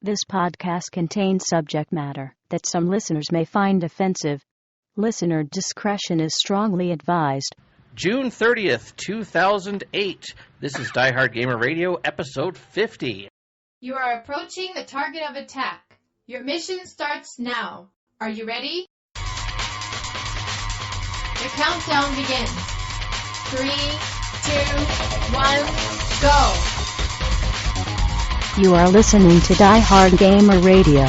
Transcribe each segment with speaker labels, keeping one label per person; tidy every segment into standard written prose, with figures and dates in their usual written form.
Speaker 1: This podcast contains subject matter that some listeners may find offensive. Listener discretion is strongly advised.
Speaker 2: June 30th, 2008. This is Diehard Gamer Radio, episode 50.
Speaker 3: You are approaching the target of attack. Your mission starts now. Are you ready? The countdown begins. 3, 2, 1, go!
Speaker 1: You are listening to Diehard Gamer Radio,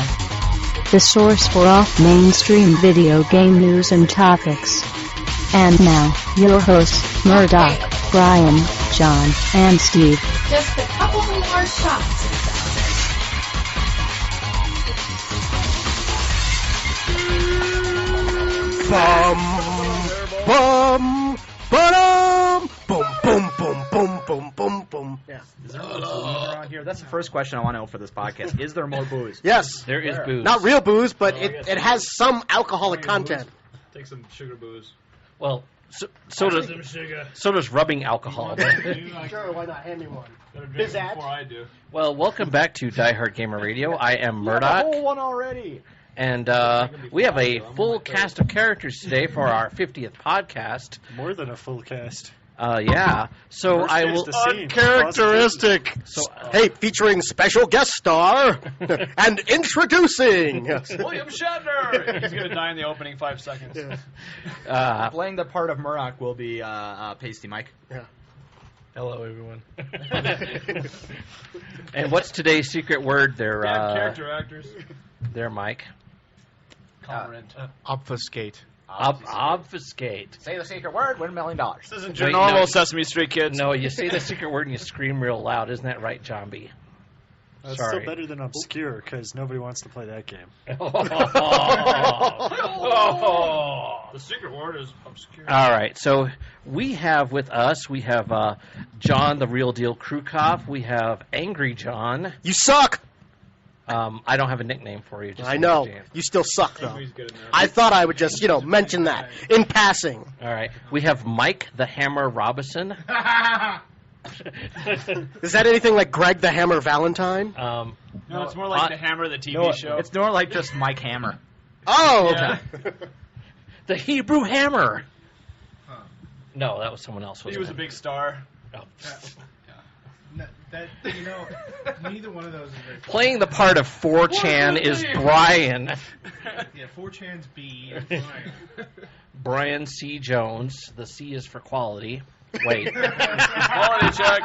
Speaker 1: the source for off-mainstream video game news and topics. And now, your hosts, Murdock, Brian, John, and Steve.
Speaker 3: Just a couple more shots.
Speaker 4: Bum, bum, ba-dum, boom, boom, boom, boom, boom, boom, boom.
Speaker 5: Yeah. Is there more booze around here? That's the first question I want to know for this podcast. Is there more booze?
Speaker 4: Yes.
Speaker 2: There is booze.
Speaker 4: Not real booze, but it has some alcoholic content.
Speaker 6: Take some sugar booze.
Speaker 2: Well, so does rubbing alcohol.
Speaker 4: Sure, why not? Hand me one.
Speaker 6: Biz before I do.
Speaker 2: Well, welcome back to Diehard Gamer Radio. I am Murdock.
Speaker 5: The whole one already.
Speaker 2: And we have a full cast of characters today for our 50th podcast.
Speaker 6: More than a full cast.
Speaker 2: Yeah. So I will...
Speaker 4: Uncharacteristic.
Speaker 2: So,
Speaker 4: hey, featuring special guest star and introducing
Speaker 6: William Shatner! He's going to die in the opening 5 seconds.
Speaker 5: Playing the part of Murdock will be Pasty Mike.
Speaker 4: Yeah.
Speaker 6: Hello, everyone.
Speaker 2: And what's today's secret word there?
Speaker 6: Character actors.
Speaker 2: There, Mike.
Speaker 4: Obfuscate.
Speaker 2: Obfuscate.
Speaker 5: Say the secret word, win $1 million.
Speaker 6: This isn't your normal Sesame Street kids.
Speaker 2: No, you say the secret word and you scream real loud. Isn't that right, John B?
Speaker 7: That's
Speaker 2: Sorry.
Speaker 7: still better than obscure, because nobody wants to play that game.
Speaker 6: The secret word is obscure.
Speaker 2: All right, so we have with us, John, the real deal Krukov. We have Angry John.
Speaker 4: You suck!
Speaker 2: I don't have a nickname for you. Just
Speaker 4: I know. You still suck, though. I thought I would just, mention that in passing.
Speaker 2: All right. We have Mike the Hammer Robinson.
Speaker 4: Is that anything like Greg the Hammer Valentine?
Speaker 6: No, it's more like the Hammer, the TV show.
Speaker 5: It's more like just Mike Hammer.
Speaker 4: Oh,
Speaker 6: Yeah.
Speaker 4: okay.
Speaker 2: The Hebrew Hammer. Huh. No, that was someone else.
Speaker 6: He was a big star.
Speaker 2: Oh.
Speaker 8: Neither one of those is very funny.
Speaker 2: Playing the part of 4chan is Brian.
Speaker 8: Yeah, 4chan's B and Brian.
Speaker 2: Brian C. Jones. The C is for quality. Wait.
Speaker 6: Quality check.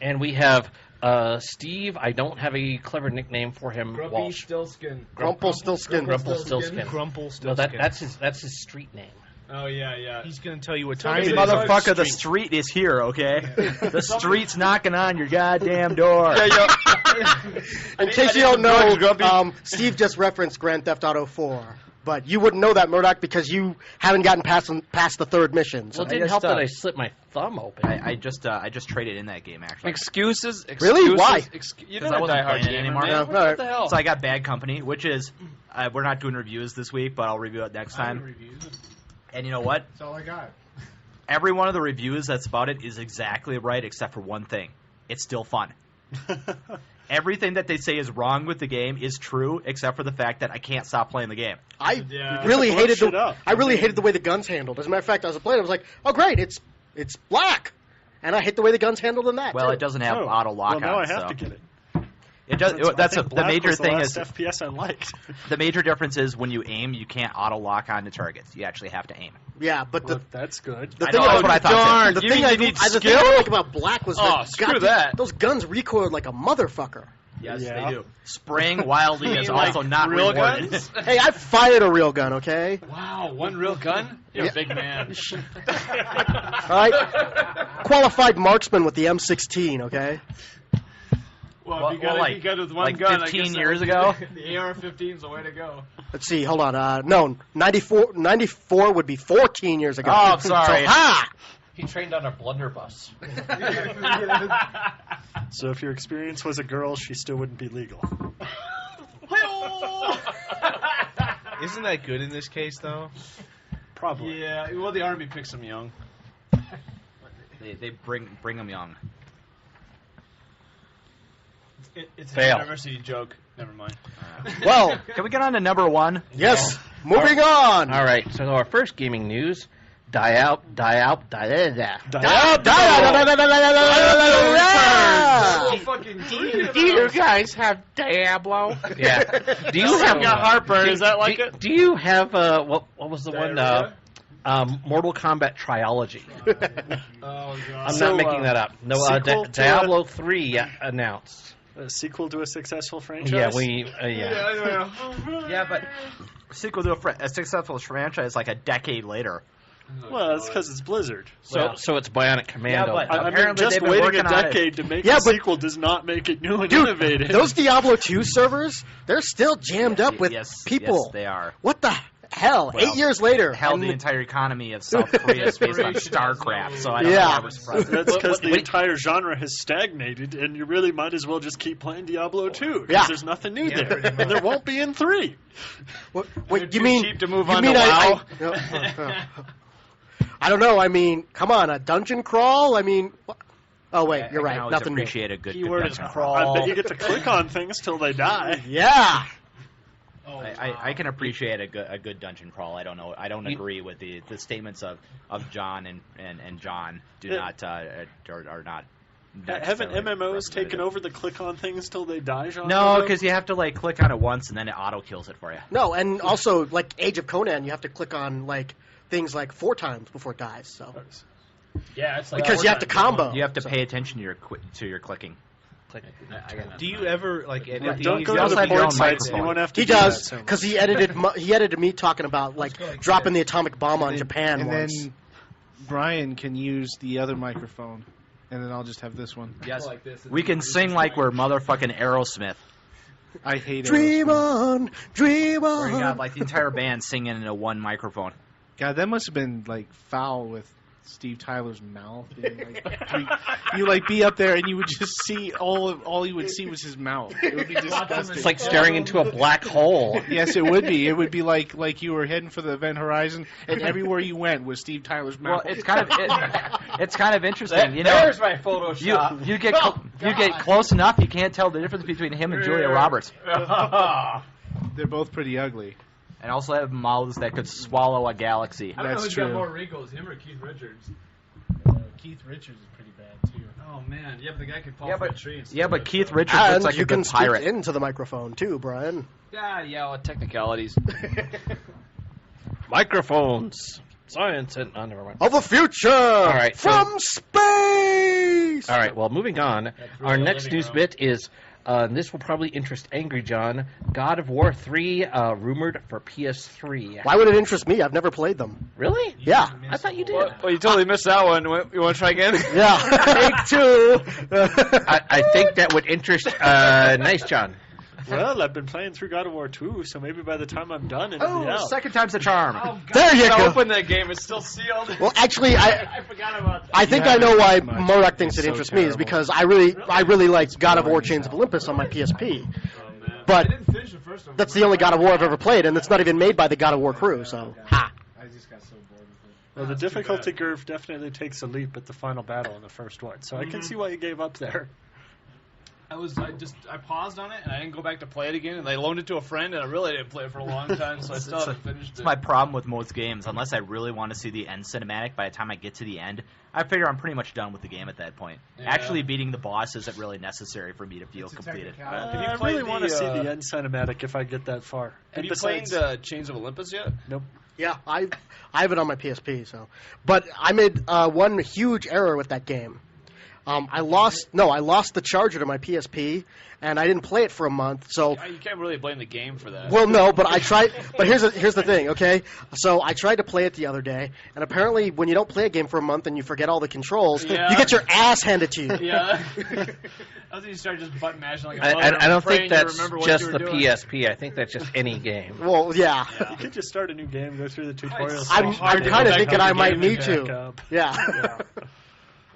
Speaker 2: And we have Steve. I don't have a clever nickname for him. Walsh.
Speaker 8: Stillskin.
Speaker 4: Grumpelstiltskin.
Speaker 2: Grumpelstiltskin. No, that's his street name.
Speaker 6: Oh, yeah.
Speaker 8: He's going to tell you what
Speaker 6: So
Speaker 8: time
Speaker 6: maybe
Speaker 8: it is.
Speaker 5: Motherfucker, the street is here, okay? The street's knocking on your goddamn door.
Speaker 4: In case you don't know, Steve just referenced Grand Theft Auto 4. But you wouldn't know that, Murdock, because you haven't gotten past the third mission. So.
Speaker 2: Well, it didn't help that I slipped my thumb open.
Speaker 5: I just traded in that game, actually.
Speaker 6: Excuses?
Speaker 4: Really? Why?
Speaker 6: You
Speaker 5: Because I wasn't playing it anymore.
Speaker 4: No,
Speaker 6: What the hell?
Speaker 5: So I got Bad Company, which is, we're not doing reviews this week, but I'll review it next time. And you know what?
Speaker 8: That's all I got.
Speaker 5: Every one of the reviews that's about it is exactly right except for one thing. It's still fun. Everything that they say is wrong with the game is true except for the fact that I can't stop playing the game.
Speaker 4: I really hated the way the guns handled. As a matter of fact, I was playing. I was like, "Oh, great! It's black," and I hate the way the guns handled in that.
Speaker 5: Well,
Speaker 4: too.
Speaker 5: it doesn't have auto lock
Speaker 7: Well, now
Speaker 5: on.
Speaker 7: I have to get it.
Speaker 5: It does. That's the major thing is
Speaker 7: FPS I liked.
Speaker 5: the major difference is when you aim, you can't auto lock onto targets. You actually have to aim.
Speaker 4: Yeah, but
Speaker 7: That's good.
Speaker 4: the
Speaker 5: I
Speaker 4: thing
Speaker 5: know, that's what I thought.
Speaker 4: the
Speaker 6: You
Speaker 4: thing
Speaker 6: mean
Speaker 4: I
Speaker 6: you need
Speaker 4: the thing I like about black was that
Speaker 6: screw that.
Speaker 4: those guns recoiled like a motherfucker.
Speaker 5: Yes,
Speaker 7: Yeah.
Speaker 5: they do. Spraying wildly is
Speaker 6: like
Speaker 5: also not
Speaker 6: real
Speaker 5: rewarded.
Speaker 6: guns?
Speaker 4: Hey, I fired a real gun, okay?
Speaker 6: Wow, one real gun? You're a big man.
Speaker 4: All right, qualified marksman with the M16, okay?
Speaker 6: Well, if you got with one
Speaker 5: like
Speaker 6: gun,
Speaker 5: 15 years ago?
Speaker 6: The AR-15 is the way to go.
Speaker 4: Let's see, hold on. No, 94 would be 14 years ago.
Speaker 5: Oh, I'm sorry.
Speaker 4: So, ha!
Speaker 2: He trained on a blunderbuss.
Speaker 7: So if your experience was a girl, she still wouldn't be legal.
Speaker 8: Isn't that good in this case, though?
Speaker 7: Probably.
Speaker 6: Yeah, well, the Army picks them young.
Speaker 5: They bring them young.
Speaker 6: It's
Speaker 2: Fail.
Speaker 6: a diversity joke. Never mind.
Speaker 4: Well,
Speaker 5: Can we get on to number one?
Speaker 4: yes. Moving on.
Speaker 2: All right, so our first gaming news.
Speaker 7: Diablo.
Speaker 8: Do you guys have Diablo?
Speaker 2: Yeah. Do you have
Speaker 6: got heartburn? Is that like it?
Speaker 2: Do you have what was the one? Mortal Kombat Trilogy.
Speaker 6: Oh, God.
Speaker 2: I'm not making that up. No,
Speaker 7: sequel to
Speaker 2: Diablo 3 announced.
Speaker 7: A sequel to a successful franchise?
Speaker 2: Yeah,
Speaker 5: Yeah, but sequel to a successful franchise like a decade later.
Speaker 7: Well, that's because it's Blizzard.
Speaker 2: So it's Bionic Commando.
Speaker 5: Yeah, but
Speaker 7: I mean,
Speaker 5: apparently
Speaker 7: just
Speaker 5: they've been
Speaker 7: waiting a
Speaker 5: working on it.
Speaker 7: decade to make
Speaker 4: Yeah,
Speaker 7: a
Speaker 4: but-
Speaker 7: sequel does not make it new and
Speaker 4: Dude,
Speaker 7: innovative.
Speaker 4: those Diablo 2 servers, they're still jammed up with people.
Speaker 5: Yes, they are.
Speaker 4: What the hell?
Speaker 5: Well,
Speaker 4: 8 years later.
Speaker 5: Hell,
Speaker 4: and
Speaker 5: the entire economy of South Korea is based on StarCraft, so I don't
Speaker 4: Yeah.
Speaker 5: know why we're surprised.
Speaker 7: That's because the
Speaker 2: Wait.
Speaker 7: entire genre has stagnated, and you really might as well just keep playing Diablo 2, because
Speaker 4: Yeah.
Speaker 7: there's nothing new there, and there won't be in 3.
Speaker 4: Wait,
Speaker 6: They're
Speaker 4: you
Speaker 6: too
Speaker 4: mean
Speaker 6: cheap to move
Speaker 4: you
Speaker 6: on
Speaker 4: mean
Speaker 6: to
Speaker 4: I don't know. I mean, come on, a dungeon crawl? I mean, oh wait, you're
Speaker 5: I
Speaker 4: right.
Speaker 5: can always
Speaker 4: Nothing new.
Speaker 5: appreciate a good
Speaker 6: Keyword is
Speaker 5: dungeon
Speaker 6: crawl.
Speaker 7: I bet you get to click on things till they die.
Speaker 4: Yeah.
Speaker 5: I can appreciate a good dungeon crawl. I don't know. I don't agree with the statements of John and John do not are not.
Speaker 7: Haven't
Speaker 5: necessarily
Speaker 7: MMOs taken
Speaker 5: representative.
Speaker 7: over the click on things till they die genre?
Speaker 5: No,
Speaker 7: though?
Speaker 5: because you have to like click on it once and then it auto kills it for you.
Speaker 4: No, and also like Age of Conan, you have to click on like things like 4 times before it dies. So
Speaker 6: Yeah, it's like
Speaker 4: because you have to combo.
Speaker 5: You have to pay attention to your clicking.
Speaker 8: Do you ever like?
Speaker 7: Don't
Speaker 5: you
Speaker 7: go to
Speaker 5: also
Speaker 7: the
Speaker 5: have your own
Speaker 7: porn sites. You
Speaker 5: microphone.
Speaker 7: won't have to
Speaker 4: He
Speaker 7: do that
Speaker 4: does
Speaker 7: so much.
Speaker 4: because he edited me talking about like dropping the atomic bomb on Japan
Speaker 9: and
Speaker 4: once.
Speaker 9: then Brian can use the other microphone, and then I'll just have this one.
Speaker 5: Yes, we can sing like we're motherfucking Aerosmith.
Speaker 9: I hate
Speaker 4: Dream
Speaker 9: Aerosmith.
Speaker 4: on, dream
Speaker 5: Where you got
Speaker 4: on.
Speaker 5: like the entire band singing into one microphone.
Speaker 9: God, that must have been like foul with Steve Tyler's mouth. Being, like, you like be up there and you would just see all you would see was his mouth. It would be disgusting.
Speaker 2: It's like staring into a black hole.
Speaker 9: Yes, it would be. It would be like you were heading for the event horizon, and everywhere you went was Steve Tyler's mouth.
Speaker 5: Well, it's kind of interesting. You know,
Speaker 6: There's my Photoshop.
Speaker 5: you get close enough, you can't tell the difference between him and Julia Roberts.
Speaker 9: They're both pretty ugly.
Speaker 5: And also have mouths that could swallow a galaxy.
Speaker 6: I don't know
Speaker 9: That's
Speaker 6: who's
Speaker 9: true.
Speaker 6: got more wrinkles, him or Keith Richards.
Speaker 10: Keith Richards is pretty bad too.
Speaker 6: Oh man, yeah, but the guy could fall
Speaker 5: Yeah,
Speaker 6: from a
Speaker 5: but
Speaker 6: tree. And
Speaker 5: yeah,
Speaker 6: stuff
Speaker 5: but
Speaker 6: like
Speaker 5: Keith
Speaker 6: that.
Speaker 5: Richards
Speaker 4: And
Speaker 5: looks like
Speaker 4: you
Speaker 5: a
Speaker 4: can
Speaker 5: good
Speaker 4: speak
Speaker 5: pirate.
Speaker 4: into the microphone too, Brian.
Speaker 6: Yeah, well, technicalities.
Speaker 2: Microphones. Science and... Oh, never mind.
Speaker 4: Of the future!
Speaker 2: right, so-
Speaker 4: From space!
Speaker 2: All right, well, moving on. Our
Speaker 6: real
Speaker 2: next
Speaker 6: living
Speaker 2: news
Speaker 6: room.
Speaker 2: bit is, this will probably interest Angry John, God of War 3 rumored for PS3.
Speaker 4: Why would it interest me? I've never played them.
Speaker 2: Really?
Speaker 4: Yeah.
Speaker 2: I thought you did.
Speaker 6: Well, you totally missed that one. You want to try again?
Speaker 4: Yeah. Take 2.
Speaker 2: I think that would interest Nice John.
Speaker 7: Well, I've been playing through God of War 2, so maybe by the time I'm done, it'll be out.
Speaker 5: Second time's the charm.
Speaker 4: There you
Speaker 6: I
Speaker 4: go.
Speaker 6: opened that game. It's still sealed.
Speaker 4: Well, actually,
Speaker 6: I forgot about that.
Speaker 4: I think
Speaker 9: Yeah,
Speaker 4: I know why
Speaker 9: much.
Speaker 4: Murdock thinks
Speaker 9: It's
Speaker 4: it
Speaker 9: so
Speaker 4: interests me is
Speaker 9: terrible.
Speaker 4: because I really like God of War Chains of Olympus on my PSP. But
Speaker 6: I didn't finish the first one.
Speaker 4: that's the only God of War I've ever played, and it's not even made by the God of War crew, so ha.
Speaker 10: I just got so bored with it.
Speaker 7: Well, the difficulty curve definitely takes a leap at the final battle in the first one, so I can see why you gave up there.
Speaker 6: I paused on it and I didn't go back to play it again, and I loaned it to a friend, and I really didn't play it for a long time, so I still haven't finished
Speaker 5: It's
Speaker 6: it.
Speaker 5: my problem with most games. Unless I really want to see the end cinematic, by the time I get to the end, I figure I'm pretty much done with the game at that point.
Speaker 6: Yeah.
Speaker 5: Actually, beating the boss isn't really necessary for me to feel completed.
Speaker 6: Have you
Speaker 7: I
Speaker 6: played
Speaker 7: really want to
Speaker 6: the,
Speaker 7: see the end cinematic if I get that far.
Speaker 6: Have
Speaker 7: And
Speaker 6: you played
Speaker 7: besides,
Speaker 6: Chains of Olympus yet?
Speaker 7: Nope.
Speaker 4: Yeah, I have it on my PSP, so. But I made one huge error with that game. I lost the charger to my PSP, and I didn't play it for a month. So,
Speaker 6: You can't really blame the game for that.
Speaker 4: well, no, but I tried. But here's the thing, okay? So I tried to play it the other day, and apparently, when you don't play a game for a month and you forget all the controls,
Speaker 6: Yeah.
Speaker 4: you get your ass handed to you.
Speaker 6: Yeah. I was you start just button mashing like a
Speaker 2: I
Speaker 6: mother,
Speaker 2: don't
Speaker 6: praying
Speaker 2: think
Speaker 6: you
Speaker 2: that's
Speaker 6: remember what
Speaker 2: just
Speaker 6: you were
Speaker 2: the
Speaker 6: doing.
Speaker 2: PSP. I think that's just any game.
Speaker 4: Well, yeah.
Speaker 7: You could just start a new game, go through the tutorials.
Speaker 4: I'm
Speaker 6: hard to
Speaker 4: kind of
Speaker 6: go back
Speaker 4: thinking
Speaker 6: up
Speaker 4: I
Speaker 6: the
Speaker 4: might
Speaker 6: game
Speaker 4: need
Speaker 7: back
Speaker 4: to.
Speaker 7: up.
Speaker 4: Yeah.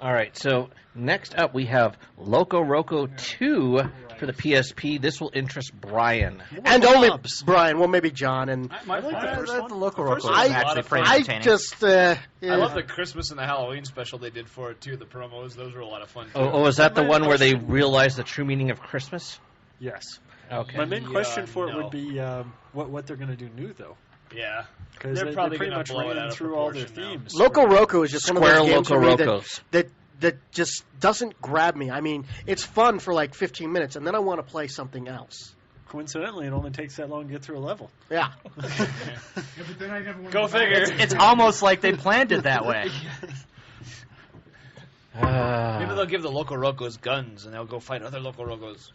Speaker 2: All right, so next up we have Loco Roco 2 for the PSP. This will interest Brian.
Speaker 4: And only Brian. Well, maybe John and.
Speaker 6: I like the first one.
Speaker 5: The Loco Roco is
Speaker 4: I-
Speaker 5: actually pretty
Speaker 4: I
Speaker 5: entertaining.
Speaker 4: just.
Speaker 6: I love the Christmas and the Halloween special they did for it too. The promos, those were a lot of fun. Too.
Speaker 2: Oh, is that the one where they realized the true meaning of Christmas?
Speaker 7: Yes.
Speaker 2: Okay.
Speaker 7: My main question for it
Speaker 6: no.
Speaker 7: would be what they're going to do new, though.
Speaker 6: Yeah,
Speaker 7: Because
Speaker 6: they're
Speaker 7: they
Speaker 6: probably
Speaker 7: pretty
Speaker 6: gonna
Speaker 7: much
Speaker 6: blow it out
Speaker 7: ran
Speaker 6: of
Speaker 7: through all their
Speaker 6: proportion now.
Speaker 7: themes.
Speaker 4: Loco Roco is just one of
Speaker 2: Square
Speaker 4: those games
Speaker 2: Loco
Speaker 4: for me
Speaker 2: Rocos.
Speaker 4: that just doesn't grab me. I mean, it's fun for like 15 minutes, and then I want to play something else.
Speaker 7: Coincidentally, it only takes that long to get through a level.
Speaker 4: Yeah.
Speaker 10: Yeah, but then I never want
Speaker 6: Go
Speaker 10: to buy
Speaker 6: figure.
Speaker 10: it.
Speaker 5: It's almost like they planned it that way.
Speaker 6: Maybe they'll give the Loco Rocos guns and they'll go fight other Loco Rocos.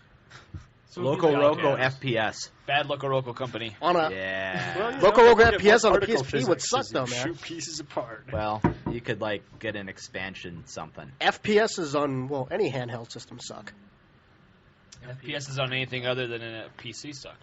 Speaker 10: So
Speaker 5: Loco
Speaker 10: it'll be
Speaker 5: Roco
Speaker 10: Outcast.
Speaker 5: FPS.
Speaker 6: Bad Loco Roco company.
Speaker 4: On a
Speaker 5: Yeah.
Speaker 7: Well, you
Speaker 4: Loco
Speaker 7: know,
Speaker 4: Roco
Speaker 7: don't forget
Speaker 4: FPS on the
Speaker 7: particle
Speaker 4: PSP would
Speaker 7: physics
Speaker 4: suck,
Speaker 7: is you
Speaker 4: though, man.
Speaker 7: Shoot pieces apart.
Speaker 5: Well, you could like get an expansion something.
Speaker 4: FPSs on any handheld system suck.
Speaker 6: FPS is on anything other than a PC suck.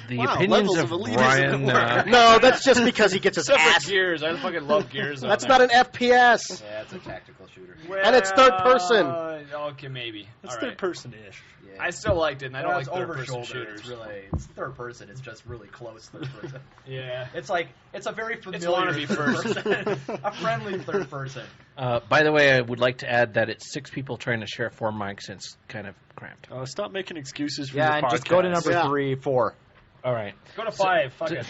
Speaker 2: The
Speaker 7: Wow,
Speaker 2: opinions
Speaker 7: levels
Speaker 2: of
Speaker 7: of elitism
Speaker 2: Brian.
Speaker 7: at work.
Speaker 4: No, that's just because he gets his
Speaker 6: Except
Speaker 4: ass.
Speaker 6: for Gears. I fucking love Gears.
Speaker 4: That's not an FPS.
Speaker 5: Yeah, it's a tactical shooter.
Speaker 4: And it's third person.
Speaker 6: Okay, maybe.
Speaker 7: It's
Speaker 6: All
Speaker 7: third
Speaker 6: right.
Speaker 7: person-ish.
Speaker 6: I still liked it, and I don't
Speaker 5: Well,
Speaker 6: like
Speaker 5: it's
Speaker 6: third-person
Speaker 5: over shoulder.
Speaker 6: shooters.
Speaker 5: It's third person. It's just really close third person.
Speaker 6: Yeah.
Speaker 5: It's like it's a very familiar
Speaker 6: wannabe
Speaker 5: third
Speaker 6: first.
Speaker 5: person. A friendly third person.
Speaker 2: By the way, I would like to add that it's 6 people trying to share 4 mics, and it's kind of cramped.
Speaker 7: Stop making excuses for
Speaker 5: Yeah,
Speaker 7: your
Speaker 5: and
Speaker 7: podcast.
Speaker 5: just go to number
Speaker 4: Yeah.
Speaker 5: 3, 4.
Speaker 2: All right.
Speaker 6: Go to 5. Fuck it.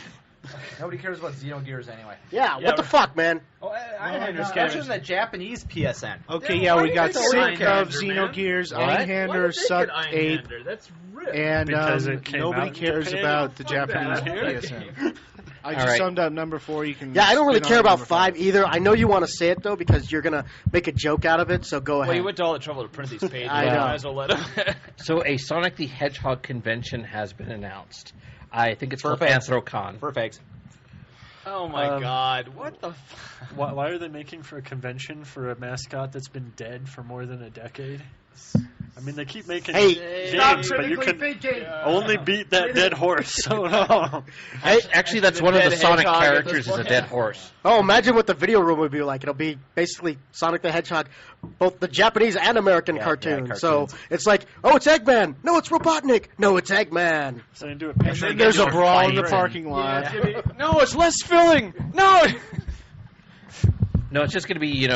Speaker 5: Nobody cares about Xenogears anyway.
Speaker 4: Yeah,
Speaker 6: Yeah,
Speaker 4: what the fuck, man?
Speaker 6: Oh, I
Speaker 10: Well,
Speaker 6: understand.
Speaker 5: Especially the Japanese PSN.
Speaker 9: Okay,
Speaker 6: Yeah,
Speaker 9: yeah,
Speaker 6: why
Speaker 9: we
Speaker 6: do
Speaker 9: got
Speaker 6: you think
Speaker 9: sick
Speaker 6: they're
Speaker 9: of
Speaker 6: Einhander, man?
Speaker 9: Xenogears,
Speaker 2: What?
Speaker 9: Einhander, Suck Ape,
Speaker 6: That's rip.
Speaker 9: and
Speaker 7: Because it came
Speaker 9: nobody
Speaker 7: out in
Speaker 9: cares
Speaker 7: Japan.
Speaker 9: about the
Speaker 6: Fuck that.
Speaker 9: Japanese PSN. I just
Speaker 2: right.
Speaker 9: summed up number 4. You can.
Speaker 4: Yeah, I don't really
Speaker 9: spin
Speaker 4: care
Speaker 9: on
Speaker 4: about
Speaker 9: number
Speaker 4: 5 either. I know you want to say it, though, because you're going to make a joke out of it, so go
Speaker 6: Well,
Speaker 4: ahead.
Speaker 6: you went to all the trouble to print these pages.
Speaker 4: I
Speaker 6: You
Speaker 4: know.
Speaker 6: might as well let him.
Speaker 2: So a Sonic the Hedgehog convention has been announced. I think it's called
Speaker 5: Perfect.
Speaker 2: AnthroCon.
Speaker 5: Perfect.
Speaker 6: Oh, my God. What the
Speaker 7: Why are they making for a convention for a mascot that's been dead for more than a decade? I mean, they keep making
Speaker 4: Hey,
Speaker 7: games, but you can only beat that dead horse. So no.
Speaker 2: Actually, that's one of the
Speaker 6: Dead
Speaker 2: Sonic
Speaker 6: hedgehog at
Speaker 2: characters
Speaker 6: this
Speaker 2: is a
Speaker 6: point.
Speaker 2: dead horse.
Speaker 4: Oh, imagine what the video room would be like. It'll be basically Sonic the Hedgehog, both the Japanese and American cartoon.
Speaker 5: yeah,
Speaker 4: So
Speaker 5: cartoons.
Speaker 4: it's like, oh, it's Eggman. No, it's Robotnik. No, it's Eggman.
Speaker 7: So they do it.
Speaker 9: And then there's a brawl in the
Speaker 7: Right.
Speaker 9: parking lot.
Speaker 6: No, it's less filling. No.
Speaker 2: No, it's just going to be,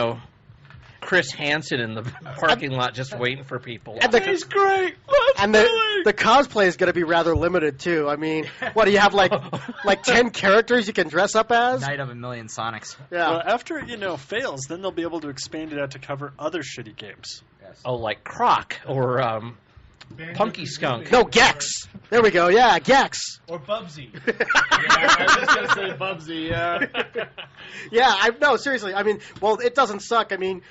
Speaker 2: Chris Hansen in the parking lot just waiting for people.
Speaker 4: And the,
Speaker 6: great.
Speaker 4: and the cosplay is going to be rather limited, too. I mean, what, do you have like 10 characters you can dress up as?
Speaker 5: Night of a Million Sonics.
Speaker 4: Yeah.
Speaker 7: Well, after it fails, then they'll be able to expand it out to cover other shitty games.
Speaker 2: Oh, like Croc or Punky Skunk.
Speaker 4: No, Gex. There we go. Yeah, Gex.
Speaker 10: Or Bubsy.
Speaker 6: I was just going to say Bubsy, yeah.
Speaker 4: Yeah, no, seriously. I mean, well, it doesn't suck. I mean,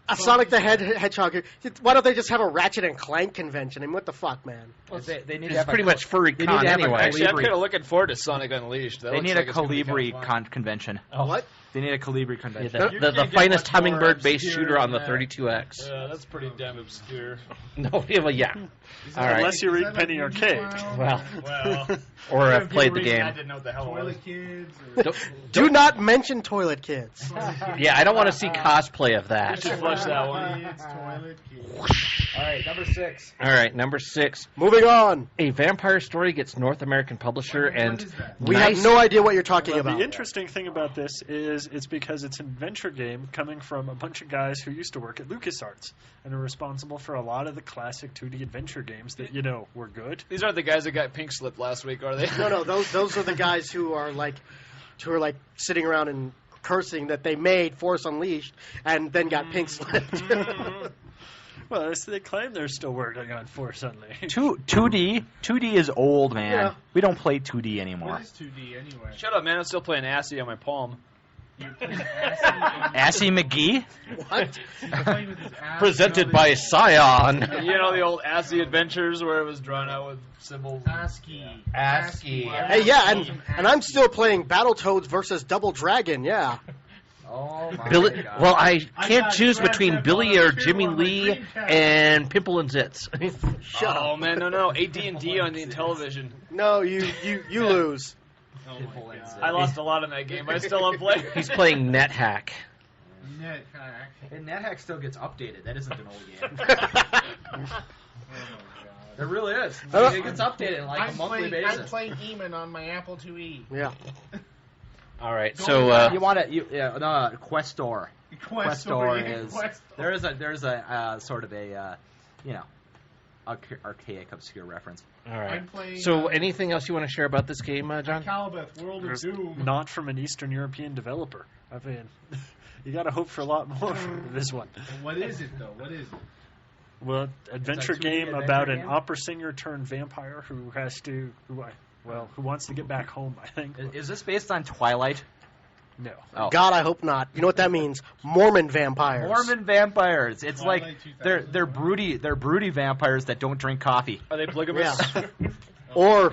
Speaker 4: a Sonic the Hedgehog. Why don't they just have a Ratchet and Clank convention? I mean, what the fuck, man?
Speaker 5: They need
Speaker 2: It's pretty much furry
Speaker 5: they need
Speaker 2: con
Speaker 5: to have a
Speaker 2: anyway.
Speaker 6: Actually, I'm
Speaker 5: Calibri.
Speaker 6: kind of looking forward to Sonic Unleashed. That
Speaker 5: They
Speaker 6: looks
Speaker 5: need
Speaker 6: like
Speaker 5: a
Speaker 6: it's gonna be
Speaker 5: Calibri
Speaker 6: kinda fun.
Speaker 5: convention.
Speaker 4: What?
Speaker 5: They need a Calibri
Speaker 2: Yeah,
Speaker 5: convention.
Speaker 2: the,
Speaker 10: You
Speaker 2: the, the
Speaker 10: can't get
Speaker 2: finest
Speaker 10: much more
Speaker 2: hummingbird-based
Speaker 10: obscure
Speaker 2: shooter on the
Speaker 10: than that.
Speaker 2: 32X.
Speaker 6: Yeah, that's pretty damn obscure.
Speaker 2: No, yeah, well, yeah. All right.
Speaker 7: Unless you
Speaker 10: Is
Speaker 7: read
Speaker 10: that like
Speaker 7: Penny
Speaker 10: Ninja
Speaker 7: Arcade.
Speaker 10: Clown?
Speaker 2: Well,
Speaker 6: Well,
Speaker 2: or
Speaker 6: if
Speaker 2: have played the
Speaker 6: people read
Speaker 2: game.
Speaker 6: that, didn't know what the hell it was.
Speaker 10: Toilet Kids. Or
Speaker 4: Do not mention Toilet Kids.
Speaker 2: Yeah, I don't want to see cosplay of that.
Speaker 6: should flush that one.
Speaker 10: Kids, Toilet Kids.
Speaker 5: All right, number 6.
Speaker 2: All right, number 6.
Speaker 4: Moving on.
Speaker 2: A vampire story gets North American publisher, and
Speaker 10: What is that?
Speaker 4: We
Speaker 2: nice-
Speaker 4: have no idea what you're talking
Speaker 7: Well,
Speaker 4: about.
Speaker 7: the interesting thing about this is it's because it's an adventure game coming from a bunch of guys who used to work at LucasArts and are responsible for a lot of the classic 2D adventure games that, were good.
Speaker 6: These aren't the guys that got pink slip last week, are they?
Speaker 4: No, those are the guys who are like sitting around and cursing that they made Force Unleashed and then got pink slipped.
Speaker 7: Well, they claim they're still working on Force Unleashed.
Speaker 5: 2D is old, man.
Speaker 4: Yeah.
Speaker 5: We don't play 2D anymore.
Speaker 10: What is 2D anyway?
Speaker 6: Shut up, man. I'm still playing Assy on my palm.
Speaker 10: You're playing Assy.
Speaker 5: Assy McGee?
Speaker 4: What?
Speaker 10: You're playing with his ass
Speaker 2: presented
Speaker 10: and all
Speaker 2: by
Speaker 10: this
Speaker 2: Scion.
Speaker 6: You know the old Assy Adventures where it was drawn out with symbols?
Speaker 10: ASCII.
Speaker 2: ASCII.
Speaker 4: Hey, yeah, and I'm still playing Battletoads versus Double Dragon. Yeah.
Speaker 5: Oh, my
Speaker 2: Billy,
Speaker 5: God.
Speaker 2: well, I can't
Speaker 10: got
Speaker 2: choose
Speaker 10: Grand
Speaker 2: between
Speaker 10: Theft
Speaker 2: Billy
Speaker 10: Auto
Speaker 2: or
Speaker 10: 2
Speaker 2: Jimmy
Speaker 10: on my
Speaker 2: Lee
Speaker 10: Dreamcast.
Speaker 2: and Pimple and Zits.
Speaker 4: Shut
Speaker 6: Oh
Speaker 4: up.
Speaker 6: man, no, AD&D on the Intellivision.
Speaker 4: No, you lose.
Speaker 6: Oh my God. I lost a lot in that game, but I still love playing.
Speaker 2: He's playing NetHack.
Speaker 10: NetHack.
Speaker 5: And NetHack still gets updated. That isn't an old game. There really is.
Speaker 4: Oh.
Speaker 5: It gets updated like a monthly basis.
Speaker 10: I'm playing Eamon on my Apple IIe.
Speaker 4: Yeah.
Speaker 2: All right.
Speaker 10: Go
Speaker 2: So
Speaker 10: ahead.
Speaker 5: You want to Questor.
Speaker 10: Questor
Speaker 5: is there's a sort of a archaic obscure reference.
Speaker 2: all right.
Speaker 10: I'm playing.
Speaker 2: So anything else you want to share about this game, John?
Speaker 10: Calibeth, World of
Speaker 7: There's
Speaker 10: Doom.
Speaker 7: not from an Eastern European developer. I mean, you got to hope for a lot more for this one.
Speaker 10: What is it though? What is it?
Speaker 7: Well, adventure
Speaker 5: It's a 2D
Speaker 7: game
Speaker 5: adventure
Speaker 7: about
Speaker 5: game?
Speaker 7: an opera singer turned vampire who wants to get back home. I think.
Speaker 5: Is this based on Twilight?
Speaker 7: No.
Speaker 5: Oh.
Speaker 4: God, I hope not. You know what that means? Mormon vampires.
Speaker 5: Mormon vampires. It's
Speaker 10: Twilight
Speaker 5: like
Speaker 10: 2000.
Speaker 5: they're broody vampires that don't drink coffee.
Speaker 6: Are they polygamous?
Speaker 4: Yeah. Or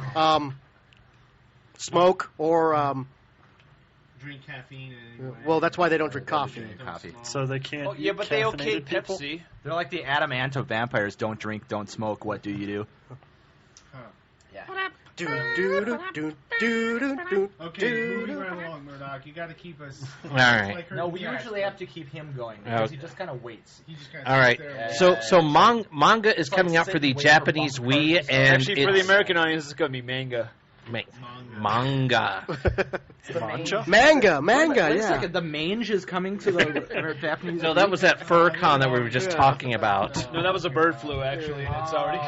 Speaker 4: smoke, or
Speaker 10: Drink caffeine. And
Speaker 4: well, that's why they don't drink coffee.
Speaker 5: Coffee.
Speaker 7: So they can't.
Speaker 6: Oh, yeah,
Speaker 7: eat
Speaker 6: but they okay
Speaker 7: caffeinated people?
Speaker 6: Pepsi.
Speaker 5: They're like the Adamanto vampires. Don't drink, don't smoke. What do you do?
Speaker 4: Do do do do do do do.
Speaker 10: Okay, moving right along, Murdock. You got to keep us.
Speaker 2: All right.
Speaker 10: Like
Speaker 5: No,
Speaker 10: Herbie
Speaker 5: we
Speaker 10: Jackson.
Speaker 5: usually have to keep him going because he just kind of waits.
Speaker 10: He just kinda
Speaker 2: All right.
Speaker 10: sits there and-
Speaker 2: So manga is coming out for the Japanese Wii, and
Speaker 6: Actually, for the
Speaker 2: it's
Speaker 6: American audience, it's going to be manga.
Speaker 2: manga.
Speaker 4: Manga,
Speaker 5: Wait a
Speaker 4: yeah.
Speaker 5: second, the mange is coming to the Japanese.
Speaker 2: No, that was that FurCon that we were just talking about.
Speaker 6: No, that was a bird flu, actually, and it's already...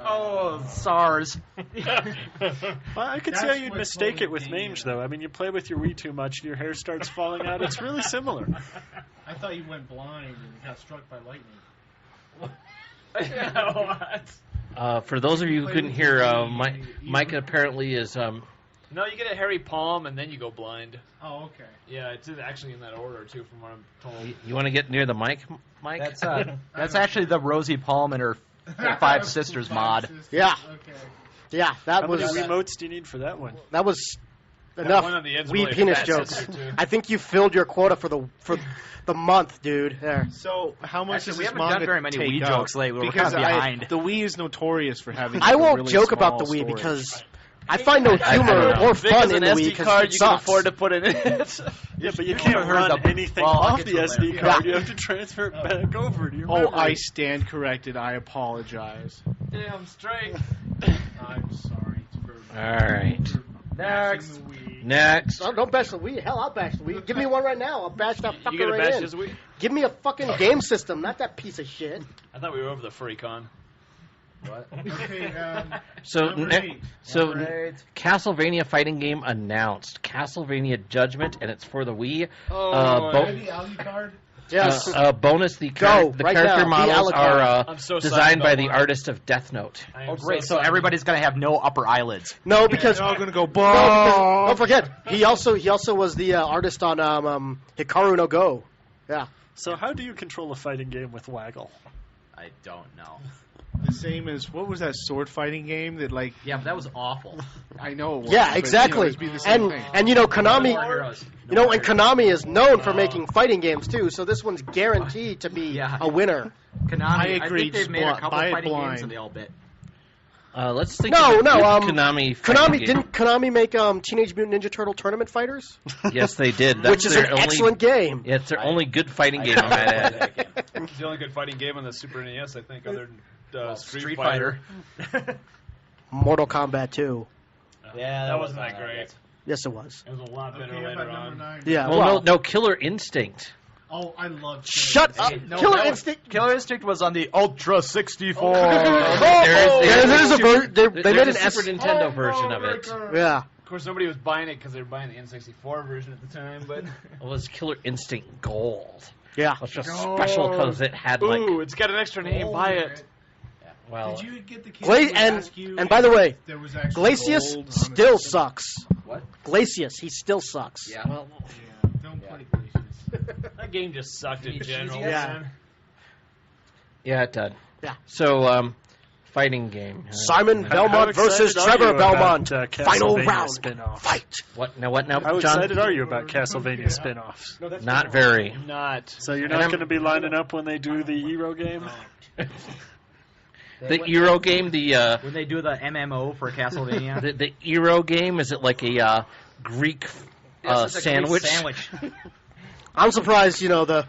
Speaker 5: Oh, SARS.
Speaker 7: Well, I could see how
Speaker 10: That's
Speaker 7: you'd
Speaker 10: what
Speaker 7: mistake it with
Speaker 10: closing
Speaker 7: mange,
Speaker 10: the-
Speaker 7: though. I mean, you play with your Wii too much and your hair starts falling out. It's really similar.
Speaker 10: I thought you went blind and got struck by lightning.
Speaker 2: For those of you who couldn't hear, Mike apparently is.
Speaker 6: No, you get a hairy palm, and then you go blind.
Speaker 10: Oh, okay.
Speaker 6: Yeah, it's actually in that order, too, from what I'm told.
Speaker 2: You want to get near the mic, Mike?
Speaker 5: That's actually the Rosie Palm and her Five Sisters mod.
Speaker 4: Yeah.
Speaker 10: Okay.
Speaker 4: Yeah, that
Speaker 7: How
Speaker 4: was
Speaker 7: many remotes do you need for that one?
Speaker 4: that was
Speaker 6: That
Speaker 4: enough.
Speaker 6: one on the end's
Speaker 4: Wee
Speaker 6: really
Speaker 4: penis
Speaker 6: fat
Speaker 4: jokes.
Speaker 6: sister, too.
Speaker 4: I think you filled your quota for the month, dude. There.
Speaker 9: So how much
Speaker 5: Actually,
Speaker 9: does
Speaker 5: we
Speaker 9: this
Speaker 5: haven't done
Speaker 9: manga
Speaker 5: very many
Speaker 9: take
Speaker 5: Wii
Speaker 9: up?
Speaker 5: jokes lately. We're
Speaker 9: Because
Speaker 5: kind of behind.
Speaker 9: the Wii is notorious for having.
Speaker 4: I
Speaker 9: like, a
Speaker 4: won't
Speaker 9: really
Speaker 4: joke about the
Speaker 9: small
Speaker 4: Wii
Speaker 9: storage.
Speaker 4: because I find no humor
Speaker 2: don't know.
Speaker 4: or
Speaker 6: Big
Speaker 4: fun
Speaker 6: as
Speaker 4: in
Speaker 6: an
Speaker 4: the Wii
Speaker 6: SD
Speaker 4: because
Speaker 6: card,
Speaker 4: it
Speaker 6: you can
Speaker 4: sucks.
Speaker 6: afford to put it in.
Speaker 7: Yeah, but you
Speaker 5: You
Speaker 7: can't
Speaker 5: heard
Speaker 7: run
Speaker 5: the-
Speaker 7: anything
Speaker 5: well, I'll
Speaker 7: off
Speaker 5: get
Speaker 7: the
Speaker 5: to it
Speaker 7: SD
Speaker 5: later.
Speaker 7: card.
Speaker 4: Yeah.
Speaker 7: You have to transfer it back over to your
Speaker 9: Oh,
Speaker 7: memory.
Speaker 9: I stand corrected. I apologize.
Speaker 6: Damn straight.
Speaker 10: I'm sorry for
Speaker 2: All right.
Speaker 10: bashing the Wii.
Speaker 2: Next.
Speaker 4: Oh, don't bash the Wii. Hell, I'll bash the Wii. Give me one right now. I'll bash that fucker
Speaker 6: You gonna
Speaker 4: right
Speaker 6: bash
Speaker 4: in.
Speaker 6: his Wii?
Speaker 4: Give me a fucking game system, not that piece of shit.
Speaker 6: I thought we were over the FurryCon.
Speaker 5: What?
Speaker 10: Okay,
Speaker 2: So,
Speaker 10: number
Speaker 2: ne-
Speaker 10: 8.
Speaker 2: so
Speaker 5: Number 8.
Speaker 2: Castlevania fighting game announced. Castlevania Judgment, and it's for the Wii.
Speaker 6: Oh,
Speaker 2: bo-
Speaker 10: Maybe Alucard?
Speaker 4: Yes.
Speaker 2: bonus: the
Speaker 4: Go,
Speaker 2: the
Speaker 4: right
Speaker 2: character
Speaker 4: now. Be
Speaker 2: models
Speaker 4: Alucard.
Speaker 2: are
Speaker 6: I'm so
Speaker 2: designed by
Speaker 6: psyched
Speaker 2: the
Speaker 6: about
Speaker 2: artist of Death Note.
Speaker 6: I am
Speaker 5: Oh, great. So
Speaker 6: psyched.
Speaker 5: everybody's going to have no upper eyelids.
Speaker 4: No, because
Speaker 9: They're all gonna go.
Speaker 4: no, because don't forget he also was the artist on Hikaru no Go. Yeah.
Speaker 7: So how do you control a fighting game with Waggle?
Speaker 5: I don't know.
Speaker 9: The same as what was that sword fighting game that like
Speaker 5: Yeah, but that was awful.
Speaker 9: I know. It was,
Speaker 4: Yeah,
Speaker 9: but,
Speaker 4: exactly.
Speaker 9: it'd be the same thing.
Speaker 4: And you know Konami,
Speaker 5: No more heroes.
Speaker 4: you know, and Konami is known for making fighting games too. So this one's guaranteed to be
Speaker 5: Yeah.
Speaker 4: a winner.
Speaker 5: Konami,
Speaker 9: I
Speaker 5: I
Speaker 9: agree,
Speaker 5: think they've
Speaker 9: just
Speaker 5: made a
Speaker 9: buy
Speaker 5: couple
Speaker 9: it
Speaker 5: fighting
Speaker 9: blind.
Speaker 5: games and they all bit.
Speaker 2: Let's think.
Speaker 4: No,
Speaker 2: of a
Speaker 4: no,
Speaker 2: good Konami. fighting
Speaker 4: Konami
Speaker 2: game.
Speaker 4: didn't Konami make Teenage Mutant Ninja Turtle Tournament Fighters,
Speaker 2: Yes, they did. That's
Speaker 4: which is
Speaker 2: their
Speaker 4: an
Speaker 2: only,
Speaker 4: excellent game.
Speaker 2: Yeah, it's their only good fighting game. I might add.
Speaker 6: It's the only good fighting game on the Super NES, I think, other than
Speaker 5: Street Fighter.
Speaker 4: Mortal Kombat 2.
Speaker 5: Yeah,
Speaker 6: that wasn't that great.
Speaker 4: Yes, it was.
Speaker 6: It was a lot better
Speaker 10: Okay,
Speaker 6: later
Speaker 10: about number
Speaker 6: on.
Speaker 10: 9.
Speaker 4: Yeah.
Speaker 2: Well,
Speaker 4: well,
Speaker 2: no, Killer Instinct.
Speaker 10: Oh, I love
Speaker 4: Shut up,
Speaker 5: No,
Speaker 4: Killer
Speaker 5: that was-
Speaker 4: Instinct.
Speaker 5: Killer Instinct was on the Ultra 64.
Speaker 4: There's a they made
Speaker 2: There's
Speaker 4: an
Speaker 2: a Super Nintendo version of it.
Speaker 4: Yeah.
Speaker 6: Of course, nobody was buying it because they were buying the N64 version at the time, but...
Speaker 2: It was Killer Instinct Gold.
Speaker 4: Yeah.
Speaker 2: It's just special because it had like.
Speaker 6: Ooh, it's got an extra name. Buy it.
Speaker 2: Well,
Speaker 10: Did you get the kid
Speaker 4: Gla-
Speaker 10: who would
Speaker 4: and-
Speaker 10: ask you
Speaker 4: and by the way,
Speaker 10: if there was actually
Speaker 4: Glacius
Speaker 10: gold on the
Speaker 4: still
Speaker 10: system?
Speaker 4: sucks.
Speaker 5: What?
Speaker 4: Glacius, he still sucks.
Speaker 5: Yeah.
Speaker 2: well,
Speaker 10: Yeah, don't play Glacius.
Speaker 6: That game just sucked in
Speaker 5: It's
Speaker 6: general.
Speaker 5: cheesy as-
Speaker 4: Yeah.
Speaker 6: man.
Speaker 2: yeah, it did.
Speaker 4: Yeah.
Speaker 2: So, fighting game.
Speaker 4: Simon
Speaker 2: Uh,
Speaker 4: Belmont versus
Speaker 7: excited are
Speaker 4: Trevor
Speaker 7: you about,
Speaker 4: Belmont. Final
Speaker 7: Castlevania
Speaker 4: round.
Speaker 7: spin-off?
Speaker 4: Fight.
Speaker 2: What now? What now,
Speaker 7: How
Speaker 2: John?
Speaker 7: excited are you about Castlevania spin-offs?
Speaker 2: Not very.
Speaker 6: Not.
Speaker 7: So you're
Speaker 2: And
Speaker 7: not
Speaker 2: I'm-
Speaker 7: going to be lining up when they do the Euro game?
Speaker 2: The Euro game, the
Speaker 5: When they do the MMO for Castlevania.
Speaker 2: the Euro game, is it like a Greek
Speaker 5: Yes, it's a Greek
Speaker 2: sandwich?
Speaker 5: sandwich.
Speaker 4: I'm surprised, the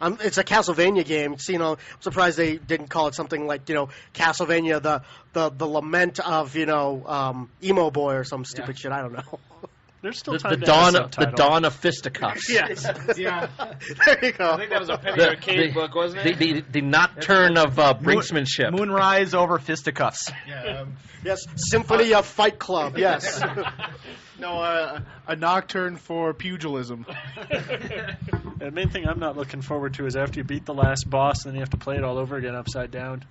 Speaker 4: It's a Castlevania game. It's, I'm surprised they didn't call it something like Castlevania, the lament of emo boy or some stupid shit. I don't know.
Speaker 7: There's still
Speaker 2: The
Speaker 7: time
Speaker 2: dawn of fisticuffs.
Speaker 4: Yes.
Speaker 10: Yeah.
Speaker 4: There you go.
Speaker 6: I think that was a Penny Arcade book, wasn't it?
Speaker 2: The nocturne of brinksmanship.
Speaker 5: Moonrise over fisticuffs.
Speaker 10: Yeah.
Speaker 4: Yes, Symphony of Fight Club. Yes.
Speaker 9: No, a nocturne for pugilism.
Speaker 7: The main thing I'm not looking forward to is after you beat the last boss, then you have to play it all over again upside down.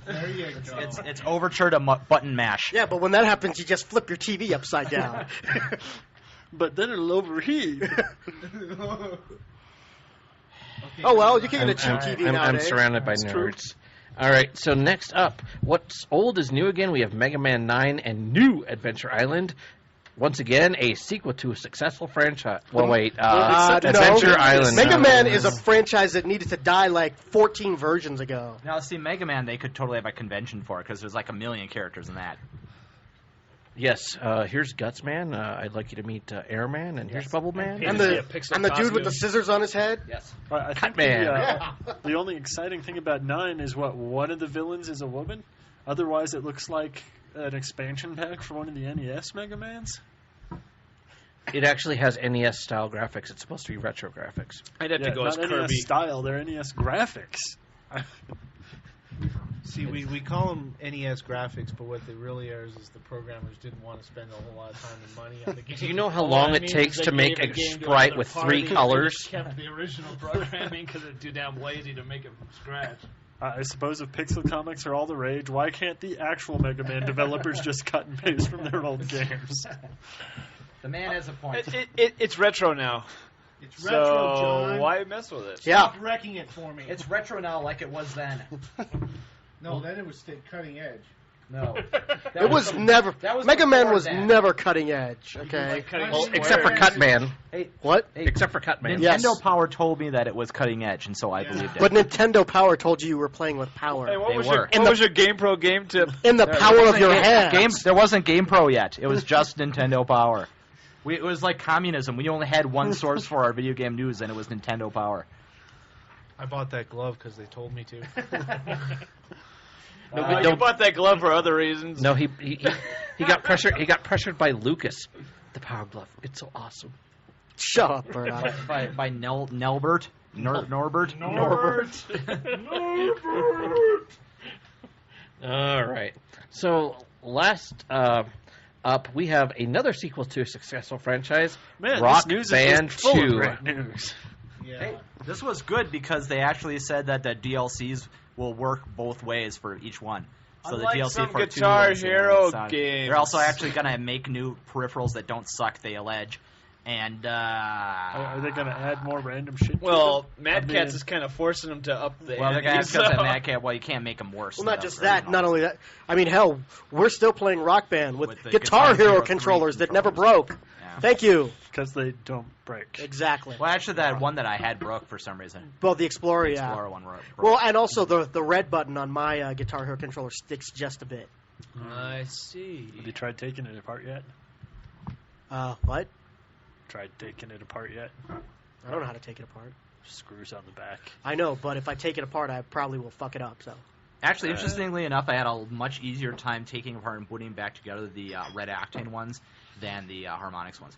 Speaker 10: There you go.
Speaker 5: It's overture to button mash.
Speaker 4: Yeah, but when that happens, you just flip your TV upside down.
Speaker 7: But then it'll overheat.
Speaker 4: Oh well, you can get a cheap TV
Speaker 2: I'm
Speaker 4: nowadays.
Speaker 2: surrounded by nerds. All right, so next up, what's old is new again. We have Mega Man 9 and New Adventure Island. Once again, a sequel to a successful franchise. Well, wait, Adventure Island.
Speaker 4: Mega Man is a franchise that needed to die like 14 versions ago.
Speaker 5: Now, see, Mega Man, they could totally have a convention for it because there's like 1 million characters in that.
Speaker 2: Yes, here's Guts Man. I'd like you to meet Airman, and here's Bubble Man.
Speaker 4: And the dude with the scissors on his head.
Speaker 2: Yes.
Speaker 7: I think the only exciting thing about 9 is one of the villains is a woman. Otherwise, it looks like an expansion pack for one of the NES Mega Mans.
Speaker 2: It actually has NES-style graphics. It's supposed to be retro graphics.
Speaker 6: I'd have to go as
Speaker 7: not
Speaker 6: Kirby.
Speaker 7: NES style, they're NES graphics.
Speaker 8: See, we call them NES graphics, but what they really are is the programmers didn't want to spend a whole lot of time and money on the game.
Speaker 2: Do you know how long it takes to make a sprite with 3 colors?
Speaker 6: They kept the original programming because it's too damn lazy to make it from scratch.
Speaker 7: I suppose if pixel comics are all the rage, why can't the actual Mega Man developers just cut and paste from their old games?
Speaker 5: The man has a point.
Speaker 6: It's retro now.
Speaker 10: It's retro, John.
Speaker 6: Why mess with it?
Speaker 4: Yeah.
Speaker 10: Stop wrecking it for me.
Speaker 5: It's retro now like it was then.
Speaker 10: No, then it was cutting edge.
Speaker 5: No.
Speaker 4: It was never.
Speaker 5: that was
Speaker 4: Mega Man
Speaker 5: before
Speaker 4: was
Speaker 5: then.
Speaker 4: never cutting edge. Okay.
Speaker 6: Like cutting
Speaker 10: Well,
Speaker 6: squares.
Speaker 2: Except for Cutman.
Speaker 5: Hey,
Speaker 4: What?
Speaker 2: Except for Cutman.
Speaker 4: Yes.
Speaker 5: Nintendo Power told me that it was cutting edge, and so I believed it.
Speaker 4: But Nintendo Power told you were playing with power.
Speaker 6: Hey, what
Speaker 5: They
Speaker 6: was
Speaker 5: were.
Speaker 6: your GamePro game tip?
Speaker 4: In the power of your hands.
Speaker 5: There wasn't GamePro yet. It was just Nintendo Power. It was like communism. We only had one source for our video game news, and it was Nintendo Power.
Speaker 8: I bought that glove because they told me to.
Speaker 6: You bought that glove for other reasons.
Speaker 2: No, he got pressured. He got pressured by Lucas. The Power Glove. It's so awesome.
Speaker 4: Shut up, Murdock.
Speaker 5: by Norbert. Norbert.
Speaker 2: All right. So last up, we have another sequel to a successful franchise,
Speaker 7: Man,
Speaker 2: Rock
Speaker 7: this news
Speaker 2: Band
Speaker 7: is just full of
Speaker 2: 2.
Speaker 7: great news.
Speaker 10: Yeah.
Speaker 5: Hey, this was good because they actually said that the DLCs will work both ways for each one. So
Speaker 6: Unlike
Speaker 5: the DLC
Speaker 6: some
Speaker 5: for
Speaker 6: Guitar
Speaker 5: 2 and
Speaker 6: Hero
Speaker 5: Sonic.
Speaker 6: games.
Speaker 5: They're also actually going to make new peripherals that don't suck, they allege. And
Speaker 7: Are they going to add more random shit?
Speaker 6: Well,
Speaker 7: to it?
Speaker 6: Mad Catz is kind of forcing them to up the
Speaker 5: well, they're going to
Speaker 6: ante,
Speaker 5: have
Speaker 6: so-
Speaker 5: that Mad Cat. Well, you can't make them worse.
Speaker 4: Well,
Speaker 5: than
Speaker 4: not
Speaker 5: the
Speaker 4: just that.
Speaker 5: original.
Speaker 4: Not only that. I mean, hell, we're still playing Rock Band with
Speaker 5: With the
Speaker 4: Guitar Hero
Speaker 5: 3
Speaker 4: controllers that never
Speaker 5: controllers.
Speaker 4: broke.
Speaker 5: Yeah.
Speaker 4: Thank you.
Speaker 7: Because they don't break.
Speaker 4: Exactly.
Speaker 5: Well, actually, that one that I had broke for some reason.
Speaker 4: Well, the Explorer, yeah.
Speaker 5: Explorer one broke.
Speaker 4: Well, and also the red button on my Guitar Hero controller sticks just a bit.
Speaker 6: I see.
Speaker 7: Have you tried taking it apart yet?
Speaker 4: What?
Speaker 7: Tried taking it apart yet?
Speaker 4: I don't know how to take it apart.
Speaker 7: Screws on the back.
Speaker 4: I know, but if I take it apart, I probably will fuck it up. So.
Speaker 5: Actually, interestingly enough, I had a much easier time taking apart and putting back together the Red Octane ones than the Harmonix ones.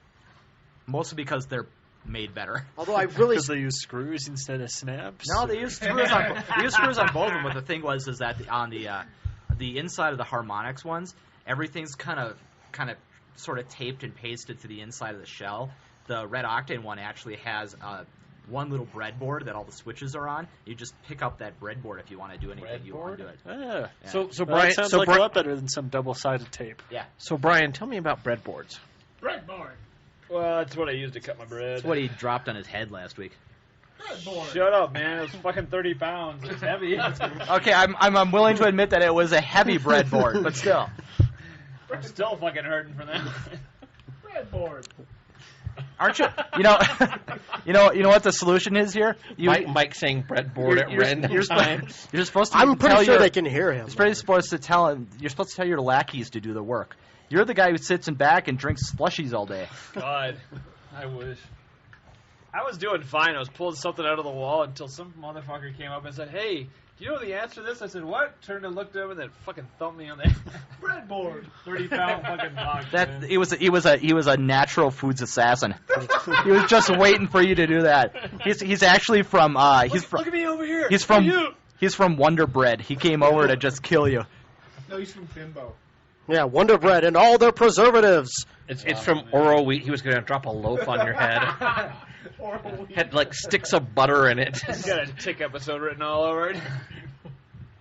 Speaker 5: Mostly because they're made better.
Speaker 4: Although I really
Speaker 7: Because they use screws instead of snaps?
Speaker 5: No, they use screws on both of them. But the thing was that on the inside of the Harmonix ones, everything's kind of sort of taped and pasted to the inside of the shell. The Red Octane one actually has one little breadboard that all the switches are on. You just pick up that breadboard if you want to do anything you want to do it.
Speaker 7: Yeah.
Speaker 2: So
Speaker 7: Well,
Speaker 2: Brian,
Speaker 7: that sounds
Speaker 2: so
Speaker 7: like
Speaker 2: Bri-
Speaker 7: a lot better than some double-sided tape.
Speaker 5: Yeah.
Speaker 2: So Brian, tell me about breadboards.
Speaker 10: Breadboard.
Speaker 6: Well, that's what I used to cut my bread.
Speaker 5: That's what he dropped on his head last week.
Speaker 10: Breadboard.
Speaker 6: Shut up, man. It was fucking 30 pounds. It's heavy.
Speaker 5: Okay, I'm willing to admit that it was a heavy breadboard, but still.
Speaker 6: I'm still fucking hurting from that.
Speaker 10: Breadboard.
Speaker 5: Aren't you? You know what the solution is here?
Speaker 2: Mike saying breadboard at random times.
Speaker 5: You're supposed to.
Speaker 4: I'm pretty
Speaker 5: tell
Speaker 4: sure
Speaker 5: your-
Speaker 4: they can hear him.
Speaker 5: You're supposed to tell him. You're supposed to tell your lackeys to do the work. You're the guy who sits in back and drinks slushies all day.
Speaker 6: God, I wish. I was doing fine. I was pulling something out of the wall until some motherfucker came up and said, "Hey, do you know the answer to this?" I said, "What?" Turned and looked at him and then fucking thumped me on the breadboard. 30-pound fucking dog.
Speaker 5: He was a natural foods assassin. He was just waiting for you to do that. He's actually from
Speaker 6: Look at me over here.
Speaker 5: He's from Wonder Bread. He came over to just kill you.
Speaker 10: No, he's from Bimbo.
Speaker 4: Yeah, Wonder Bread and all their preservatives.
Speaker 2: It's from Oral Wheat. He was going to drop a loaf on your head. Had like sticks of butter in it.
Speaker 6: He's got a Tick episode written all over it.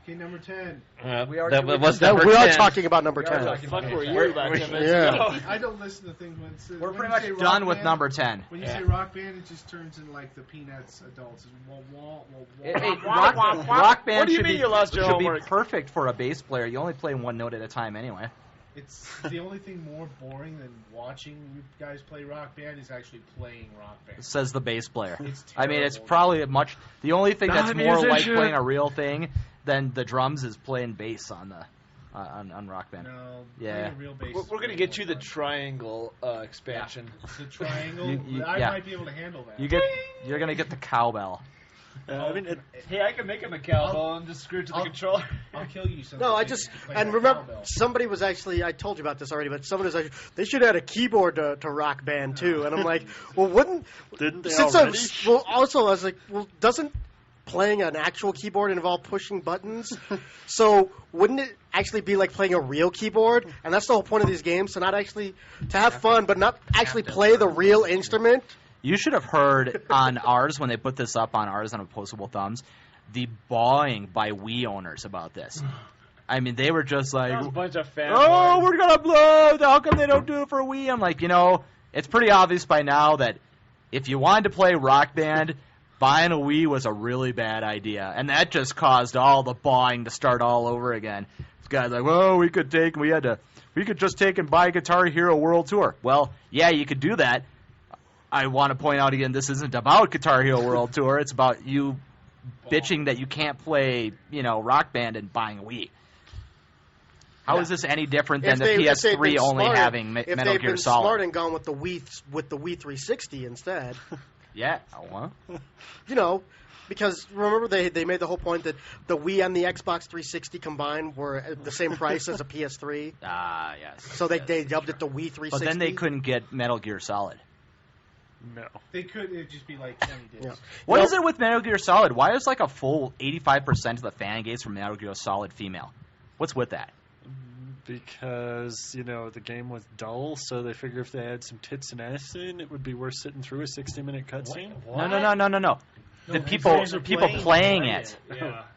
Speaker 10: Okay, number 10.
Speaker 2: We are
Speaker 4: talking about number 10.
Speaker 6: Fuck were you about 10 minutes ago?
Speaker 10: I don't listen to things when it says...
Speaker 5: We're
Speaker 10: when
Speaker 5: pretty
Speaker 10: you
Speaker 5: much
Speaker 10: say
Speaker 5: done
Speaker 10: rock
Speaker 5: with
Speaker 10: band,
Speaker 5: number 10.
Speaker 10: When you say rock band, it just turns into like the Peanuts adults.
Speaker 5: Rock band
Speaker 6: What do you
Speaker 5: should
Speaker 6: mean
Speaker 5: be,
Speaker 6: you lost your
Speaker 5: should be
Speaker 6: homework?
Speaker 5: perfect for a bass player. You only play one note at a time anyway.
Speaker 10: It's the only thing more boring than watching you guys play rock band is actually playing rock band.
Speaker 5: Says the bass player.
Speaker 10: It's
Speaker 5: I mean, it's
Speaker 10: terrible.
Speaker 5: probably the only thing that's
Speaker 6: Not a
Speaker 5: more like
Speaker 6: musician.
Speaker 5: playing a real thing than the drums is playing bass on the on Rock Band.
Speaker 10: No,
Speaker 5: Yeah.
Speaker 10: playing a real bass.
Speaker 6: We're going to get you the triangle expansion.
Speaker 10: The triangle. I
Speaker 5: yeah.
Speaker 10: might be able to handle that.
Speaker 5: You're gonna get the cowbell.
Speaker 7: I mean,
Speaker 6: Hey, I can make him a cowbell and just screw it to the controller.
Speaker 10: I'll kill you.
Speaker 4: No, I just and remember somebody was actually I told you about this already, but somebody was like they should add a keyboard to Rock Band too, and I'm like, well,
Speaker 7: didn't they
Speaker 4: since
Speaker 7: already?
Speaker 4: also I was like, well, doesn't playing an actual keyboard involve pushing buttons? So wouldn't it actually be like playing a real keyboard? And that's the whole point of these games, to have fun, but not actually play the real instrument.
Speaker 5: You should have heard on ours when they put this up on ours on Opposable Thumbs, the bawing by Wii owners about this. I mean, they were just like,
Speaker 6: That was a bunch of fanboys.
Speaker 5: "Oh, we're gonna blow! How come they don't do it for Wii?" I'm like, it's pretty obvious by now that if you wanted to play Rock Band, buying a Wii was a really bad idea, and that just caused all the bawing to start all over again. This guy's like, "Well, we could just take and buy Guitar Hero World Tour." Well, yeah, you could do that. I want to point out again, this isn't about Guitar Hero World Tour. It's about you bitching that you can't play, Rock Band and buying a Wii. How is this any different than the PS3 only having Metal Gear Solid?
Speaker 4: If they've been smart and gone with the Wii 360 instead.
Speaker 5: Yeah, well.
Speaker 4: Because remember they made the whole point that the Wii and the Xbox 360 combined were at the same price as a PS3.
Speaker 5: Ah, yes.
Speaker 4: So they dubbed it the Wii 360.
Speaker 5: But then they couldn't get Metal Gear Solid.
Speaker 7: No.
Speaker 10: They could. It'd just be like 20 discs.
Speaker 4: Yeah.
Speaker 5: What is it with Metal Gear Solid? Why is like a full 85% of the fan base from Metal Gear Solid female? What's with that?
Speaker 7: Because, the game was dull, so they figure if they had some tits and ass in, it would be worth sitting through a 60-minute cutscene.
Speaker 5: No. The people playing it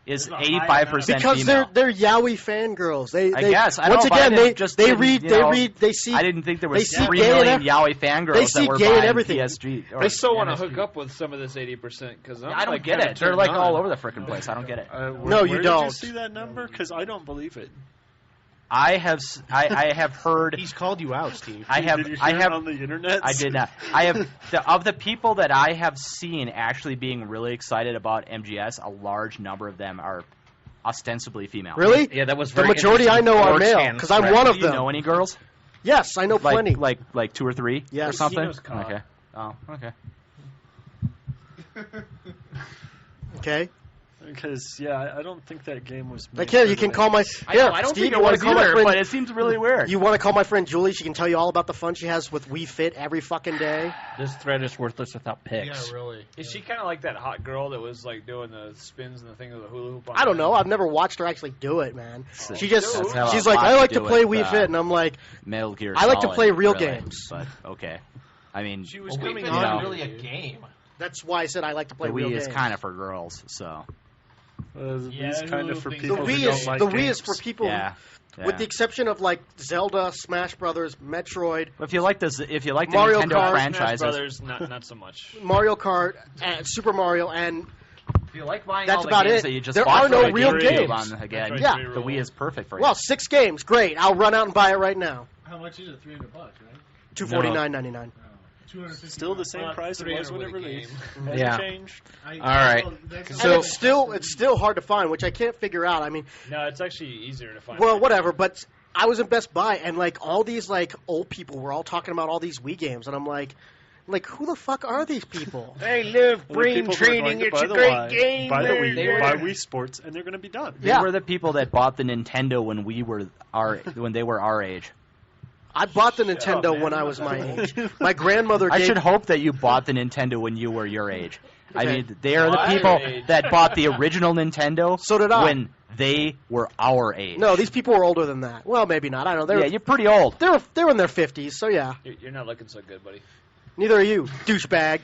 Speaker 5: is 85%
Speaker 4: because
Speaker 5: female.
Speaker 4: they're yaoi fangirls.
Speaker 5: I guess. I
Speaker 4: once
Speaker 5: don't know,
Speaker 4: again,
Speaker 5: they
Speaker 4: read, they see.
Speaker 5: I didn't think there was
Speaker 4: they
Speaker 5: 3
Speaker 4: see
Speaker 5: million yaoi fangirls that were buying
Speaker 4: everything.
Speaker 5: PSG.
Speaker 6: They still want to hook up with some of this 80% because
Speaker 5: I don't get it. They're like all over the frickin' place. I don't get it.
Speaker 4: No, you
Speaker 7: where
Speaker 4: don't.
Speaker 7: Did you see that number? Because I don't believe it.
Speaker 5: I have heard.
Speaker 8: He's called you out, Steve.
Speaker 5: I have
Speaker 7: it on the internet.
Speaker 5: I did not. I have of the people that I have seen actually being really excited about MGS. A large number of them are ostensibly female.
Speaker 4: Really?
Speaker 2: Yeah, that was
Speaker 4: the
Speaker 2: very
Speaker 4: majority I know are male
Speaker 2: 4chan
Speaker 4: because I'm
Speaker 2: thread.
Speaker 4: one of
Speaker 5: Do you
Speaker 4: them.
Speaker 5: know any girls?
Speaker 4: Yes, I know plenty.
Speaker 5: Like 2 or 3
Speaker 4: Yes.
Speaker 5: or something.
Speaker 6: He knows cock.
Speaker 5: Okay. Oh, okay.
Speaker 4: Okay.
Speaker 7: Because, I don't think that game was made
Speaker 4: Like here,
Speaker 7: for
Speaker 4: you can
Speaker 7: the
Speaker 4: call my.
Speaker 5: I don't
Speaker 4: Steve,
Speaker 5: think
Speaker 4: you
Speaker 5: it
Speaker 4: want
Speaker 5: was
Speaker 4: to call my
Speaker 5: either,
Speaker 4: friend?
Speaker 5: but it seems really weird.
Speaker 4: You want to call my friend Julie? She can tell you all about the fun she has with Wii Fit every fucking day.
Speaker 2: This thread is worthless without pics.
Speaker 8: Yeah, really.
Speaker 6: Is she kind of like that hot girl that was like doing the spins and the thing with the hula hoop on?
Speaker 4: I don't know. I've never watched her actually do it, man. She just
Speaker 5: That's how
Speaker 4: she's
Speaker 5: a
Speaker 4: like,
Speaker 5: lot
Speaker 4: I like
Speaker 5: do
Speaker 4: to play
Speaker 5: with,
Speaker 4: Wii Fit, and I'm like,
Speaker 5: Metal Gear
Speaker 4: I like to
Speaker 5: Solid,
Speaker 4: play real
Speaker 5: really,
Speaker 4: games.
Speaker 5: But okay. I mean,
Speaker 8: She was
Speaker 2: Wii
Speaker 8: coming
Speaker 2: Fit
Speaker 8: on.
Speaker 2: isn't really a game.
Speaker 4: that's why I said I like to play
Speaker 5: the
Speaker 4: real
Speaker 5: Wii
Speaker 4: games.
Speaker 5: is kind of for girls, so
Speaker 7: It's kind of for
Speaker 10: The
Speaker 7: people
Speaker 4: The
Speaker 7: who
Speaker 4: Wii
Speaker 7: don't
Speaker 4: is
Speaker 7: like
Speaker 4: the
Speaker 7: games.
Speaker 4: Wii is for people,
Speaker 5: yeah.
Speaker 4: with the exception of like Zelda, Smash Brothers, Metroid,
Speaker 5: If you like the
Speaker 4: Mario
Speaker 5: Nintendo
Speaker 4: Kart,
Speaker 6: Smash
Speaker 5: franchises,
Speaker 6: Brothers, not so much.
Speaker 4: Mario Kart, and Super Mario, and
Speaker 5: if you like buying
Speaker 4: That's
Speaker 5: all the
Speaker 4: about
Speaker 5: games
Speaker 4: it.
Speaker 5: that you just
Speaker 4: There
Speaker 5: bought
Speaker 4: are no
Speaker 5: for
Speaker 4: real
Speaker 5: GameCube
Speaker 4: games.
Speaker 5: on, again,
Speaker 4: Yeah.
Speaker 5: the Wii is perfect for you.
Speaker 4: well, 6 games, great. I'll run out and buy it right now.
Speaker 10: How much is it? $300, right?
Speaker 4: $249.99.
Speaker 10: 250.
Speaker 7: Still the same price it was when it
Speaker 6: 300 with a
Speaker 7: released.
Speaker 6: game.
Speaker 7: Hasn't
Speaker 2: Yeah.
Speaker 7: changed.
Speaker 2: All right.
Speaker 4: And it's still hard to find, which I can't figure out. I mean,
Speaker 6: No, it's actually easier to find.
Speaker 4: well, whatever. But I was in Best Buy, and like all these like old people were all talking about all these Wii games, and I'm like, like, who the fuck are these people?
Speaker 2: They live
Speaker 7: The
Speaker 2: brain
Speaker 7: people who are going
Speaker 2: training.
Speaker 7: to
Speaker 2: It's
Speaker 7: buy
Speaker 2: a
Speaker 7: the
Speaker 2: great
Speaker 7: Wii,
Speaker 2: game.
Speaker 7: Buy the
Speaker 2: They
Speaker 7: Wii,
Speaker 2: were-
Speaker 7: buy Wii Sports, and they're going to be done.
Speaker 5: They were the people that bought the Nintendo when they were our age.
Speaker 4: I bought the Nintendo when I was my age. My grandmother
Speaker 5: I
Speaker 4: gave...
Speaker 5: should hope that you bought the Nintendo when you were your age. I
Speaker 4: Okay.
Speaker 5: mean, they are the
Speaker 6: My
Speaker 5: people
Speaker 6: age.
Speaker 5: that bought the original Nintendo.
Speaker 4: So did I.
Speaker 5: When they were our age.
Speaker 4: No, these people were older than that. Well, maybe not. I don't know.
Speaker 5: Yeah, you're pretty old.
Speaker 4: They're in their 50s, so yeah.
Speaker 6: You're not looking so good, buddy.
Speaker 4: Neither are you, douchebag.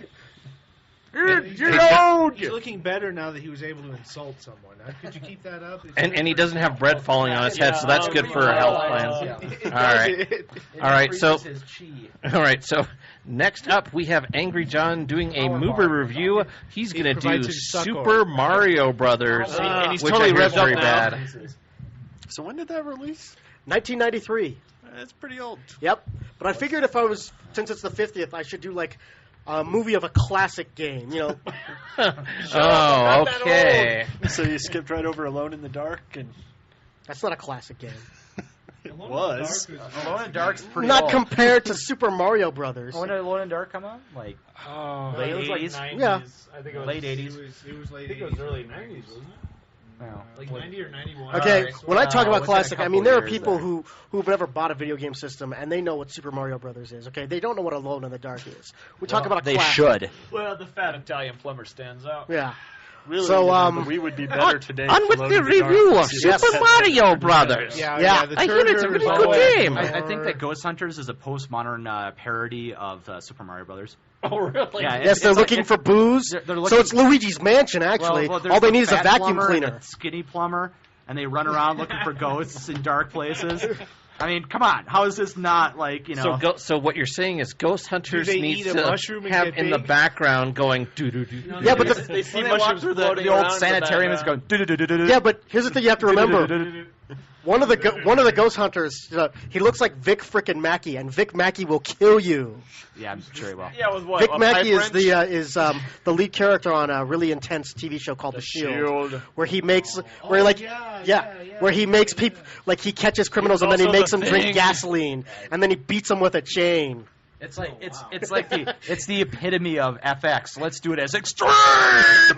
Speaker 10: He's looking better now that he was able to insult someone. Could you keep that up?
Speaker 2: And he doesn't have bread falling on his head, so that's good for health plans. All right. All right. So next up, we have Angry John doing a movie review. He's gonna do
Speaker 10: provides his suck
Speaker 2: Super Mario Brothers,
Speaker 6: And he's
Speaker 2: which
Speaker 6: totally
Speaker 2: I hear is
Speaker 6: revved up
Speaker 2: very
Speaker 6: now.
Speaker 2: bad.
Speaker 7: So when did that release?
Speaker 4: 1993.
Speaker 7: It's pretty old.
Speaker 4: Yep. But I figured since it's the 50th, I should do like a movie of a classic game, you know.
Speaker 2: Oh, okay.
Speaker 7: So you skipped right over Alone in the Dark, and
Speaker 4: That's not a classic game.
Speaker 7: it was.
Speaker 5: Alone in the Dark's pretty
Speaker 4: Not
Speaker 5: old.
Speaker 4: compared to Super Mario Brothers.
Speaker 5: When did Alone in the Dark come out? Like late
Speaker 6: It was like
Speaker 5: 80s?
Speaker 6: 90s.
Speaker 4: Yeah.
Speaker 6: I think it was
Speaker 5: Late 80s.
Speaker 10: It was late
Speaker 6: I think it was early 90s, wasn't it?
Speaker 5: No.
Speaker 6: Like 90 or 91.
Speaker 4: Okay,
Speaker 5: Alright,
Speaker 4: when I talk about
Speaker 5: within a
Speaker 4: classic, I
Speaker 5: couple
Speaker 4: mean there are
Speaker 5: years
Speaker 4: people
Speaker 5: there.
Speaker 4: who've never bought a video game system and they know what Super Mario Brothers is. Okay, they don't know what Alone in the Dark is. We talk about a
Speaker 5: They
Speaker 4: classic.
Speaker 5: should.
Speaker 6: Well, the fat Italian plumber stands out.
Speaker 4: Yeah.
Speaker 7: Really,
Speaker 4: So,
Speaker 7: we would be better today.
Speaker 2: On
Speaker 7: if
Speaker 2: with
Speaker 7: Alone
Speaker 2: the
Speaker 7: in the Dark
Speaker 2: review of
Speaker 7: was-
Speaker 4: Yes.
Speaker 2: Super Mario Brothers.
Speaker 4: Yeah.
Speaker 10: the
Speaker 2: I hear it's a
Speaker 10: Turtles,
Speaker 2: really
Speaker 10: all
Speaker 2: good
Speaker 10: that.
Speaker 2: game.
Speaker 5: I think that Ghost Hunters is a postmodern parody of Super Mario Brothers.
Speaker 6: Oh, really?
Speaker 5: Yeah,
Speaker 4: Yes, they're
Speaker 5: it's like-
Speaker 4: looking for booze.
Speaker 5: they're
Speaker 4: So
Speaker 5: looking-
Speaker 4: it's Luigi's Mansion, actually.
Speaker 5: Well, there's
Speaker 4: All they
Speaker 5: the
Speaker 4: need is a
Speaker 5: fat
Speaker 4: vacuum
Speaker 5: plumber and
Speaker 4: cleaner.
Speaker 5: the skinny plumber, and they run around looking for ghosts in dark places. I mean, come on. How is this not like, you know?
Speaker 2: So what you're saying is Ghost Hunters
Speaker 10: they
Speaker 2: needs
Speaker 10: eat a
Speaker 2: to
Speaker 10: mushroom and
Speaker 2: have
Speaker 10: get
Speaker 2: in the
Speaker 10: big?
Speaker 2: background going doo doo doo.
Speaker 4: Yeah, but
Speaker 6: they see
Speaker 5: When they walk
Speaker 6: mushrooms
Speaker 5: through
Speaker 6: floating
Speaker 5: the old
Speaker 6: around in the
Speaker 5: sanitarium, it's going.
Speaker 6: background.
Speaker 4: Yeah, but here's the thing you have to remember. One of the Ghost Hunters, he looks like Vic frickin' Mackey, and Vic Mackey will kill you.
Speaker 5: Yeah, I'm sure he will.
Speaker 6: Yeah, with what?
Speaker 4: Vic
Speaker 6: a
Speaker 4: Mackey
Speaker 6: pipe
Speaker 4: is
Speaker 6: wrench?
Speaker 4: the lead character on a really intense TV show called The Shield, where he makes
Speaker 10: yeah,
Speaker 4: where he makes people like he catches criminals and then he
Speaker 6: also
Speaker 4: makes
Speaker 6: the
Speaker 4: them drink
Speaker 6: Thing.
Speaker 4: gasoline and then he beats them with a chain.
Speaker 5: It's like it's like the epitome of FX. Let's do it as extreme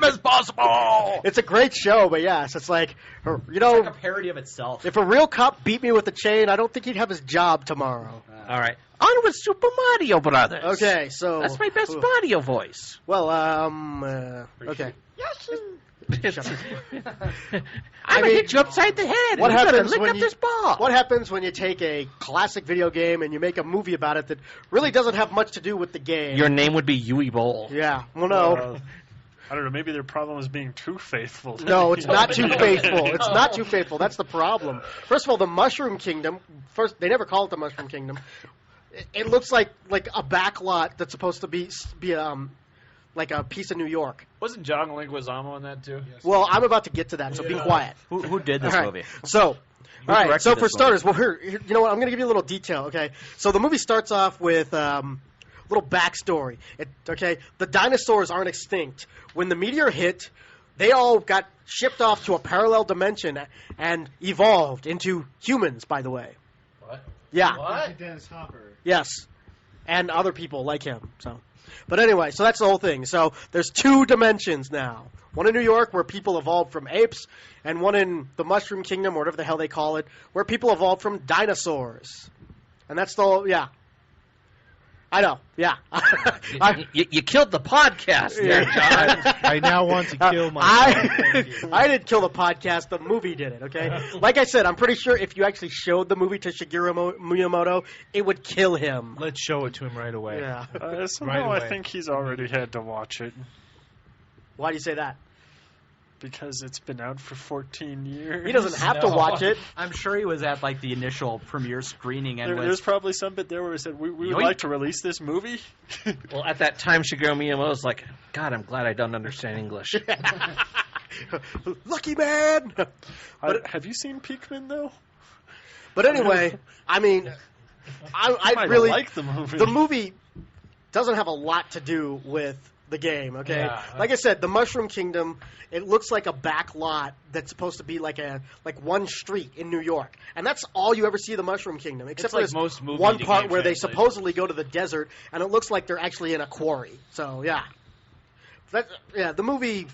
Speaker 5: as possible.
Speaker 4: It's a great show, but yes, it's like you
Speaker 5: It's
Speaker 4: know,
Speaker 5: like a parody of itself.
Speaker 4: if a real cop beat me with a chain, I don't think he'd have his job tomorrow.
Speaker 2: All right, on with Super Mario Brothers.
Speaker 4: Okay, so
Speaker 2: That's my best Mario voice.
Speaker 4: Well, okay.
Speaker 2: I'm gonna hit you upside the head.
Speaker 4: What
Speaker 2: You better
Speaker 4: happens
Speaker 2: lick
Speaker 4: when
Speaker 2: up
Speaker 4: you
Speaker 2: this ball?
Speaker 4: What happens when you take a classic video game and you make a movie about it that really doesn't have much to do with the game?
Speaker 2: Your name would be Yui Bowl.
Speaker 4: Yeah. Well, no.
Speaker 7: I don't know. Maybe their problem is being too faithful.
Speaker 4: No, it's not too faithful. It's not too faithful. That's the problem. First of all, the Mushroom Kingdom. First, they never call it the Mushroom Kingdom. It looks like a backlot that's supposed to be like a piece of New York.
Speaker 6: Wasn't John Leguizamo in that too?
Speaker 4: Well, I'm about to get to that, so be quiet.
Speaker 5: Who did this
Speaker 4: All right.
Speaker 5: movie?
Speaker 4: So, all right.
Speaker 5: directed
Speaker 4: So for
Speaker 5: this
Speaker 4: starters, well, here, you know what? I'm going to give you a little detail. Okay. So the movie starts off with little backstory. The dinosaurs aren't extinct. When the meteor hit, they all got shipped off to a parallel dimension and evolved into humans. By the way.
Speaker 6: What?
Speaker 4: Yeah.
Speaker 6: What?
Speaker 10: Dennis Hopper.
Speaker 4: Yes. And other people like him. So. But anyway, so that's the whole thing. So there's two dimensions now. One in New York where people evolved from apes, and one in the Mushroom Kingdom, or whatever the hell they call it, where people evolved from dinosaurs. And that's the whole, yeah. I know, yeah.
Speaker 2: You killed the podcast there, John.
Speaker 10: I now want to kill my.
Speaker 4: I didn't kill the podcast. The movie did it. Okay. Like I said, I'm pretty sure if you actually showed the movie to Shigeru Miyamoto, it would kill him.
Speaker 10: Let's show it to him right away.
Speaker 4: Yeah.
Speaker 7: Somehow
Speaker 10: Right away.
Speaker 7: I think he's already had to watch it
Speaker 4: Why do you say that?
Speaker 7: because it's been out for 14 years.
Speaker 4: He doesn't have to watch it.
Speaker 5: I'm sure he was at like the initial premiere screening and
Speaker 7: There's probably some bit there where he said, we would
Speaker 5: Yoink.
Speaker 7: like to release this movie.
Speaker 2: Well, at that time, Shigeru Miyamoto was like, God, I'm glad I don't understand English.
Speaker 4: Lucky man.
Speaker 7: Have you seen Pikmin, though?
Speaker 4: But anyway, I mean, I
Speaker 7: might
Speaker 4: really
Speaker 7: like the movie.
Speaker 4: The movie doesn't have a lot to do with the game, okay?
Speaker 6: Yeah.
Speaker 4: Like I said, the Mushroom Kingdom, it looks like a back lot that's supposed to be like one street in New York. And that's all you ever see of the Mushroom Kingdom, except for
Speaker 6: like
Speaker 4: this
Speaker 6: most movie
Speaker 4: one
Speaker 6: to
Speaker 4: part
Speaker 6: game
Speaker 4: where they
Speaker 6: translations.
Speaker 4: supposedly go to the desert, and it looks like they're actually in a quarry. So, yeah. The movie,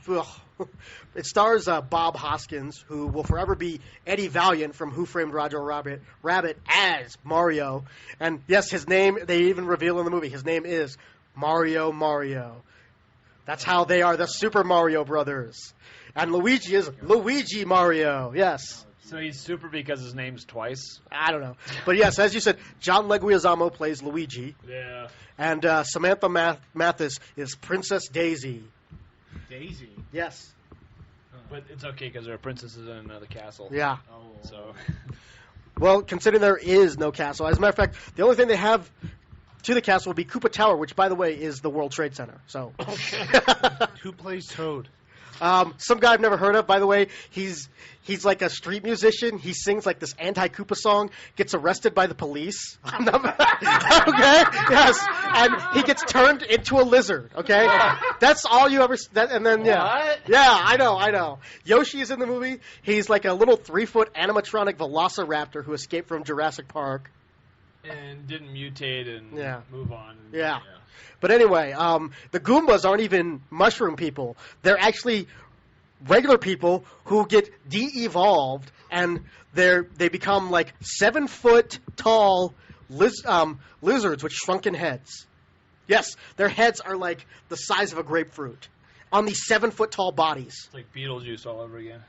Speaker 4: it stars Bob Hoskins, who will forever be Eddie Valiant from Who Framed Roger Rabbit as Mario. And, yes, his name, they even reveal in the movie, his name is Mario. That's how they are, the Super Mario Brothers. And Luigi is Luigi Mario, yes.
Speaker 6: So he's super because his name's twice.
Speaker 4: I don't know. But, yes, as you said, John Leguizamo plays Luigi.
Speaker 6: Yeah.
Speaker 4: And Samantha Mathis is Princess Daisy.
Speaker 10: Daisy.
Speaker 4: Yes.
Speaker 6: But it's okay because there are princesses in another castle.
Speaker 4: Yeah.
Speaker 10: Oh.
Speaker 6: So.
Speaker 4: Well, considering there is no castle, as a matter of fact, the only thing they have to the castle will be Koopa Tower, which, by the way, is the World Trade Center. So,
Speaker 10: Who plays Toad?
Speaker 4: some guy I've never heard of, by the way. He's like a street musician. He sings like this anti-Koopa song. Gets arrested by the police. Okay, yes, and he gets turned into a lizard. Okay, that's all you ever. And then
Speaker 6: What?
Speaker 4: I know. Yoshi is in the movie. He's like a little 3-foot animatronic velociraptor who escaped from Jurassic Park.
Speaker 6: And didn't mutate and
Speaker 4: Yeah.
Speaker 6: move on.
Speaker 4: Yeah. But anyway, the Goombas aren't even mushroom people. They're actually regular people who get de-evolved, and they become like 7-foot tall lizards with shrunken heads. Yes, their heads are like the size of a grapefruit on these 7-foot tall bodies.
Speaker 6: It's like Beetlejuice all over again.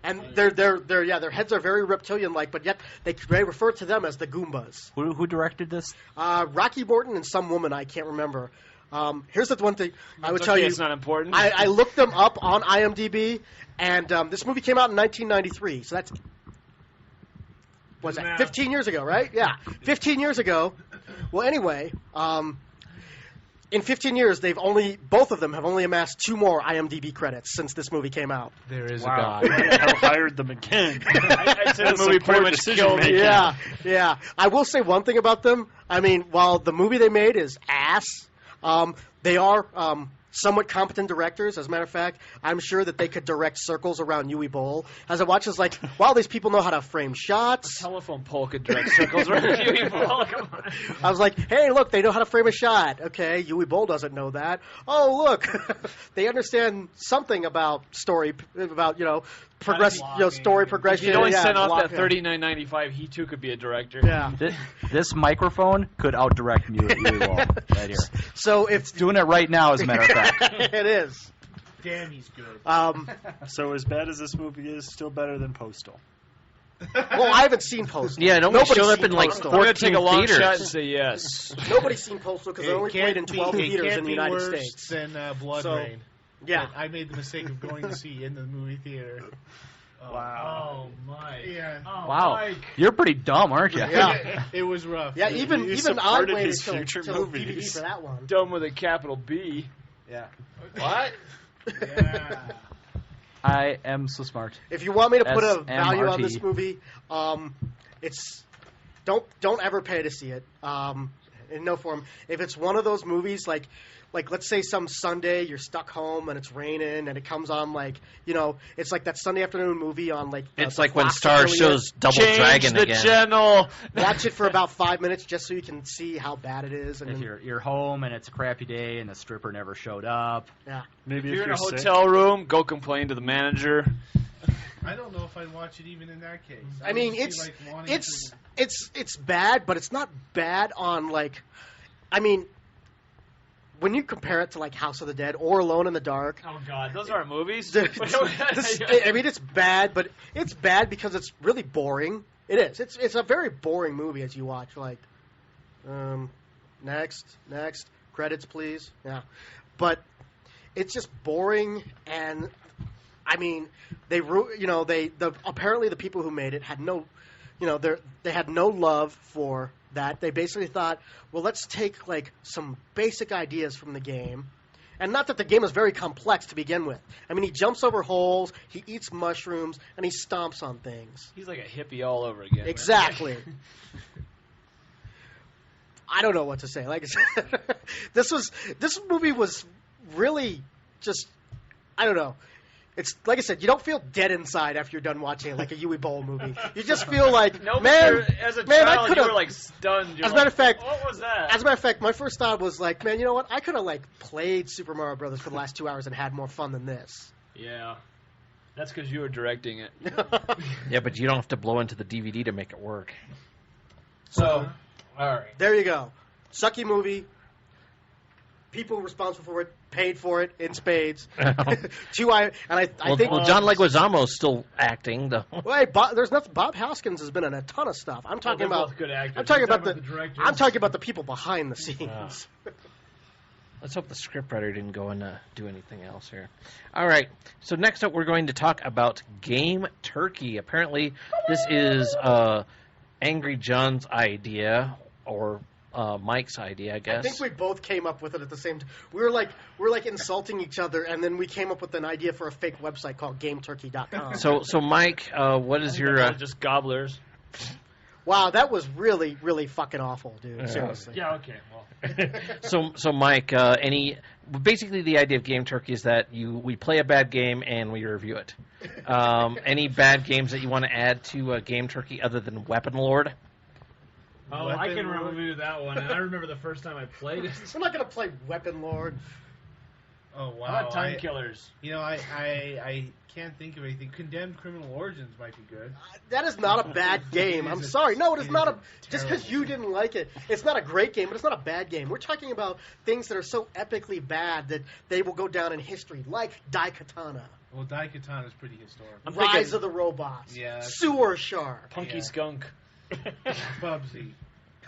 Speaker 4: And their heads are very reptilian-like, but yet they refer to them as the Goombas.
Speaker 5: Who directed this?
Speaker 4: Rocky Morton and some woman, I can't remember. Here's the one thing I would
Speaker 6: It's
Speaker 4: tell
Speaker 6: okay,
Speaker 4: you.
Speaker 6: it's not important.
Speaker 4: I looked them up on IMDb, and this movie came out in 1993, so that's... What's that? 15 years ago, right? Yeah, 15 years ago. Well, anyway, in 15 years, both of them have only amassed 2 more IMDb credits since this movie came out.
Speaker 2: There is
Speaker 7: Wow.
Speaker 2: a God.
Speaker 7: I hired them again.
Speaker 6: I'd say the
Speaker 7: That's
Speaker 6: movie
Speaker 7: some
Speaker 6: pretty
Speaker 7: poor
Speaker 6: much
Speaker 7: decision
Speaker 6: killed me.
Speaker 7: making.
Speaker 4: Yeah. I will say one thing about them. I mean, while the movie they made is ass, they are somewhat competent directors. As a matter of fact, I'm sure that they could direct circles around Yui Bowl. As I watch, it's like, wow, these people know how to frame shots.
Speaker 6: Telephone pole could direct circles around you. Come on.
Speaker 4: I was like, hey, look, they know how to frame a shot. Okay, Yui Bowl doesn't know that. Oh, look, they understand something about story, about, story progression.
Speaker 6: If you'd only
Speaker 4: yeah,
Speaker 6: sent off
Speaker 4: block,
Speaker 6: that $39.95, he too could be a director.
Speaker 4: Yeah.
Speaker 5: This microphone could outdirect you right here.
Speaker 4: So
Speaker 5: It's doing it right now, as a matter of fact.
Speaker 4: it is.
Speaker 10: Damn, he's good.
Speaker 7: So as bad as this movie is, still better than Postal.
Speaker 4: Well, I haven't seen Postal.
Speaker 2: Yeah, nobody showed up
Speaker 4: seen
Speaker 2: in like
Speaker 4: Postal.
Speaker 6: I'm going to
Speaker 2: 14
Speaker 6: take a long
Speaker 2: theaters.
Speaker 6: shot and say yes.
Speaker 4: Nobody's seen Postal because it only played in 12
Speaker 10: it
Speaker 4: theaters
Speaker 10: can't
Speaker 4: in the
Speaker 10: be
Speaker 4: United
Speaker 10: worse
Speaker 4: States.
Speaker 10: than Blood
Speaker 4: So,
Speaker 10: Rain.
Speaker 4: Yeah.
Speaker 10: that I made the mistake of going to see in the movie theater.
Speaker 6: Oh, Mike.
Speaker 10: Yeah.
Speaker 6: Oh,
Speaker 5: Wow.
Speaker 6: Mike.
Speaker 5: You're pretty dumb, aren't you?
Speaker 4: Yeah.
Speaker 10: It was rough.
Speaker 4: Yeah,
Speaker 7: You
Speaker 4: even I
Speaker 7: supported
Speaker 4: waited
Speaker 7: his
Speaker 4: till
Speaker 7: future
Speaker 4: DVD
Speaker 7: movies.
Speaker 4: for that one.
Speaker 6: Dumb with a capital B.
Speaker 4: Yeah.
Speaker 6: What?
Speaker 10: Yeah.
Speaker 5: I am so smart.
Speaker 4: If you want me to put a value on
Speaker 5: SMRT.
Speaker 4: this movie, it's don't ever pay to see it. In no form. If it's one of those movies like let's say some Sunday you're stuck home and it's raining and it comes on it's like that Sunday afternoon movie on
Speaker 2: It's
Speaker 4: the
Speaker 2: like when
Speaker 4: Fox
Speaker 2: Star
Speaker 4: affiliate.
Speaker 2: shows Double
Speaker 6: Change
Speaker 2: Dragon
Speaker 6: the
Speaker 2: again.
Speaker 6: channel.
Speaker 4: Watch it for about 5 minutes just so you can see how bad it is. And
Speaker 5: If
Speaker 4: then,
Speaker 5: you're home and it's a crappy day and the stripper never showed up,
Speaker 7: Maybe
Speaker 6: If you're in a
Speaker 7: sick.
Speaker 6: hotel room, go complain to the manager.
Speaker 10: I don't know if I'd watch it even in that case.
Speaker 4: I mean,
Speaker 10: would just be, wanting
Speaker 4: it's bad, but it's not bad on when you compare it to House of the Dead or Alone in the Dark.
Speaker 6: Oh, God. Those aren't movies.
Speaker 4: It's bad, but it's bad because it's really boring. It is. It's a very boring movie as you watch. Next, credits, please. Yeah, but it's just boring, and I mean, apparently the people who made it had no, they had no love for that. They basically thought, well, let's take some basic ideas from the game. And not that the game is very complex to begin with. I mean, he jumps over holes, he eats mushrooms, and he stomps on things.
Speaker 6: He's like a hippie all over again.
Speaker 4: Exactly. I don't know what to say. Like I said, this movie was really just, I don't know. It's like I said, you don't feel dead inside after you're done watching it, like a Yui Bowl movie. You just feel like,
Speaker 6: No,
Speaker 4: man,
Speaker 6: as a
Speaker 4: man, I
Speaker 6: child,
Speaker 4: could
Speaker 6: you
Speaker 4: have.
Speaker 6: were like stunned.
Speaker 4: As a matter of fact,
Speaker 6: what was that?
Speaker 4: As a matter of fact, my first thought was like, man, you know what? I could have like played Super Mario Brothers for the last 2 hours and had more fun than this.
Speaker 6: Yeah, that's because you were directing it.
Speaker 2: Yeah, but you don't have to blow into the DVD to make it work.
Speaker 6: So, all right.
Speaker 4: There you go. Sucky movie. People responsible for it paid for it in spades. I think.
Speaker 2: Well, John Leguizamo's still acting, though.
Speaker 4: Wait, there's nothing. Bob Hoskins has been in a ton of stuff. I'm talking
Speaker 6: they're
Speaker 4: about.
Speaker 6: both good actors.
Speaker 4: I'm talking
Speaker 6: You're
Speaker 4: about
Speaker 6: talking about the directors.
Speaker 4: I'm talking about the people behind the scenes.
Speaker 2: Let's hope the scriptwriter didn't go and do anything else here. All right. So next up, we're going to talk about Game Turkey. Apparently, this is Angry John's idea, or Mike's idea, I guess.
Speaker 4: I think we both came up with it at the same time. We were like insulting each other, and then we came up with an idea for a fake website called GameTurkey.com.
Speaker 2: So Mike, what is your
Speaker 6: just gobblers?
Speaker 4: Wow, that was really, really fucking awful, dude. Seriously.
Speaker 6: Yeah. Okay. Well.
Speaker 2: So Mike, basically the idea of Game Turkey is that we play a bad game and we review it. Any bad games that you want to add to Game Turkey other than Weapon Lord?
Speaker 6: Oh, I can review that one. And I remember the first time I played it.
Speaker 4: We're not going to play Weapon Lord.
Speaker 8: Oh, wow.
Speaker 6: How about Time Killers?
Speaker 8: You know, I can't think of anything. Condemned Criminal Origins might be good.
Speaker 4: That is not a bad game. I'm sorry. No, it is not a... Just because you didn't like it. It's not a great game, but it's not a bad game. We're talking about things that are so epically bad that they will go down in history, like Daikatana.
Speaker 8: Well, Daikatana is pretty historic.
Speaker 4: Rise of the Robots.
Speaker 8: Yeah.
Speaker 4: Sewer Shark.
Speaker 6: Punky Skunk.
Speaker 8: Bubsy.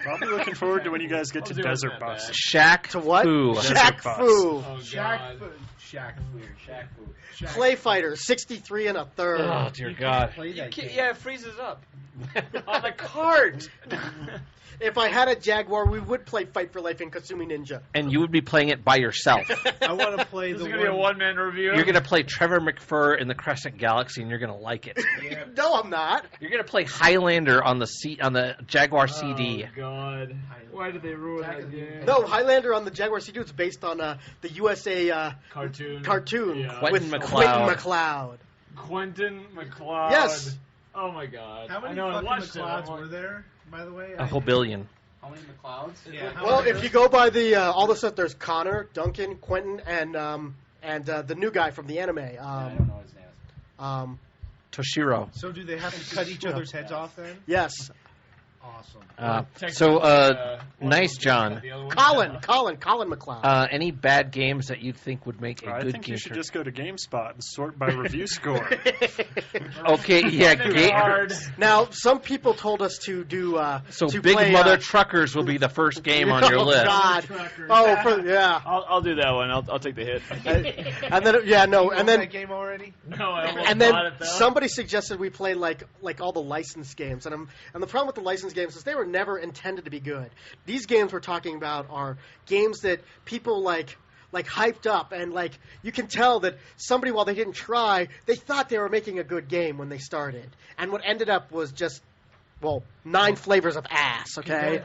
Speaker 7: I'll be looking forward to when you guys get to Desert Bus.
Speaker 2: Shaq
Speaker 4: To what?
Speaker 2: Fu.
Speaker 4: Shaq Fu.
Speaker 6: Oh,
Speaker 8: Shaq
Speaker 6: God.
Speaker 8: Fu.
Speaker 4: Play Fighter, 63 and a third.
Speaker 2: Oh, dear God.
Speaker 8: Play that game.
Speaker 6: Yeah, it freezes up. On the cart.
Speaker 4: If I had a Jaguar, we would play Fight for Life in Kasumi Ninja.
Speaker 2: And you would be playing it by yourself.
Speaker 8: I want to play
Speaker 6: This
Speaker 8: the
Speaker 6: is going to be a
Speaker 8: one.
Speaker 6: one-man review.
Speaker 2: You're going to play Trevor McFur in the Crescent Galaxy, and you're going to like it.
Speaker 4: No, I'm not.
Speaker 2: You're going to play Highlander on the Jaguar CD.
Speaker 6: Oh, God. Why did they ruin that game?
Speaker 4: No, Highlander on the Jaguar CD is based on the USA
Speaker 6: Cartoon.
Speaker 4: cartoon
Speaker 2: Quentin
Speaker 4: with
Speaker 2: MacLeod.
Speaker 4: Quentin MacLeod.
Speaker 6: Quentin MacLeod.
Speaker 4: Yes.
Speaker 6: Oh, my God.
Speaker 8: How many
Speaker 6: I know, I
Speaker 8: fucking
Speaker 6: watched it.
Speaker 8: McLeods were there, by the way?
Speaker 2: A whole billion.
Speaker 6: How many McLeods?
Speaker 8: Yeah.
Speaker 4: Well, if you go by the all the stuff, there's Connor, Duncan, Quentin, and the new guy from the anime.
Speaker 6: I don't know his name.
Speaker 2: Toshiro.
Speaker 8: So do they have to cut each other's heads off then?
Speaker 4: Yes,
Speaker 8: Awesome.
Speaker 2: Nice, John.
Speaker 4: Colin MacLeod.
Speaker 2: Any bad games that you think would make a
Speaker 7: I
Speaker 2: good
Speaker 7: think
Speaker 2: game?
Speaker 7: you should just go to GameSpot and sort by review score.
Speaker 2: Okay, yeah.
Speaker 4: Now, some people told us to do.
Speaker 2: So
Speaker 4: to
Speaker 2: Big
Speaker 4: play,
Speaker 2: Mother Truckers will be the first game on your
Speaker 4: oh,
Speaker 2: list.
Speaker 4: God. Oh, yeah.
Speaker 6: I'll do that one. I'll take the hit.
Speaker 4: And then and then
Speaker 8: that game already?
Speaker 6: No, I almost
Speaker 4: and then
Speaker 6: bought it, though.
Speaker 4: somebody suggested we play like all the licensed games, and the problem with the licensed games is they were never intended to be good. These games we're talking about are games that people like hyped up, and like you can tell that somebody, while they didn't try, they thought they were making a good game when they started, and what ended up was just 9 flavors of ass. Okay.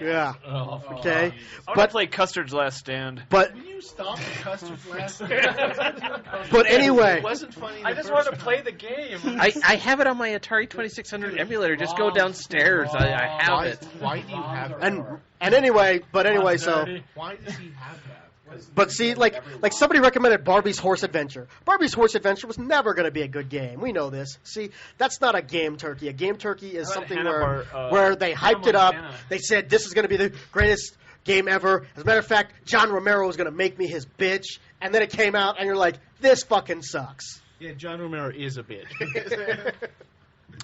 Speaker 4: Yeah. Okay.
Speaker 6: I want to play Custard's Last Stand.
Speaker 4: But
Speaker 8: Will you stop the Custard's last
Speaker 4: But anyway,
Speaker 8: It wasn't funny.
Speaker 6: I just want to play the game.
Speaker 2: I have it on my Atari 2600 emulator. Just go downstairs. I have it.
Speaker 8: Why do you have that?
Speaker 4: and anyway, so.
Speaker 8: Why does he have that?
Speaker 4: But see, like somebody recommended Barbie's Horse Adventure. Barbie's Horse Adventure was never going to be a good game. We know this. See, that's not a Game Turkey. A Game Turkey is
Speaker 6: How about
Speaker 4: something
Speaker 6: Hannah
Speaker 4: where they hyped it up.
Speaker 6: Montana?
Speaker 4: They said this is going to be the greatest game ever. As a matter of fact, John Romero was going to make me his bitch. And then it came out, and you're like, this fucking sucks.
Speaker 8: Yeah, John Romero is a bitch.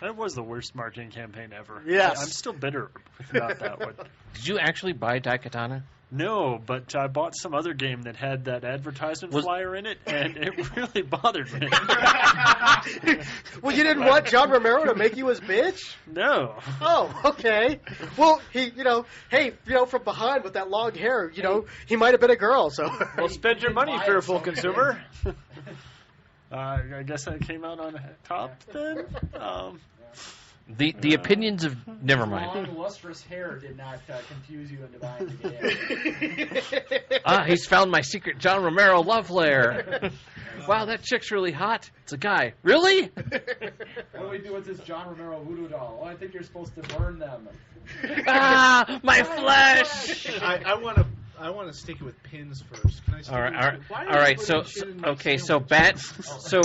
Speaker 7: That was the worst marketing campaign ever.
Speaker 4: Yes.
Speaker 7: I'm still bitter about that one.
Speaker 2: Did you actually buy Daikatana?
Speaker 7: No, but I bought some other game that had that advertisement flyer in it, and it really bothered me.
Speaker 4: Well, you didn't want John Romero to make you his bitch?
Speaker 7: No.
Speaker 4: Oh, okay. Well, he, from behind with that long hair, he might have been a girl, so.
Speaker 6: Well, spend your money, fearful consumer.
Speaker 7: I guess I came out on top then.
Speaker 2: The opinions of... Never mind.
Speaker 5: Long, lustrous hair did not confuse you into buying the game.
Speaker 2: He's found my secret John Romero love lair. Wow, that chick's really hot. It's a guy. Really?
Speaker 5: What do we do with this John Romero voodoo doll? Oh, I think you're supposed to burn them.
Speaker 2: My flesh!
Speaker 10: I want to stick it with pins first. Can I stick
Speaker 2: All
Speaker 10: it
Speaker 2: right,
Speaker 10: with
Speaker 2: all
Speaker 10: pins?
Speaker 2: right. So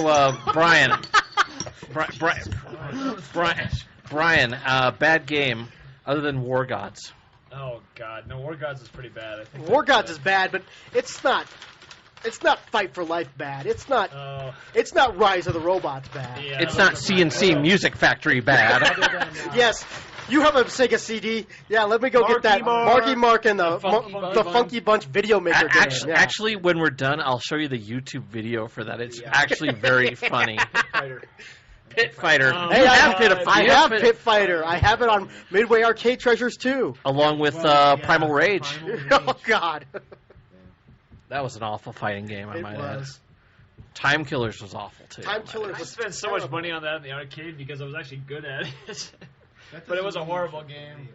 Speaker 2: Brian, bad game other than War Gods.
Speaker 6: Oh God, no, War Gods is pretty bad. I think
Speaker 4: War Gods is bad, but it's not. It's not Fight for Life bad. It's not. It's not Rise of the Robots bad.
Speaker 6: Yeah,
Speaker 2: It's not CNC Music Factory bad.
Speaker 4: Yes, you have a Sega CD. Yeah, let me go get that Marky Mark and the Funky Bunch video maker.
Speaker 2: Actually, when we're done, I'll show you the YouTube video for that. It's actually very funny. Pit Fighter.
Speaker 4: Hey, I have Pit Fighter. I have it on Midway Arcade Treasures too.
Speaker 2: Along with Primal Rage.
Speaker 4: Oh God.
Speaker 2: That was an awful fighting game, I might add.
Speaker 4: was.
Speaker 2: Time Killers was awful, too.
Speaker 4: Time Killers
Speaker 6: I
Speaker 4: was
Speaker 6: spent so much money on that in the arcade because I was actually good at it. But it was a horrible game.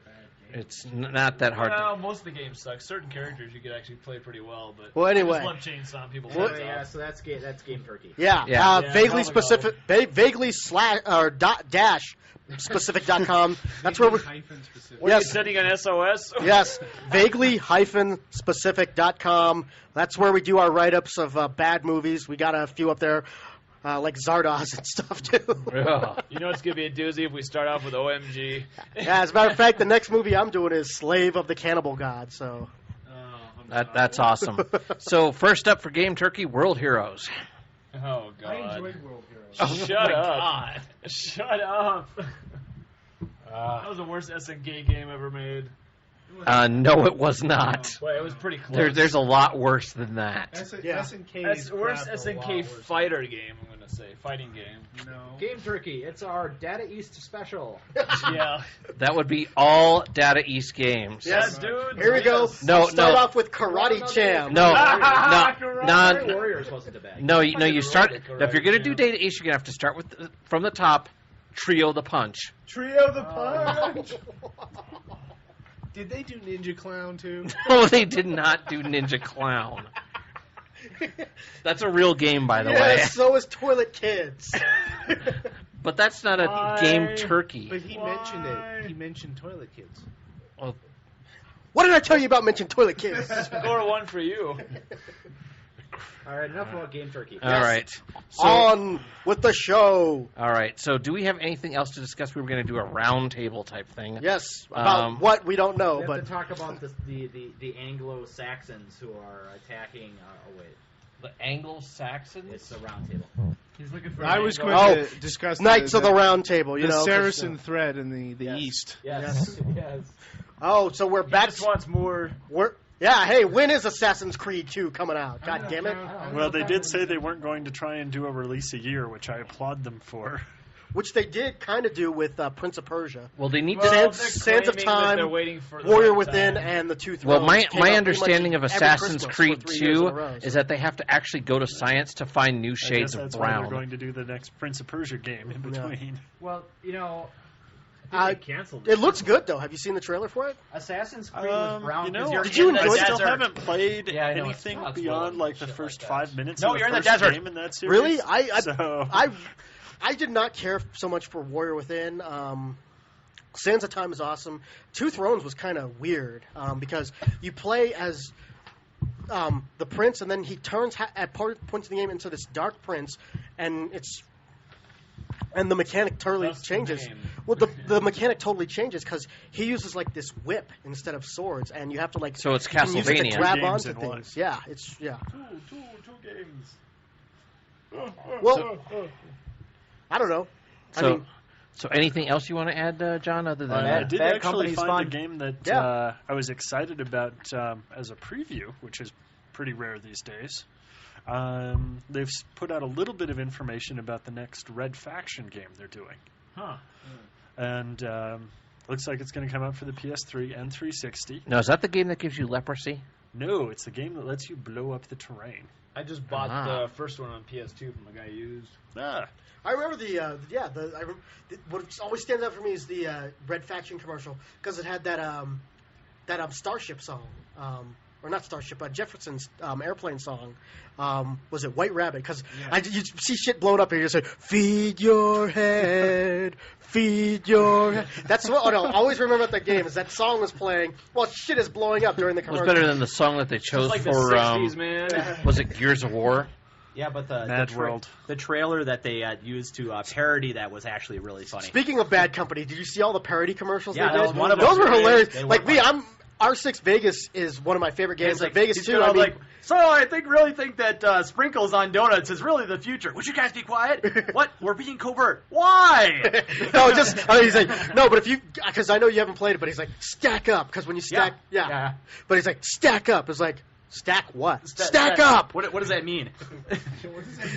Speaker 2: It's not that hard.
Speaker 6: Well, most of the games suck. Certain characters you could actually play pretty well, but
Speaker 4: Well, anyway.
Speaker 6: I just love chainsawing people's
Speaker 4: Well,
Speaker 6: heads
Speaker 5: Yeah,
Speaker 6: off.
Speaker 5: so that's Game Turkey.
Speaker 4: Yeah,
Speaker 6: Yeah,
Speaker 4: vaguely
Speaker 6: long ago.
Speaker 4: specific, vaguely slash or dash specific.com. That's where we.
Speaker 10: Hyphen specific.
Speaker 6: What are you
Speaker 4: Yes,
Speaker 6: setting on SOS?
Speaker 4: yes, vaguely-specific.com. That's where we do our write-ups of bad movies. We got a few up there, like Zardoz and stuff too.
Speaker 2: Ugh.
Speaker 6: You know it's going to be a doozy if we start off with OMG.
Speaker 4: Yeah, as a matter of fact, the next movie I'm doing is Slave of the Cannibal God. So
Speaker 2: That's awesome. So, first up for Game Turkey, World Heroes.
Speaker 6: Oh, God.
Speaker 10: I enjoyed World Heroes.
Speaker 6: Shut up. Shut up. That was the worst SNK game ever made.
Speaker 2: No, it was not.
Speaker 6: Well, it was pretty close.
Speaker 2: There's a lot worse than that.
Speaker 10: SNK
Speaker 6: That's
Speaker 10: is
Speaker 6: the worst
Speaker 10: crap, a lot
Speaker 6: SNK
Speaker 10: worse.
Speaker 6: fighter game, I'm going to say. Fighting game.
Speaker 10: No.
Speaker 5: Game Turkey. It's our Data East special.
Speaker 6: Yeah.
Speaker 2: That would be all Data East games.
Speaker 4: Yes.
Speaker 6: Yeah, dude.
Speaker 4: here we go.
Speaker 2: No,
Speaker 4: Start
Speaker 2: no.
Speaker 4: off with Karate Champ.
Speaker 2: No,
Speaker 5: Warriors wasn't the bad.
Speaker 2: no. You start. If you're gonna do Data East, you're gonna have to start with from the top. Trio the Punch.
Speaker 10: Trio the Punch. Did they do Ninja Clown too?
Speaker 2: No, they did not do Ninja Clown. That's a real game, by the way.
Speaker 4: Yes, so is Toilet Kids.
Speaker 2: But that's not a Game Turkey.
Speaker 10: But he mentioned it. He mentioned Toilet Kids.
Speaker 4: What did I tell you about mentioning Toilet Kids?
Speaker 6: Score one for you.
Speaker 5: All right, enough about Game Turkey.
Speaker 2: All right. So,
Speaker 4: On with the show.
Speaker 2: all right. So, do we have anything else to discuss? We were going to do a round table type thing.
Speaker 4: Yes, about what we don't know,
Speaker 5: We have
Speaker 4: but
Speaker 5: to talk about the Anglo-Saxons who are attacking. Oh wait,
Speaker 2: The Anglo-Saxons.
Speaker 5: it's a round table.
Speaker 6: He's looking for
Speaker 9: I was
Speaker 6: an
Speaker 9: going
Speaker 6: angle.
Speaker 9: to discuss
Speaker 4: Knights of the Round Table. You
Speaker 9: the
Speaker 4: know, 'cause,
Speaker 9: Saracen thread in the
Speaker 5: Yes.
Speaker 9: East.
Speaker 5: Yes. Yes.
Speaker 4: Oh, so we're
Speaker 6: He
Speaker 4: back.
Speaker 6: just wants more.
Speaker 4: Yeah, hey, when is Assassin's Creed 2 coming out? God damn it!
Speaker 7: Well, they did say they weren't going to try and do a release a year, which I applaud them for.
Speaker 4: Which they did kind of do with Prince of Persia,
Speaker 2: Well, they need
Speaker 6: Well,
Speaker 2: to.
Speaker 6: they're
Speaker 4: Sands of
Speaker 6: claiming that
Speaker 4: Time,
Speaker 6: they're waiting for the
Speaker 4: Warrior
Speaker 6: right
Speaker 4: Within,
Speaker 6: time.
Speaker 4: and the Two Thrones.
Speaker 2: Well, my
Speaker 4: came out pretty
Speaker 2: understanding
Speaker 4: much
Speaker 2: of
Speaker 4: every
Speaker 2: Assassin's
Speaker 4: Christmas
Speaker 2: Creed
Speaker 4: for 3 years in a
Speaker 2: 2
Speaker 4: row,
Speaker 2: is
Speaker 4: so.
Speaker 2: that they have to actually go to science to find new
Speaker 7: I guess
Speaker 2: shades of
Speaker 7: that's why they're
Speaker 2: brown.
Speaker 7: going to do the next Prince of Persia game in between.
Speaker 5: Well, you know,
Speaker 6: They canceled
Speaker 4: It looks good though. Have you seen the trailer for it?
Speaker 5: Assassin's Creed was brown.
Speaker 7: You know,
Speaker 6: you're
Speaker 4: Did you
Speaker 6: in the
Speaker 4: enjoy
Speaker 7: I
Speaker 4: it?
Speaker 7: still
Speaker 6: desert.
Speaker 7: haven't played
Speaker 6: Yeah, I know,
Speaker 7: anything
Speaker 6: it's
Speaker 7: beyond
Speaker 6: well,
Speaker 7: like the
Speaker 6: shit
Speaker 7: first
Speaker 6: like
Speaker 7: 5 minutes
Speaker 6: No,
Speaker 7: of the
Speaker 6: you're in the
Speaker 7: first
Speaker 6: desert.
Speaker 7: game in that series.
Speaker 4: Really?
Speaker 7: So-
Speaker 4: I did not care so much for Warrior Within. Sands of Time is awesome. Two Thrones was kind of weird because you play as the prince, and then he turns at points in the game into this dark prince, and the mechanic totally
Speaker 6: That's the
Speaker 4: changes.
Speaker 6: name.
Speaker 4: Well, the mechanic totally changes because he uses like this whip instead of swords, and you have to like.
Speaker 2: So it's
Speaker 4: you can use it to
Speaker 2: Castlevania.
Speaker 4: grab
Speaker 7: Two games
Speaker 4: onto
Speaker 7: in one.
Speaker 4: things. Yeah, it's
Speaker 6: Two games.
Speaker 4: well. I don't know. I
Speaker 2: So,
Speaker 4: mean,
Speaker 2: so anything else you want to add, John, other than
Speaker 7: I
Speaker 2: that?
Speaker 7: did
Speaker 5: Bad
Speaker 7: actually
Speaker 5: Company's
Speaker 7: find
Speaker 5: fun.
Speaker 7: a game that
Speaker 4: Yeah.
Speaker 7: I was excited about as a preview, which is pretty rare these days. They've put out a little bit of information about the next Red Faction game they're doing.
Speaker 6: Huh.
Speaker 7: And looks like it's going to come out for the PS3 and 360.
Speaker 2: No, is that the game that gives you leprosy?
Speaker 7: No, it's the game that lets you blow up the terrain.
Speaker 6: I just bought the first one on PS2 from a guy used.
Speaker 4: I remember what always stands out for me is the Red Faction commercial because it had that Starship song, or not Starship, but Jefferson's airplane song. Was it White Rabbit? Because you see shit blown up and you say, "Feed your head, feed your head." That's what I always remember about that game is that song was playing while shit is blowing up during the
Speaker 2: It
Speaker 4: commercial.
Speaker 2: was better than the song that they chose
Speaker 6: like
Speaker 2: for.
Speaker 6: the 60s, man.
Speaker 2: Was it Gears of War?
Speaker 5: Yeah, but
Speaker 7: Mad World.
Speaker 5: The trailer that they used to parody that was actually really funny.
Speaker 4: Speaking of Bad Company, did you see all the parody commercials
Speaker 5: Yeah,
Speaker 4: they
Speaker 5: that
Speaker 4: did?
Speaker 5: was one of them.
Speaker 4: Those were hilarious.
Speaker 5: They were
Speaker 4: Like me,
Speaker 5: funny.
Speaker 4: R6 Vegas is one of my favorite games. Like Vegas
Speaker 5: he's
Speaker 4: 2,
Speaker 5: gonna
Speaker 4: I mean,
Speaker 5: like, so I really think that sprinkles on donuts is really the future. Would you guys be quiet? What? We're being covert. Why?
Speaker 4: no, he's like, no, but if you, because I know you haven't played it, but he's like, stack up, because when you stack, yeah. But he's like, stack up. It's like, stack what? Stack up!
Speaker 5: What does that mean?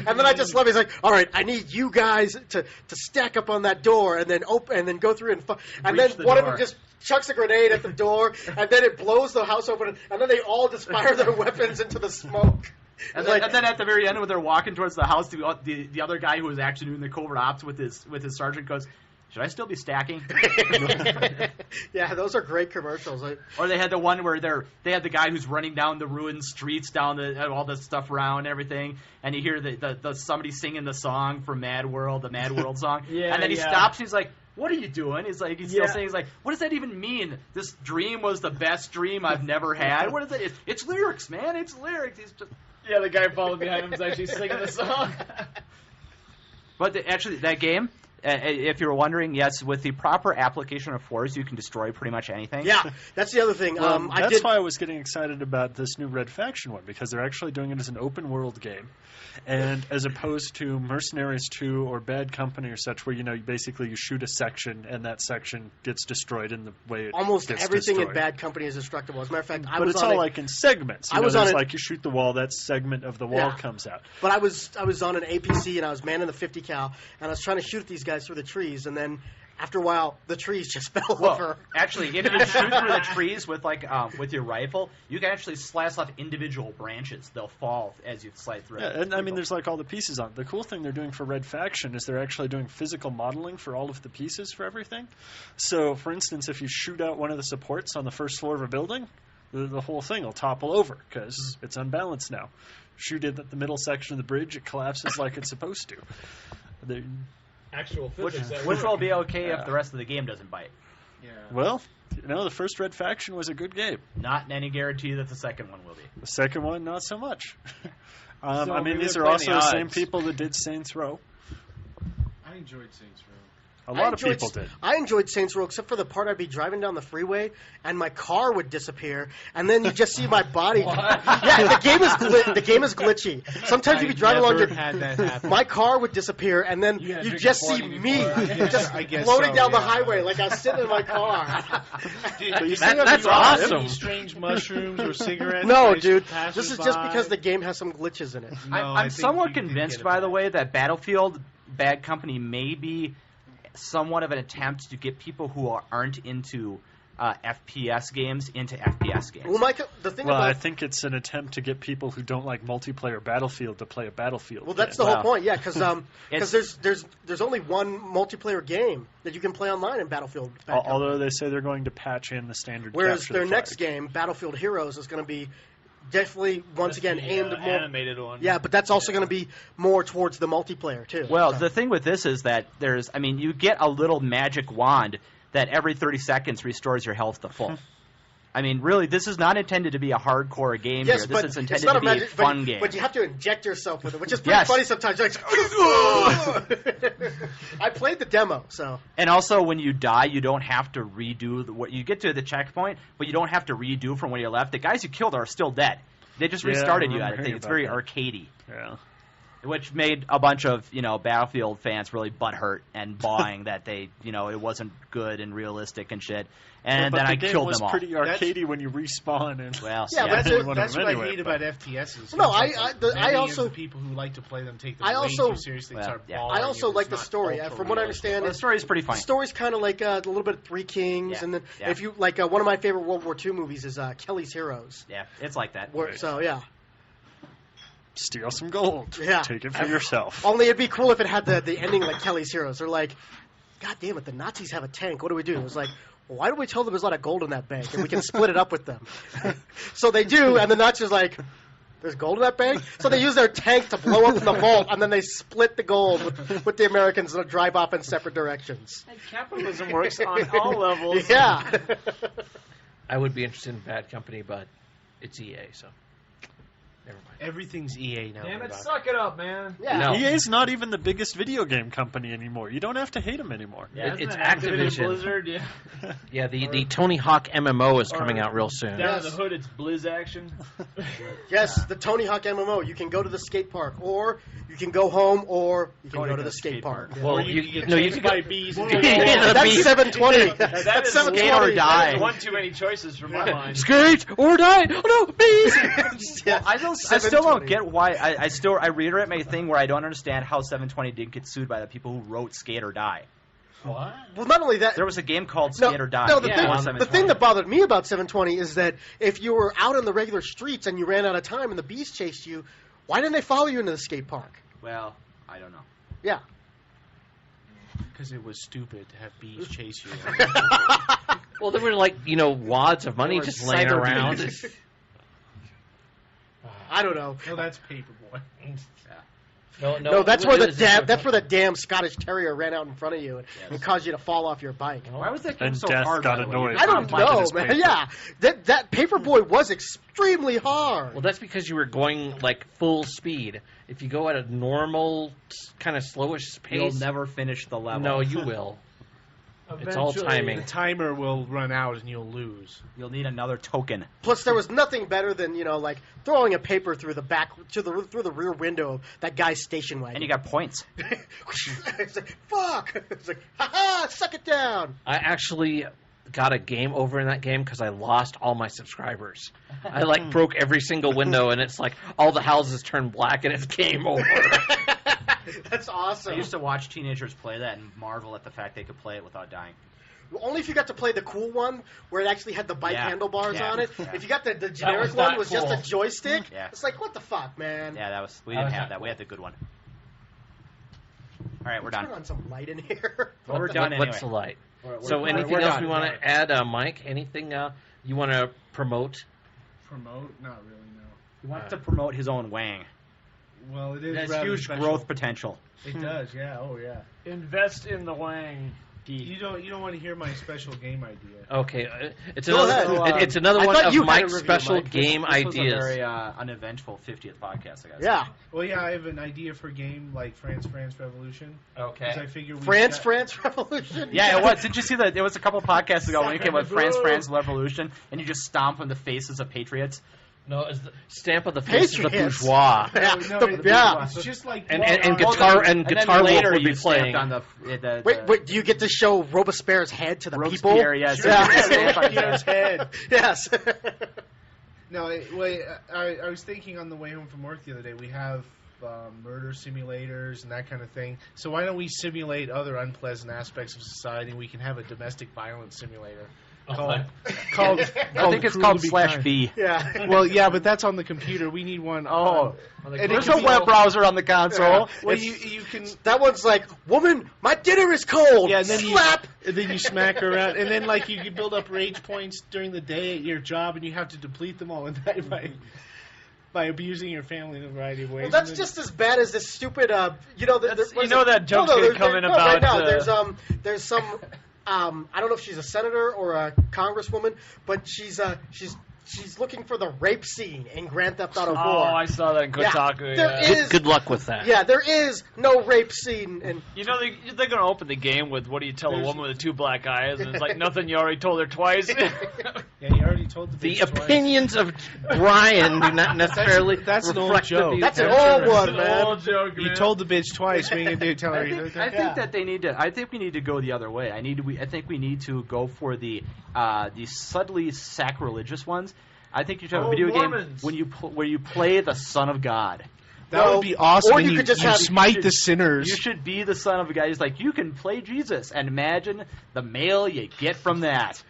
Speaker 4: And then I just love it. He's like, all right, I need you guys to stack up on that door and then open and then go through and then
Speaker 5: the
Speaker 4: one of
Speaker 5: door.
Speaker 4: them just chucks a grenade at the door and then it blows the house open and then they all just fire their weapons into the smoke.
Speaker 5: And then at the very end, when they're walking towards the house, the other guy who was actually doing the covert ops with his sergeant goes, "Should I still be stacking?"
Speaker 4: Yeah, those are great commercials.
Speaker 5: Or they had the one where they had the guy who's running down the ruined streets, down all the stuff around and everything, and you hear the somebody singing the song from Mad World, the Mad World song, and then he stops and he's like, "What are you doing?" He's like, he's still saying, he's like, "What does that even mean? This dream was the best dream I've never had." What is it? It's lyrics, man. It's lyrics. He's just
Speaker 6: The guy following behind him is actually singing the song.
Speaker 5: But actually, that game, if you were wondering, yes, with the proper application of force, you can destroy pretty much anything.
Speaker 4: Yeah, that's the other thing.
Speaker 7: That's why I was getting excited about this new Red Faction one, because they're actually doing it as an open world game, and as opposed to Mercenaries 2 or Bad Company or such, where you shoot a section and that section gets destroyed in the way it
Speaker 4: almost
Speaker 7: gets
Speaker 4: everything
Speaker 7: destroyed.
Speaker 4: in Bad Company is destructible. As a matter of fact,
Speaker 7: But it's all like in segments. You shoot the wall, that segment of the wall comes out.
Speaker 4: But I was on an APC and I was manning the 50 cal and I was trying to shoot these guys through the trees and then after a while the trees just fell over.
Speaker 5: Actually, if you shoot through the trees with with your rifle, you can actually slice off individual branches. They'll fall as you slide through.
Speaker 7: Yeah, and I mean, there's all the pieces on it. The cool thing they're doing for Red Faction is they're actually doing physical modeling for all of the pieces for everything. So, for instance, if you shoot out one of the supports on the first floor of a building, the whole thing will topple over because it's unbalanced now. Shoot it at the middle section of the bridge, it collapses like it's supposed to.
Speaker 6: Actual physics.
Speaker 5: Which will be okay if the rest of the game doesn't bite.
Speaker 10: Yeah.
Speaker 7: Well, the first Red Faction was a good game.
Speaker 5: Not any guarantee that the second one will be.
Speaker 7: The second one, not so much.
Speaker 10: So maybe
Speaker 7: these
Speaker 10: they're
Speaker 7: are also
Speaker 10: playing
Speaker 7: the
Speaker 10: the
Speaker 7: same
Speaker 10: odds.
Speaker 7: people that did Saints Row.
Speaker 10: I enjoyed Saints Row.
Speaker 7: A lot of people did.
Speaker 4: I enjoyed Saints Row, except for the part I'd be driving down the freeway and my car would disappear, and then you just see my body. Yeah, the game is glitchy. Sometimes you'd be driving along,
Speaker 8: had that happen.
Speaker 4: my car would disappear, and then
Speaker 6: You gotta
Speaker 4: you
Speaker 6: drink
Speaker 4: just
Speaker 6: before
Speaker 4: see
Speaker 6: you
Speaker 4: me
Speaker 6: get
Speaker 4: just
Speaker 10: I guess
Speaker 4: floating
Speaker 10: so,
Speaker 4: down the
Speaker 10: yeah.
Speaker 4: highway like I was sitting in my car.
Speaker 2: That's awesome.
Speaker 10: Any strange mushrooms or cigarettes?
Speaker 4: No,
Speaker 10: by
Speaker 4: dude,
Speaker 10: passers
Speaker 4: this is just
Speaker 10: by?
Speaker 4: because the game has some glitches in it.
Speaker 10: No, I
Speaker 5: I'm
Speaker 10: think
Speaker 5: somewhat
Speaker 10: you did
Speaker 5: convinced,
Speaker 10: get it
Speaker 5: by the
Speaker 10: back.
Speaker 5: way, that Battlefield Bad Company may be somewhat of an attempt to get people who aren't into FPS games into FPS games.
Speaker 4: Well, the thing
Speaker 7: Well,
Speaker 4: about
Speaker 7: I think it's an attempt to get people who don't like multiplayer Battlefield to play a Battlefield.
Speaker 4: well, that's
Speaker 7: game.
Speaker 4: the whole point, yeah, because
Speaker 5: It's-
Speaker 4: there's only one multiplayer game that you can play online in Battlefield. Bad Company.
Speaker 7: Although they say they're going to patch in the standard.
Speaker 4: Whereas
Speaker 7: capture
Speaker 4: their
Speaker 7: the
Speaker 4: next
Speaker 7: flag.
Speaker 4: game, Battlefield Heroes, is going to be definitely once again aimed more.
Speaker 6: animated one.
Speaker 4: Yeah, but that's also going to be more towards the multiplayer too.
Speaker 5: Well,
Speaker 4: So-
Speaker 5: the thing with this is that you get a little magic wand that every 30 seconds restores your health to full. I mean, really, this is not intended to be a hardcore game
Speaker 4: yes,
Speaker 5: here.
Speaker 4: but
Speaker 5: This is
Speaker 4: it's
Speaker 5: intended
Speaker 4: not
Speaker 5: to
Speaker 4: a
Speaker 5: be
Speaker 4: magic,
Speaker 5: a fun game.
Speaker 4: But you have to inject yourself with it, which is pretty
Speaker 5: Yes.
Speaker 4: funny sometimes. You're like, I played the demo, so
Speaker 5: And also, when you die, you don't have to redo what you get to the checkpoint, but you don't have to redo from when you left. The guys you killed are still dead. They just
Speaker 7: Yeah, I
Speaker 5: restarted you. I
Speaker 7: remember
Speaker 5: think
Speaker 7: hearing
Speaker 5: it's
Speaker 7: about
Speaker 5: very
Speaker 7: that.
Speaker 5: arcadey,
Speaker 7: Yeah.
Speaker 5: which made a bunch of Battlefield fans really butthurt and bawing that it wasn't good and realistic and shit. And
Speaker 7: but
Speaker 5: then
Speaker 7: the
Speaker 5: I
Speaker 7: game
Speaker 5: killed
Speaker 7: was
Speaker 5: them all.
Speaker 7: pretty arcadey when you respawn and.
Speaker 5: Well,
Speaker 4: Yeah,
Speaker 5: yeah,
Speaker 4: but
Speaker 10: That's what
Speaker 7: anyway,
Speaker 10: I hate about FTSs.
Speaker 4: No,
Speaker 10: It's like
Speaker 4: I
Speaker 10: many
Speaker 4: also-
Speaker 10: of the people who like to play them take them
Speaker 4: I
Speaker 10: way
Speaker 4: also-
Speaker 10: too seriously.
Speaker 5: Well,
Speaker 10: Start
Speaker 5: yeah.
Speaker 10: bawling
Speaker 4: I also
Speaker 10: if
Speaker 4: like
Speaker 10: it's
Speaker 4: the
Speaker 10: not
Speaker 4: story.
Speaker 10: ultra
Speaker 4: From what I
Speaker 10: realistic.
Speaker 4: understand,
Speaker 5: the story's pretty
Speaker 4: the
Speaker 5: funny.
Speaker 4: story's kind of like a little bit of Three Kings,
Speaker 5: Yeah,
Speaker 4: and then
Speaker 5: yeah.
Speaker 4: if you like one of my favorite World War II movies is Kelly's Heroes.
Speaker 5: Yeah, it's like that.
Speaker 4: So yeah.
Speaker 7: steal some gold.
Speaker 4: Yeah.
Speaker 7: Take it for yourself.
Speaker 4: Only it'd be cool if it had the ending like Kelly's Heroes. They're like, God damn it, the Nazis have a tank. What do we do? It was like, well, why don't we tell them there's a lot of gold in that bank and we can split it up with them? So they do, and the Nazis are like, there's gold in that bank? So they use their tank to blow up in the vault, and then they split the gold with the Americans and drive off in separate directions.
Speaker 6: And capitalism works on all levels.
Speaker 4: Yeah.
Speaker 2: I would be interested in Bad Company, but it's EA, so never mind.
Speaker 8: Everything's EA now.
Speaker 6: Damn it,
Speaker 8: Murdock.
Speaker 6: suck it up, man.
Speaker 4: Yeah.
Speaker 2: No.
Speaker 7: EA's not even the biggest video game company anymore. You don't have to hate them anymore.
Speaker 6: Yeah,
Speaker 2: It's
Speaker 6: isn't it
Speaker 2: Activision.
Speaker 6: Blizzard, yeah.
Speaker 2: Yeah, the Tony Hawk MMO is coming out real soon.
Speaker 6: Down in the hood, it's Blizz action.
Speaker 4: Yes, the Tony Hawk MMO. You can go to the skate park, or you can go home, or you can go to the skate park.
Speaker 2: Well,
Speaker 8: Or you can get
Speaker 2: no, you
Speaker 8: chased
Speaker 2: can
Speaker 8: by
Speaker 2: go.
Speaker 8: bees.
Speaker 4: That's 720.
Speaker 6: That
Speaker 4: That's
Speaker 6: is
Speaker 4: 720.
Speaker 5: skate or die.
Speaker 6: That is one too many choices for my mind.
Speaker 2: Skate or die! Oh no, bees!
Speaker 4: Yeah,
Speaker 5: I still
Speaker 4: 720.
Speaker 5: don't get why. I reiterate my thing where I don't understand how 720 didn't get sued by the people who wrote Skate or Die.
Speaker 6: What?
Speaker 4: Well, not only that.
Speaker 5: There was a game called
Speaker 4: No,
Speaker 5: Skate or Die.
Speaker 4: no, the,
Speaker 6: Yeah,
Speaker 4: thing,
Speaker 6: on
Speaker 4: the
Speaker 5: 720.
Speaker 4: thing that bothered me about 720 is that if you were out on the regular streets and you ran out of time and the bees chased you, why didn't they follow you into the skate park?
Speaker 5: Well, I don't know.
Speaker 4: Yeah.
Speaker 8: Because it was stupid to have bees chase you.
Speaker 2: Well, there were like wads of money
Speaker 4: There were
Speaker 2: just laying
Speaker 4: cyber
Speaker 2: around.
Speaker 4: bees. I don't know.
Speaker 10: No, that's Paperboy.
Speaker 4: No, that's where the damn Scottish Terrier ran out in front of you and caused you to fall off your bike.
Speaker 5: Why was that game
Speaker 7: And
Speaker 5: so
Speaker 7: Death
Speaker 5: hard?
Speaker 7: got
Speaker 5: by the way?
Speaker 7: annoyed.
Speaker 4: I don't
Speaker 7: Planted
Speaker 4: know,
Speaker 7: his
Speaker 4: man.
Speaker 7: paper.
Speaker 4: Yeah, that Paperboy was extremely hard.
Speaker 2: Well, that's because you were going like full speed. If you go at a normal, kind of slowish pace,
Speaker 5: You'll never finish the level.
Speaker 2: No, you will. It's all timing.
Speaker 8: The timer will run out and you'll lose.
Speaker 5: You'll need another token.
Speaker 4: Plus, there was nothing better than like throwing a paper through the back through the rear window of that guy's station wagon.
Speaker 5: And you got points.
Speaker 4: It's like, fuck. It's like, ha-ha, suck it down.
Speaker 2: I actually got a game over in that game because I lost all my subscribers. I broke every single window, and it's like all the houses turn black, and it's game over.
Speaker 4: That's awesome.
Speaker 5: I used to watch teenagers play that and marvel at the fact they could play it without dying.
Speaker 4: Only if you got to play the cool one where it actually had the bike handlebars on it.
Speaker 5: Yeah.
Speaker 4: If you got the generic
Speaker 2: was
Speaker 4: one,
Speaker 2: not
Speaker 4: was just
Speaker 2: cool.
Speaker 4: a joystick.
Speaker 5: Yeah.
Speaker 4: It's like, what the fuck, man?
Speaker 5: Yeah, we didn't have that. We had the good one. All right, we're done.
Speaker 4: Turn on some light in here.
Speaker 5: Well, we're done
Speaker 2: What's the
Speaker 5: anyway.
Speaker 2: light? So anything else we want to add, Mike? Anything you want to promote?
Speaker 10: Promote? Not really, no.
Speaker 5: He wants to promote his own wang.
Speaker 10: Well, it
Speaker 5: It
Speaker 10: is
Speaker 5: has
Speaker 10: rather
Speaker 5: huge
Speaker 10: special.
Speaker 5: growth potential.
Speaker 10: It does, yeah. Oh, yeah.
Speaker 6: Invest in the Wang.
Speaker 10: You don't want to hear my special game idea.
Speaker 2: Okay, it's
Speaker 4: Go
Speaker 2: another.
Speaker 4: ahead.
Speaker 2: It's another
Speaker 4: I
Speaker 2: one
Speaker 4: thought
Speaker 2: of
Speaker 4: you had a
Speaker 2: Mike's
Speaker 4: review,
Speaker 2: special
Speaker 4: Mike.
Speaker 2: game
Speaker 5: This was
Speaker 2: ideas.
Speaker 5: a very uneventful 50th podcast, I guess.
Speaker 4: Yeah.
Speaker 10: Well, yeah, I have an idea for a game like France Revolution.
Speaker 5: Okay.
Speaker 10: 'Cause I figure
Speaker 4: France Revolution.
Speaker 5: Yeah, it was. Did you see that? It was a couple podcasts ago when you came with France Revolution, and you just stomp on the faces of patriots.
Speaker 2: No, it's the stamp of the face of the
Speaker 4: Patriots.
Speaker 2: bourgeois.
Speaker 4: Yeah,
Speaker 10: Yeah, it's just like
Speaker 2: And
Speaker 5: then
Speaker 2: Guitar Wolf
Speaker 5: later
Speaker 2: would be
Speaker 5: you stamped
Speaker 2: playing.
Speaker 5: on the
Speaker 4: Wait, do you get to show Robespierre's head to the people?
Speaker 5: Robespierre, yes.
Speaker 4: Yeah.
Speaker 10: Robespierre's head.
Speaker 4: Yes.
Speaker 10: No, I was thinking on the way home from work the other day, we have murder simulators and that kind of thing. So why don't we simulate other unpleasant aspects of society, and we can have a domestic violence simulator called
Speaker 5: I think it's
Speaker 10: Cruel
Speaker 5: called
Speaker 10: to Be
Speaker 5: Slash
Speaker 10: Kind.
Speaker 5: B.
Speaker 4: Yeah.
Speaker 10: Well, yeah, but that's on the computer. We need one.
Speaker 5: Oh.
Speaker 10: And
Speaker 5: There's
Speaker 10: it
Speaker 5: a
Speaker 10: can
Speaker 5: web browser on the console.
Speaker 10: Well, you can.
Speaker 4: That one's like, woman, my dinner is cold.
Speaker 10: Yeah, and then
Speaker 4: Slap.
Speaker 10: and then you smack her around, and then like you can build up rage points during the day at your job, and you have to deplete them all in that by abusing your family in a variety of ways.
Speaker 4: Well, that's
Speaker 10: And then-
Speaker 4: just as bad as this stupid. That
Speaker 6: joke's gonna come in about,
Speaker 4: right now. There's some. I don't know if she's a senator or a congresswoman, but she's looking for the rape scene in Grand Theft Auto 4.
Speaker 6: Oh, I saw that in Kotaku.
Speaker 4: There
Speaker 6: Yeah.
Speaker 4: is-
Speaker 2: Good luck with that.
Speaker 4: Yeah, there is no rape scene, and
Speaker 6: You know, they're going to open the game with, what do you tell a woman with 2 black eyes? And it's like, nothing, you already told her twice.
Speaker 10: Yeah, you already told the
Speaker 2: The
Speaker 10: bitch twice.
Speaker 2: opinions of Brian do not necessarily
Speaker 10: That's an old
Speaker 2: reflect the
Speaker 10: joke.
Speaker 2: views.
Speaker 4: that's an old one,
Speaker 6: It's an
Speaker 4: man.
Speaker 6: old joke,
Speaker 10: You
Speaker 6: man.
Speaker 10: told the bitch twice. We ain't gonna tell her either.
Speaker 5: I think that they need to. I think we need to go the other way. I think we need to go for the subtly sacrilegious ones. I think you should have a video
Speaker 6: Mormons.
Speaker 5: game where you play the Son of God.
Speaker 10: That would be awesome.
Speaker 4: Or
Speaker 10: and
Speaker 4: you could just
Speaker 10: you
Speaker 4: have-
Speaker 10: smite the sinners.
Speaker 5: You should be the son of a guy who's like, you can play Jesus, and imagine the mail you get from that.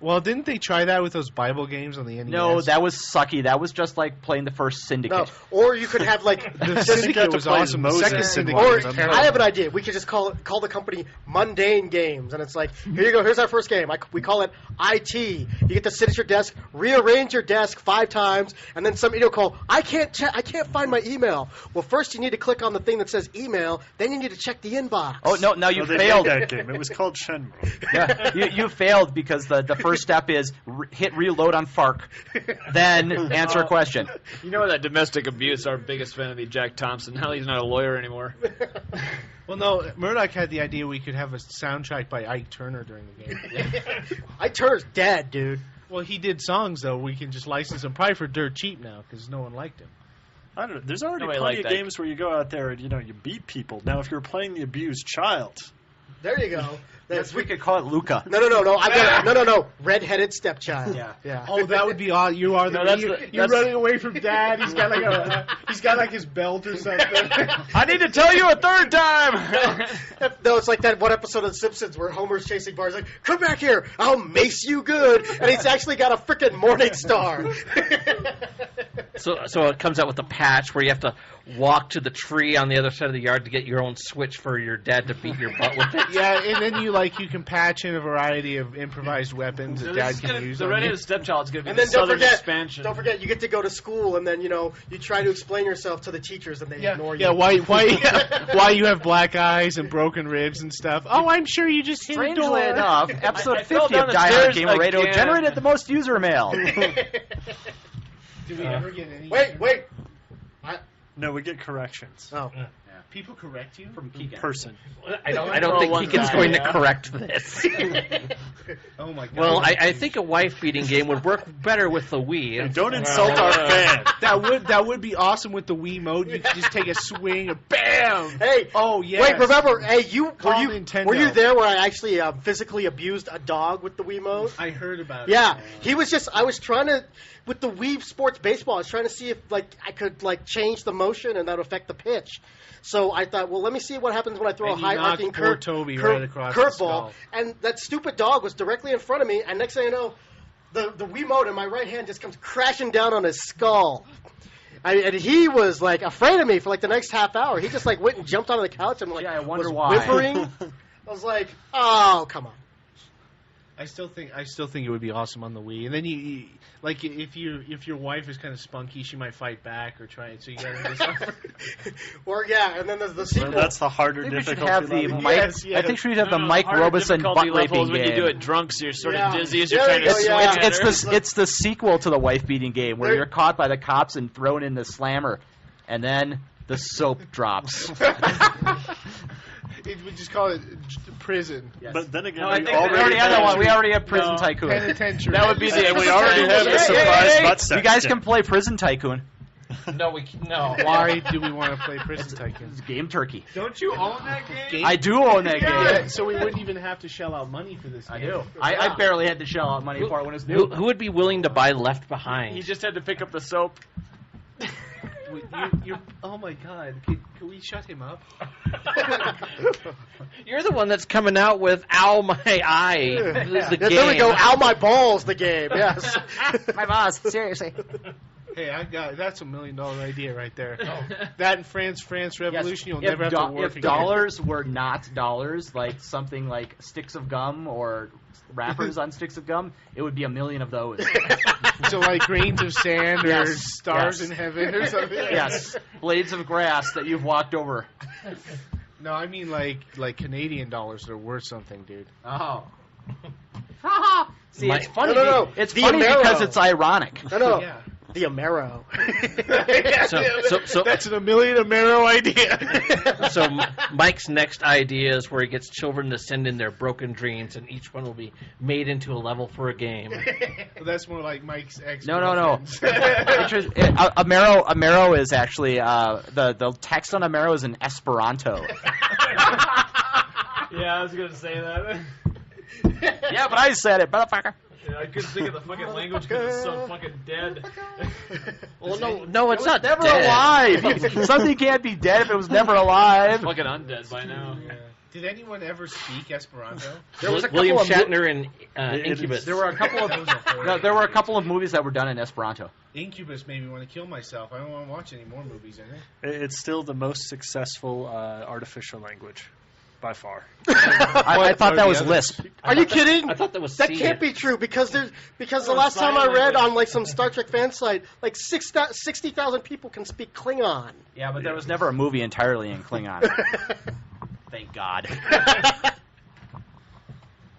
Speaker 10: Well, didn't they try that with those Bible games on the NES?
Speaker 5: No, that was sucky. That was just like playing the first Syndicate.
Speaker 4: No. Or you could have like
Speaker 10: the Syndicate was awesome. The second Syndicate
Speaker 4: Or
Speaker 10: was terrible.
Speaker 4: I have an idea. We could just call the company Mundane Games, and it's like, here you go. Here's our first game. We call it IT. You get to sit at your desk, rearrange your desk 5 times, and then some idiot call. I can't find my email. Well, first you need to click on the thing that says email. Then you need to check the inbox.
Speaker 5: Oh no! Now you
Speaker 7: they
Speaker 5: failed.
Speaker 7: made that game. It was called Shenmue.
Speaker 5: Yeah, you failed because the first step is hit reload on FARC, then answer a question.
Speaker 6: You know that domestic abuse, our biggest enemy, Jack Thompson. Hell, he's not a lawyer anymore.
Speaker 10: Well, no, Murdock had the idea we could have a soundtrack by Ike Turner during the game.
Speaker 4: Ike Turner's dead, dude.
Speaker 10: Well, he did songs, though. We can just license them probably for dirt cheap now because no one liked him.
Speaker 7: I don't know. There's already
Speaker 6: Nobody
Speaker 7: plenty
Speaker 6: liked
Speaker 7: of
Speaker 6: that.
Speaker 7: games where you go out there and you beat people. Now, if you're playing the abused child,
Speaker 4: There you go.
Speaker 5: Yes, we could call it Luca.
Speaker 4: No. I've got no. Redheaded stepchild.
Speaker 5: Yeah.
Speaker 10: Oh, that would be odd. You are you're running away from Dad. He's got like his belt or something.
Speaker 6: I need to tell you a third time.
Speaker 4: No, it's like that one episode of The Simpsons where Homer's chasing Bart. He's like, come back here, I'll mace you good. And he's actually got a freaking Morning Star.
Speaker 2: So it comes out with a patch where you have to walk to the tree on the other side of the yard to get your own switch for your dad to beat your butt with it.
Speaker 10: Yeah, and then you can patch in a variety of improvised weapons that Dad can use.
Speaker 6: The redheaded stepchild's going to be
Speaker 4: And
Speaker 6: the
Speaker 4: then don't
Speaker 6: southern
Speaker 4: forget,
Speaker 6: expansion.
Speaker 4: don't forget, you get to go to school, and then you try to explain yourself to the teachers, and they ignore you.
Speaker 10: Yeah, why you have black eyes and broken ribs and stuff? Oh, I'm sure you just hit a
Speaker 5: Strangely
Speaker 10: door.
Speaker 5: enough, episode
Speaker 6: I fell
Speaker 5: 50
Speaker 6: down
Speaker 5: of
Speaker 6: the
Speaker 5: Die Hard
Speaker 6: stairs
Speaker 5: Gamer Radio
Speaker 6: again.
Speaker 5: generated the most user mail.
Speaker 10: Did we ever get any?
Speaker 4: Wait.
Speaker 7: no, we get corrections.
Speaker 4: Oh.
Speaker 10: People correct you
Speaker 5: From Keegan.
Speaker 7: Person.
Speaker 2: I don't think Keegan's going to correct this.
Speaker 10: Oh my God.
Speaker 2: Well, I think a wife-beating game would work better with the Wii.
Speaker 7: And don't insult our fan.
Speaker 10: that would be awesome with the Wii mode. You could just take a swing and bam.
Speaker 4: Hey.
Speaker 10: Oh yeah.
Speaker 4: Wait, remember? Hey,
Speaker 10: Call Nintendo.
Speaker 4: were you there where I actually physically abused a dog with the Wii mode?
Speaker 10: I heard about it.
Speaker 4: Yeah, I was trying to, with the Wii Sports Baseball, I was trying to see if I could change the motion and that would affect the pitch. So I thought, well, let me see what happens when I throw
Speaker 10: And
Speaker 4: a high arcing
Speaker 10: knocked poor Toby right across the
Speaker 4: curveball.
Speaker 10: skull.
Speaker 4: And that stupid dog was directly in front of me, and next thing you know, the Wii mode in my right hand just comes crashing down on his skull. And he was afraid of me for the next half hour. He just went and jumped onto the couch and
Speaker 5: Yeah, I wonder
Speaker 4: was
Speaker 5: why.
Speaker 4: whimpering. I was like, oh, come on.
Speaker 10: I still think it would be awesome on the Wii. And then you if your wife is kind of spunky, she might fight back or try it. So you got to do something.
Speaker 4: And then there's the sequel.
Speaker 7: That's the harder
Speaker 5: I think we should
Speaker 7: difficulty
Speaker 5: have the
Speaker 7: level.
Speaker 5: Mike.
Speaker 10: Yes.
Speaker 5: I think we should have the
Speaker 6: No,
Speaker 5: Mike
Speaker 6: harder
Speaker 5: Robeson
Speaker 6: difficulty
Speaker 5: butt
Speaker 6: level
Speaker 5: raping
Speaker 6: is when
Speaker 5: game.
Speaker 6: you do it drunk, so you're sort of
Speaker 4: Yeah.
Speaker 6: dizzy as you're
Speaker 4: There
Speaker 6: trying
Speaker 4: you
Speaker 6: to
Speaker 4: go,
Speaker 6: swing
Speaker 4: yeah.
Speaker 6: at her.
Speaker 5: It's the sequel to the wife beating game where you're caught by the cops and thrown in the slammer, and then the soap drops.
Speaker 10: We just call it prison.
Speaker 7: But then again,
Speaker 6: No, I
Speaker 7: we
Speaker 6: think
Speaker 5: We
Speaker 7: already
Speaker 5: already have that one. We
Speaker 7: have
Speaker 5: already have Prison
Speaker 6: No.
Speaker 5: Tycoon.
Speaker 10: Penitentiary.
Speaker 6: That would be the.
Speaker 7: and we already have the
Speaker 5: Hey,
Speaker 7: surprise
Speaker 5: hey,
Speaker 7: butt
Speaker 5: You
Speaker 7: section.
Speaker 5: guys can play Prison Tycoon.
Speaker 2: No.
Speaker 10: Why do we want to play Prison Tycoon?
Speaker 5: It's Game Turkey.
Speaker 6: Don't you own that game?
Speaker 5: I do own that
Speaker 10: Yeah,
Speaker 5: game.
Speaker 10: so we wouldn't even have to shell out money for this game.
Speaker 5: I do. I barely had to shell out money for it when it's new.
Speaker 2: Who would be willing to buy Left Behind?
Speaker 6: He just had to pick up the soap.
Speaker 10: Oh my God! Can we shut him up?
Speaker 2: You're the one that's coming out with "Ow My Eye." The game.
Speaker 4: There we go. Ow, my balls, the game. Yes.
Speaker 5: My boss, seriously.
Speaker 10: Hey, that's $1 million idea right there. That and France Revolution, you'll never have to work
Speaker 5: If
Speaker 10: again.
Speaker 5: dollars were not dollars, like something like sticks of gum or wrappers on sticks of gum, it would be 1 million of those.
Speaker 10: So like grains of sand or
Speaker 5: Yes,
Speaker 10: stars
Speaker 5: yes.
Speaker 10: in heaven or something.
Speaker 5: Yes, blades of grass that you've walked over.
Speaker 10: No, I mean like Canadian dollars that are worth something, dude.
Speaker 5: Oh. See,
Speaker 2: My-
Speaker 5: it's funny.
Speaker 4: No.
Speaker 5: It's
Speaker 4: The
Speaker 5: funny
Speaker 4: Amero.
Speaker 5: because it's ironic.
Speaker 4: No.
Speaker 10: Yeah.
Speaker 4: The Amero.
Speaker 2: So
Speaker 10: That's an $1 million Amero idea.
Speaker 2: So Mike's next idea is where he gets children to send in their broken dreams, and each one will be made into a level for a game.
Speaker 10: That's more like Mike's ex.
Speaker 5: No. Amero is actually the text on Amero is in Esperanto.
Speaker 6: Yeah, I was gonna say that.
Speaker 5: Yeah, but I said it, motherfucker.
Speaker 6: Yeah, I couldn't think of the fucking language because it's so fucking dead.
Speaker 2: Well, no, it's not
Speaker 5: Never
Speaker 2: dead.
Speaker 5: alive. Something can't be dead if it was never alive.
Speaker 6: Fucking undead by now.
Speaker 10: Did anyone ever speak Esperanto?
Speaker 5: There was a
Speaker 2: William
Speaker 5: couple of
Speaker 2: Shatner and Incubus.
Speaker 5: There were a couple of there were a couple of movies that were done in Esperanto.
Speaker 10: Incubus made me want to kill myself. I don't want to watch any more movies in it.
Speaker 7: It's still the most successful artificial language, by far.
Speaker 5: I thought that was Lisp.
Speaker 4: Are you kidding?
Speaker 2: I thought that was
Speaker 4: That
Speaker 2: C.
Speaker 4: can't be true because the last time I read on like some Star Trek fan site, like 60,000 people can speak Klingon.
Speaker 5: Yeah, but there was never a movie entirely in Klingon. Thank God.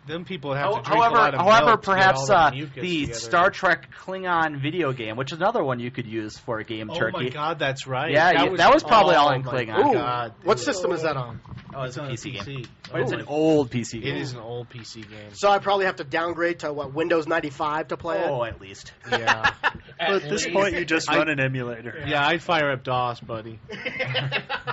Speaker 10: Them people have to drink a lot of
Speaker 5: However,
Speaker 10: milk to get
Speaker 5: perhaps
Speaker 10: all that mucus
Speaker 5: the
Speaker 10: together.
Speaker 5: Star Trek Klingon video game, which is another one you could use for a game turkey.
Speaker 10: Oh my God, that's right.
Speaker 5: Yeah, that was probably all in
Speaker 10: my
Speaker 5: Klingon.
Speaker 10: God,
Speaker 4: What
Speaker 10: dude.
Speaker 4: system is that on?
Speaker 5: Oh, it's a
Speaker 10: on
Speaker 5: PC
Speaker 10: PC.
Speaker 5: game. But it's an old PC game.
Speaker 10: It is an old PC game.
Speaker 4: So I probably have to downgrade to Windows 95 to play it.
Speaker 5: Oh, at least.
Speaker 10: Yeah.
Speaker 7: But at this point, you just run an emulator.
Speaker 10: Yeah, I'd fire up DOS, buddy.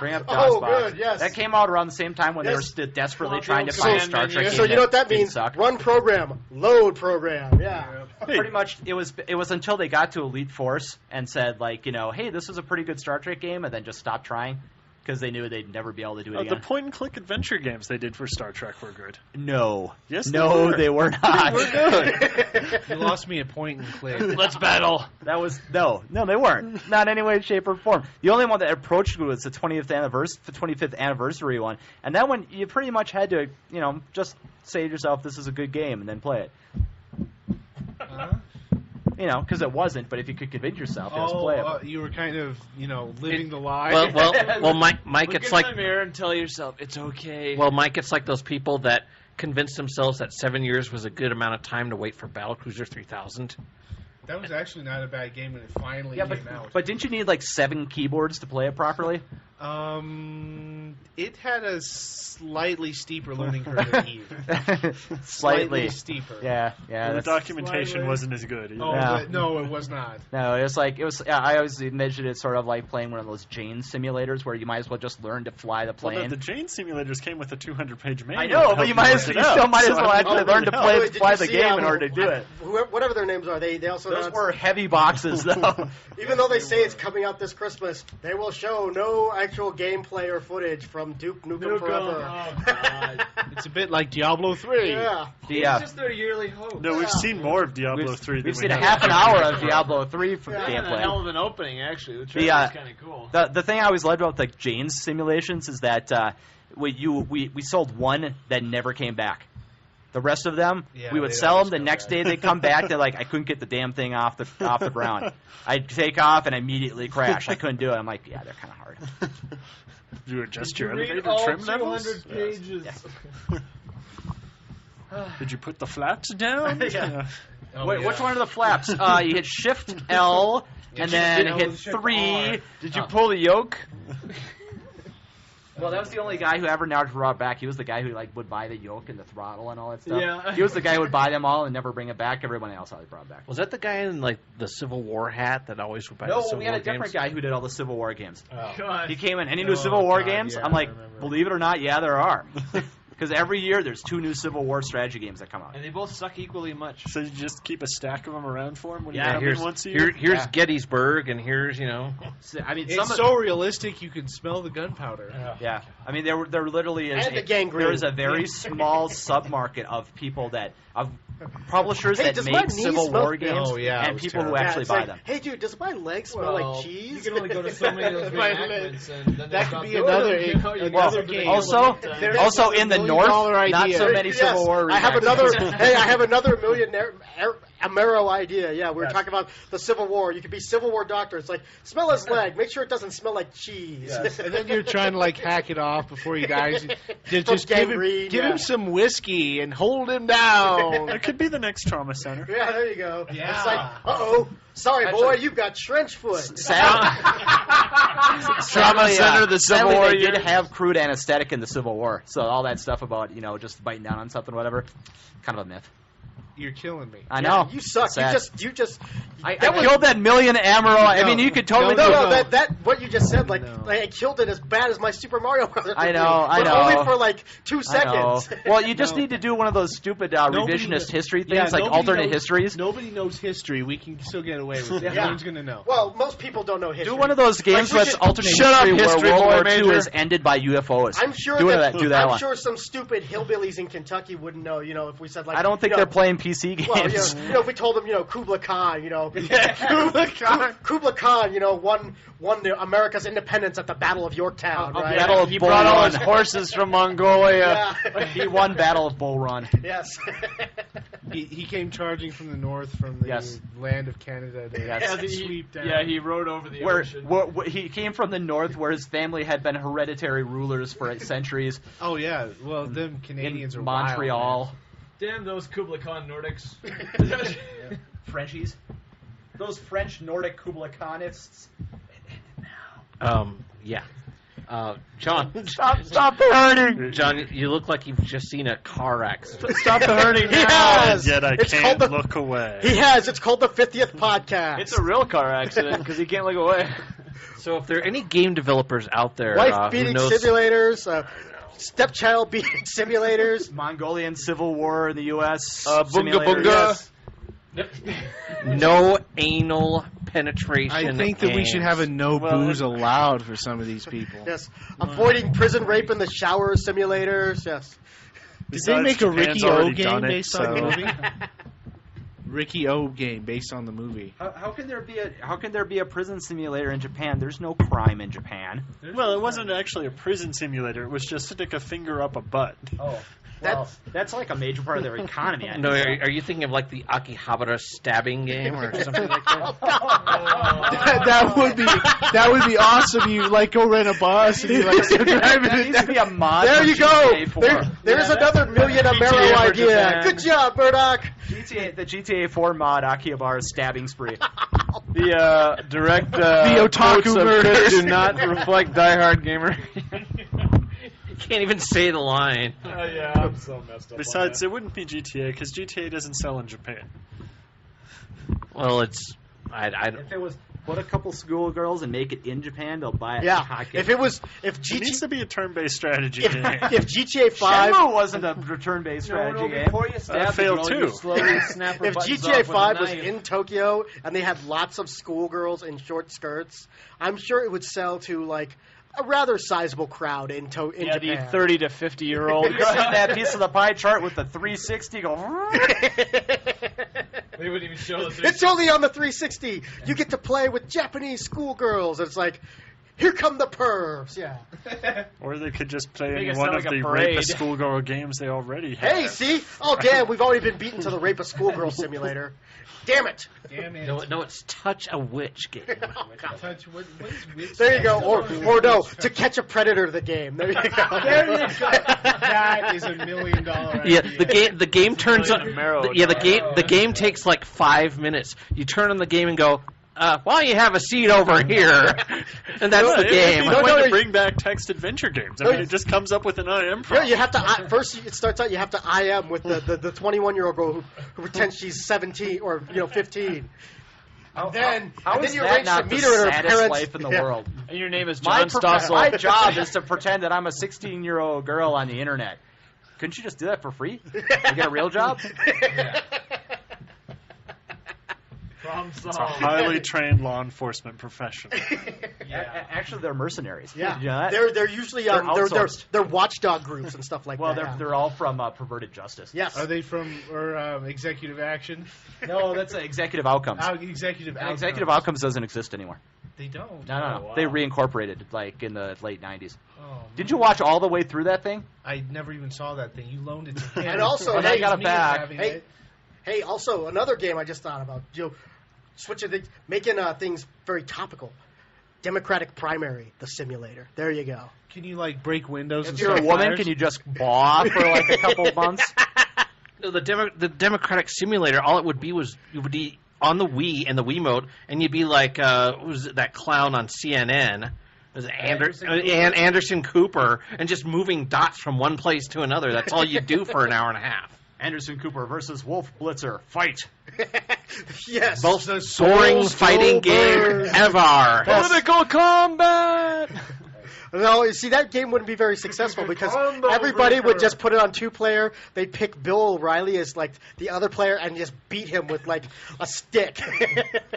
Speaker 5: Bring up DOS
Speaker 4: Oh,
Speaker 5: box.
Speaker 4: good, yes.
Speaker 5: That came out around the same time when
Speaker 4: Yes.
Speaker 5: they were still desperately
Speaker 6: So-
Speaker 5: trying to
Speaker 6: so-
Speaker 5: find a
Speaker 6: so-
Speaker 5: Star Trek
Speaker 6: so
Speaker 5: game.
Speaker 4: So you know what that
Speaker 5: didn't
Speaker 4: means?
Speaker 5: suck.
Speaker 4: Run program, load program. Yeah.
Speaker 5: Pretty much, it was until they got to Elite Force and said, like, hey, this is a pretty good Star Trek game, and then just stopped trying because they knew they'd never be able to do it
Speaker 7: The
Speaker 5: again.
Speaker 7: point-and-click adventure games they did for Star Trek were good.
Speaker 5: No.
Speaker 7: Yes,
Speaker 5: No, they were not.
Speaker 7: They were good.
Speaker 10: You lost me at point and click.
Speaker 5: Let's battle. That was no, they weren't. Not in any way, shape, or form. The only one that approached me was the 25th anniversary one, and that one you pretty much had to, just say to yourself, "This is a good game," and then play it. Because it wasn't. But if you could convince yourself, it was playable.
Speaker 10: You were kind of, living the lie.
Speaker 2: Well, Mike,
Speaker 6: Look
Speaker 2: it's
Speaker 6: in
Speaker 2: like
Speaker 6: the mirror and tell yourself it's okay.
Speaker 2: Well, Mike, it's like those people that convinced themselves that 7 years was a good amount of time to wait for Battlecruiser 3000.
Speaker 10: That was actually not a bad game when it finally came out.
Speaker 5: But didn't you need like 7 keyboards to play it properly?
Speaker 10: It had a slightly steeper learning curve than Eve.
Speaker 5: Slightly
Speaker 10: steeper.
Speaker 5: Yeah.
Speaker 7: The documentation
Speaker 10: Slightly.
Speaker 7: wasn't as good. Either.
Speaker 10: Oh,
Speaker 5: Yeah.
Speaker 10: no, it was not.
Speaker 5: No, it was. Yeah, I always envisioned it sort of like playing one of those Jane simulators where you might as well just learn to fly the
Speaker 7: Well,
Speaker 5: plane.
Speaker 7: the Jane simulators came with a 200-page manual.
Speaker 5: I know, but you might as well actually learn to
Speaker 4: Wait, did
Speaker 5: fly
Speaker 4: you
Speaker 5: the
Speaker 4: see,
Speaker 5: game in order to do it.
Speaker 4: Whatever their names are, they also
Speaker 5: Those
Speaker 4: announced,
Speaker 5: were heavy boxes, though.
Speaker 4: even though they say it's coming out this Christmas, they will show no actual gameplay or footage from Duke Nukem Forever.
Speaker 6: Oh, God.
Speaker 10: It's a bit like Diablo 3.
Speaker 4: Yeah.
Speaker 6: It's just their yearly hope.
Speaker 7: No, we've seen more of Diablo 3 than
Speaker 5: We've seen a
Speaker 7: have
Speaker 5: half an
Speaker 7: of
Speaker 5: hour
Speaker 7: Diablo
Speaker 5: of
Speaker 7: 4.
Speaker 5: Diablo 3 from
Speaker 6: Yeah, and a
Speaker 5: gameplay.
Speaker 6: hell of an opening, actually. The
Speaker 5: The,
Speaker 6: trailer was kind of cool.
Speaker 5: The thing I always loved about the Jane simulations is that we sold one that never came back. The rest of them,
Speaker 10: Yeah,
Speaker 5: we would
Speaker 10: they'd
Speaker 5: sell them.
Speaker 10: always
Speaker 5: The
Speaker 10: come
Speaker 5: next
Speaker 10: back.
Speaker 5: day they'd come back. They're like, I couldn't get the damn thing off the ground. I'd take off and immediately crash. I couldn't do it. I'm like, yeah, they're kind of hard.
Speaker 7: Did you adjust
Speaker 6: Did you
Speaker 7: your
Speaker 6: read
Speaker 7: elevator
Speaker 6: all
Speaker 7: trim
Speaker 6: 200
Speaker 7: levels?
Speaker 6: pages?
Speaker 7: Did you put the flaps down?
Speaker 5: Yeah.
Speaker 10: Oh,
Speaker 5: Wait,
Speaker 10: yeah.
Speaker 5: which one are the flaps? You hit Shift L and then
Speaker 6: Shift L,
Speaker 5: hit
Speaker 6: Shift
Speaker 5: 3.
Speaker 6: R.
Speaker 5: Did you pull the yoke? Well, that was the only guy who ever never brought back. He was the guy who would buy the yoke and the throttle and all that stuff.
Speaker 6: Yeah.
Speaker 5: He was the guy who would buy them all and never bring it back. Everyone else always brought it back.
Speaker 2: Was that the guy in the Civil War hat that always would buy the
Speaker 5: No,
Speaker 2: Civil
Speaker 5: we had
Speaker 2: War
Speaker 5: a different
Speaker 2: games?
Speaker 5: guy who did all the Civil War games.
Speaker 6: God.
Speaker 5: He came in, any new Civil War
Speaker 10: God,
Speaker 5: games?
Speaker 10: yeah,
Speaker 5: I'm like,
Speaker 10: I remember.
Speaker 5: believe it or not, yeah, there are. Because every year there's 2 new Civil War strategy games that come out.
Speaker 6: And they both suck equally much.
Speaker 7: So you just keep a stack of them around for him when
Speaker 5: Yeah,
Speaker 7: you come
Speaker 2: Here's
Speaker 7: in once a year?
Speaker 2: here's
Speaker 5: Yeah.
Speaker 2: Gettysburg, and here's
Speaker 5: So, I mean,
Speaker 10: It's so realistic you can smell the gunpowder.
Speaker 5: Yeah, I mean, there literally is
Speaker 4: And the gangrene.
Speaker 5: there is a very small submarket of people of publishers
Speaker 4: Hey,
Speaker 5: that
Speaker 4: does my
Speaker 5: make
Speaker 4: knee
Speaker 5: Civil
Speaker 4: smell-
Speaker 5: War games
Speaker 10: Oh, yeah, it
Speaker 5: and
Speaker 10: was
Speaker 5: people who
Speaker 10: terrible.
Speaker 5: actually
Speaker 4: it's
Speaker 5: buy
Speaker 4: like,
Speaker 5: them.
Speaker 4: Hey, dude, does my leg smell like cheese?
Speaker 6: You can only go to so many of those
Speaker 10: My
Speaker 6: reenactments, and then
Speaker 10: that
Speaker 6: they
Speaker 10: could be
Speaker 6: stop doing
Speaker 10: another
Speaker 6: them, you know, you
Speaker 10: well,
Speaker 6: never been able
Speaker 5: Also,
Speaker 6: to get
Speaker 10: There's
Speaker 5: also
Speaker 10: a
Speaker 5: in the
Speaker 10: $1
Speaker 5: north,
Speaker 10: million
Speaker 5: not
Speaker 10: idea.
Speaker 5: so many
Speaker 4: Yes,
Speaker 5: Civil War.
Speaker 4: I have
Speaker 5: reenactments.
Speaker 4: another. Hey, I have another millionaire Amero idea. Yeah, we were talking about the Civil War. You could be Civil War doctor. It's like smell his leg. Make sure it doesn't smell like cheese.
Speaker 10: And then you're trying to hack it off before he dies. Just
Speaker 4: From
Speaker 10: give
Speaker 4: gangrene,
Speaker 10: him
Speaker 4: yeah.
Speaker 10: some whiskey and hold him down.
Speaker 7: That could be the next trauma center.
Speaker 4: Yeah, there you go.
Speaker 10: Yeah.
Speaker 4: It's like, sorry,
Speaker 5: Actually-
Speaker 4: boy, you've got trench foot.
Speaker 5: Sadly,
Speaker 6: Center of the Civil
Speaker 5: sadly,
Speaker 6: War
Speaker 5: they did
Speaker 6: years.
Speaker 5: have crude anesthetic in the Civil War, so all that stuff about just biting down on something, whatever, kind of a myth.
Speaker 10: You're killing me.
Speaker 5: I know.
Speaker 4: You suck.
Speaker 5: Sad.
Speaker 4: You just.
Speaker 5: I killed that million ammo. I mean, you could totally.
Speaker 4: No. That what you just said, like I killed it as bad as my Super Mario Brothers.
Speaker 5: I know.
Speaker 4: But only for like 2 seconds.
Speaker 5: Well, you just need to do one of those stupid revisionist history things, like alternate histories.
Speaker 10: Nobody knows history. We can still get away with it. No one's gonna know.
Speaker 4: Well, most people don't know history.
Speaker 5: Do one of those games
Speaker 4: Like,
Speaker 5: that's alternate history where World War II is ended by UFOs.
Speaker 4: I'm sure
Speaker 5: do that
Speaker 4: I'm
Speaker 5: one.
Speaker 4: sure some stupid hillbillies in Kentucky wouldn't know. You know, if we said like.
Speaker 5: I don't think they're playing PC games.
Speaker 4: Well, if we told them, Kublai Khan, Kublai Khan, won America's independence at the Battle of Yorktown, right?
Speaker 5: Battle of
Speaker 6: He
Speaker 5: Bull
Speaker 6: brought all
Speaker 5: Run.
Speaker 6: his horses from Mongolia.
Speaker 4: Yeah.
Speaker 5: He won Battle of Bull Run.
Speaker 4: Yes.
Speaker 10: He came charging from the north, from the land of Canada to sweep down.
Speaker 6: Yeah, he rode over the ocean.
Speaker 5: Where he came from the north, where his family had been hereditary rulers for centuries.
Speaker 10: Oh yeah, well them Canadians
Speaker 5: in
Speaker 10: are
Speaker 5: Montreal.
Speaker 10: Wild,
Speaker 6: Damn those Kublai Khan Nordics.
Speaker 5: Frenchies. Those French Nordic Kublai Khanists.
Speaker 2: Yeah. John.
Speaker 5: Stop the hurting!
Speaker 2: John, you look like you've just seen a car accident.
Speaker 6: Stop the hurting
Speaker 4: He
Speaker 6: now.
Speaker 4: has.
Speaker 7: Yet I
Speaker 4: It's
Speaker 7: can't
Speaker 4: called the-
Speaker 7: look away.
Speaker 4: He has. It's called the 50th podcast.
Speaker 6: It's a real car accident because he can't look away.
Speaker 2: So if there are any game developers out there who
Speaker 4: Wife-beating
Speaker 2: knows...
Speaker 4: simulators, stepchild-beating simulators.
Speaker 5: Mongolian Civil War in the U.S.
Speaker 6: Bunga
Speaker 5: simulators.
Speaker 6: Bunga.
Speaker 2: No anal penetration.
Speaker 9: I think that we should have a no booze allowed for some of these people.
Speaker 4: Yes. Avoiding prison rape in the shower simulators. Yes.
Speaker 9: Did they make a
Speaker 7: Japan's
Speaker 9: Ricky O
Speaker 7: already
Speaker 9: game
Speaker 7: done it,
Speaker 9: based on the
Speaker 7: so-
Speaker 9: movie? Ricky O game based on the movie.
Speaker 5: How can there be a prison simulator in Japan? There's no crime in Japan.
Speaker 7: Well, it wasn't actually a prison simulator. It was just stick a finger up a butt.
Speaker 5: Oh. Well, that's like a major part of their economy.
Speaker 2: No, are you thinking of like the Akihabara stabbing game or something like that?
Speaker 9: that would be awesome. You like go rent a bus and you like start driving
Speaker 5: That
Speaker 9: it.
Speaker 5: needs to be a mod.
Speaker 4: There
Speaker 5: for
Speaker 4: you
Speaker 5: GTA
Speaker 4: go.
Speaker 5: 4.
Speaker 4: There's another million Amero
Speaker 2: for
Speaker 4: idea.
Speaker 2: Japan.
Speaker 4: Good job, Murdock.
Speaker 5: The GTA 4 mod, Akihabara's stabbing spree.
Speaker 6: The direct
Speaker 9: The otaku
Speaker 6: quotes of
Speaker 9: murders.
Speaker 6: Chris do not reflect diehard gamer.
Speaker 2: You can't even say the line.
Speaker 6: Oh yeah, I'm so messed up.
Speaker 7: Besides, it wouldn't be GTA because GTA doesn't sell in Japan.
Speaker 2: Well, it's...
Speaker 5: If it was put a couple schoolgirls and make it in Japan, they'll buy it.
Speaker 4: Yeah. If
Speaker 7: It needs to be a turn-based strategy game.
Speaker 4: if GTA 5
Speaker 5: Shenmue wasn't a return-based strategy game.
Speaker 6: Before you stab the
Speaker 7: failed
Speaker 6: girl,
Speaker 7: too.
Speaker 6: you slowly snap her
Speaker 4: if
Speaker 6: buttons
Speaker 4: GTA
Speaker 6: off with a
Speaker 4: 5 was
Speaker 6: knife.
Speaker 4: in Tokyo and they had lots of schoolgirls in short skirts, I'm sure it would sell to like a rather sizable crowd in
Speaker 6: the
Speaker 4: Japan.
Speaker 6: 30 to 50 year old.
Speaker 5: You see that piece of the pie chart with the 360 go.
Speaker 6: They wouldn't even show the
Speaker 4: It's only on the 360. You get to play with Japanese schoolgirls. It's like, here come the pervs. Yeah.
Speaker 7: Or they could just play
Speaker 6: Make
Speaker 7: any
Speaker 6: it
Speaker 7: one
Speaker 6: sound
Speaker 7: of
Speaker 6: like a
Speaker 7: the
Speaker 6: parade.
Speaker 7: rapist schoolgirl games they already have.
Speaker 4: Hey, see? Oh, damn, we've already been beaten to the Rape a Schoolgirl simulator. Damn it.
Speaker 10: Damn it.
Speaker 2: No, it's Touch a Witch game.
Speaker 10: Touch, what is witch?
Speaker 4: There you go. Or no, To Catch a Predator, the game. There you go.
Speaker 10: There you go. That is $1 million
Speaker 2: Yeah,
Speaker 10: idea.
Speaker 2: the game turns on.
Speaker 6: Camaro,
Speaker 2: The game takes like 5 minutes. You turn on the game and go, why don't you have a seat over here? And that's the game.
Speaker 7: It'd be the way to bring back text adventure games. I mean, it just comes up with an IM
Speaker 4: Yeah,
Speaker 7: prompt.
Speaker 4: you have to first. It starts out. You have to IM with the 21-year-old girl who pretends she's 17 or 15.
Speaker 5: How
Speaker 4: then
Speaker 5: is
Speaker 4: you
Speaker 5: that
Speaker 4: arrange
Speaker 5: not
Speaker 4: to
Speaker 5: the
Speaker 4: meet her at her
Speaker 5: saddest
Speaker 4: parents'
Speaker 5: life in the
Speaker 4: Yeah.
Speaker 5: world?
Speaker 6: And your name is
Speaker 5: My
Speaker 6: John Stossel.
Speaker 5: my job is to pretend that I'm a 16-year-old girl on the internet. Couldn't you just do that for free? You get a real job?
Speaker 6: Problem
Speaker 7: It's a
Speaker 6: solved.
Speaker 7: highly trained law enforcement professional.
Speaker 5: Actually, they're mercenaries.
Speaker 4: Yeah,
Speaker 5: Did you know that?
Speaker 4: they're usually
Speaker 5: They're outsourced.
Speaker 4: they're watchdog groups and stuff like
Speaker 5: Well,
Speaker 4: that.
Speaker 5: they're all from Perverted Justice.
Speaker 4: Yes.
Speaker 10: Are they from Executive Action?
Speaker 5: No, that's Executive Outcomes.
Speaker 10: Executive
Speaker 5: And
Speaker 10: Outcomes.
Speaker 5: Executive Outcomes doesn't exist anymore.
Speaker 10: They don't.
Speaker 5: No.
Speaker 6: wow.
Speaker 5: They reincorporated like in the late 90s.
Speaker 10: Oh,
Speaker 5: Did you watch all the way through that thing?
Speaker 10: I never even saw that thing. You loaned it to him.
Speaker 4: And also,
Speaker 5: And
Speaker 4: hey,
Speaker 5: I got it
Speaker 10: Me
Speaker 5: back.
Speaker 10: having
Speaker 4: Hey,
Speaker 10: it.
Speaker 4: hey, also another game I just thought about. Switching things, making things very topical. Democratic primary, the simulator. There you go.
Speaker 10: Can you like break windows?
Speaker 5: If
Speaker 10: and
Speaker 5: you're a
Speaker 10: start
Speaker 5: woman,
Speaker 10: fires?
Speaker 5: can you just baw for like a couple months?
Speaker 2: No, the Democratic simulator, all it would be was you would be on the Wii and the Wiimote, and you'd be like, what was it, that clown on CNN? Was it Anderson Cooper, and just moving dots from one place to another. That's all you do for an hour and a half.
Speaker 5: Anderson Cooper versus Wolf Blitzer. Fight.
Speaker 4: Yes.
Speaker 2: Most boring fighting game ever.
Speaker 7: Political combat!
Speaker 4: No, you see, that game wouldn't be very successed because everybody would just put it on 2-player. They'd pick Bill O'Reilly as, like, the other player and just beat him with, like, a stick.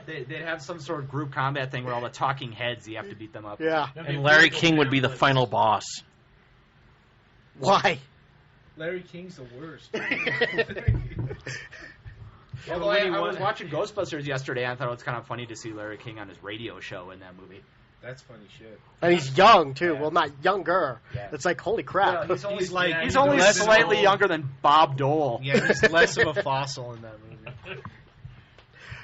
Speaker 5: They'd have some sort of group combat thing where all the talking heads, you have to beat them up.
Speaker 4: Yeah.
Speaker 2: And Larry King would be the final boss.
Speaker 4: Why?
Speaker 10: Larry King's the worst.
Speaker 5: Although I was watching Ghostbusters yesterday, I thought it was kind of funny to see Larry King on his radio show in that movie.
Speaker 10: That's funny shit.
Speaker 4: And he's young, too.
Speaker 5: Yeah.
Speaker 4: Well, not younger.
Speaker 5: Yeah.
Speaker 4: It's like, holy crap.
Speaker 5: He's only
Speaker 10: he's
Speaker 5: slightly younger than Bob Dole.
Speaker 10: Yeah, he's less of a fossil in that movie.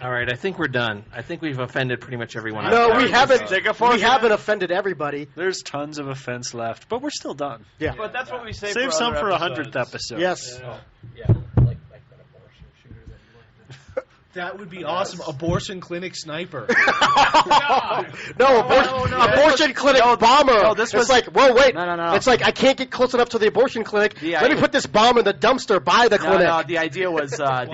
Speaker 2: All right, I think we're done. I think we've offended pretty much everyone.
Speaker 4: No,
Speaker 2: out
Speaker 4: we
Speaker 2: there.
Speaker 4: haven't. We haven't offended everybody.
Speaker 7: There's tons of offense left, but we're still done.
Speaker 4: Yeah.
Speaker 6: But that's what we say.
Speaker 7: Save
Speaker 6: for
Speaker 7: some
Speaker 6: other
Speaker 7: for
Speaker 6: episodes.
Speaker 7: 100th episode.
Speaker 4: Yes.
Speaker 2: Yeah, like that abortion shooter that you wanted.
Speaker 10: That would be awesome. Abortion clinic sniper.
Speaker 4: Abortion clinic bomber.
Speaker 5: No, this
Speaker 4: it's
Speaker 5: was
Speaker 4: like, whoa, wait.
Speaker 5: No.
Speaker 4: It's like, I can't get close enough to the abortion clinic.
Speaker 5: Yeah,
Speaker 4: Let me put this bomb in the dumpster by the clinic.
Speaker 5: No, the idea was
Speaker 4: That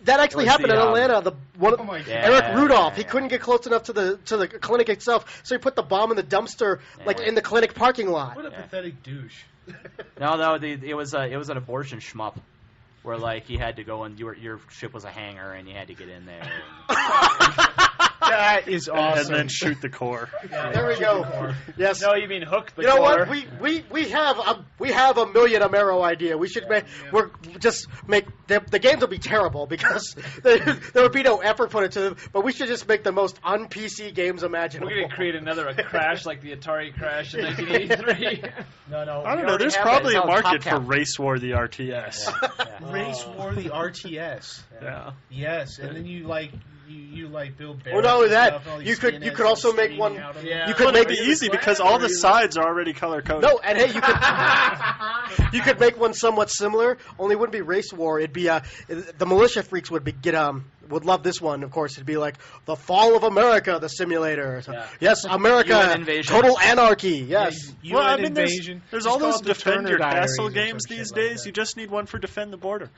Speaker 4: actually
Speaker 5: was
Speaker 4: happened
Speaker 5: the,
Speaker 4: in Atlanta.
Speaker 10: Oh my God.
Speaker 4: Eric Rudolph. He
Speaker 5: yeah.
Speaker 4: couldn't get close enough to the clinic itself, so he put the bomb in the dumpster, in the clinic parking lot.
Speaker 10: What a pathetic douche.
Speaker 5: it was an abortion shmup. Where like you had to go and your ship was a hangar and you had to get in there.
Speaker 10: That is awesome.
Speaker 7: And then shoot the core.
Speaker 4: There we go. Yes.
Speaker 6: No, you mean hook the
Speaker 4: You know
Speaker 6: core.
Speaker 4: what? We have a million Amero idea. We should make the games will be terrible because there would be no effort put into them. But we should just make the most un-PC games imaginable.
Speaker 6: We're gonna create another crash like the Atari crash in 1983.
Speaker 5: No.
Speaker 7: I don't know. There's probably a market for Race War the RTS.
Speaker 10: Race War the RTS.
Speaker 7: Yeah.
Speaker 10: Yes, and then you build barrels.
Speaker 4: Well, not only
Speaker 10: and
Speaker 4: that,
Speaker 10: stuff, and all
Speaker 4: you
Speaker 10: these
Speaker 4: could
Speaker 10: skinheads
Speaker 4: also
Speaker 10: all
Speaker 4: make
Speaker 10: screaming
Speaker 4: one.
Speaker 10: out of
Speaker 6: Yeah.
Speaker 10: them.
Speaker 4: You could
Speaker 7: But
Speaker 4: make
Speaker 7: it'd be easy because all the sides are already color coded.
Speaker 4: No, and hey, you could make one somewhat similar. Only it wouldn't be Race War. It'd be the militia freaks would love this one. Of course, it'd be like the Fall of America, the simulator. So,
Speaker 6: Yeah.
Speaker 4: Yes, America,
Speaker 5: UN invasion.
Speaker 4: total anarchy. Yes.
Speaker 7: Well, I
Speaker 10: UN
Speaker 7: mean,
Speaker 10: invasion.
Speaker 7: there's
Speaker 10: Just
Speaker 7: all
Speaker 10: call
Speaker 7: those
Speaker 10: it the
Speaker 7: Defend
Speaker 10: Turner
Speaker 7: Your
Speaker 10: Diaries
Speaker 7: Castle
Speaker 10: or some
Speaker 7: games
Speaker 10: shit
Speaker 7: these
Speaker 10: like
Speaker 7: days.
Speaker 10: that.
Speaker 7: You just need one for Defend the Border.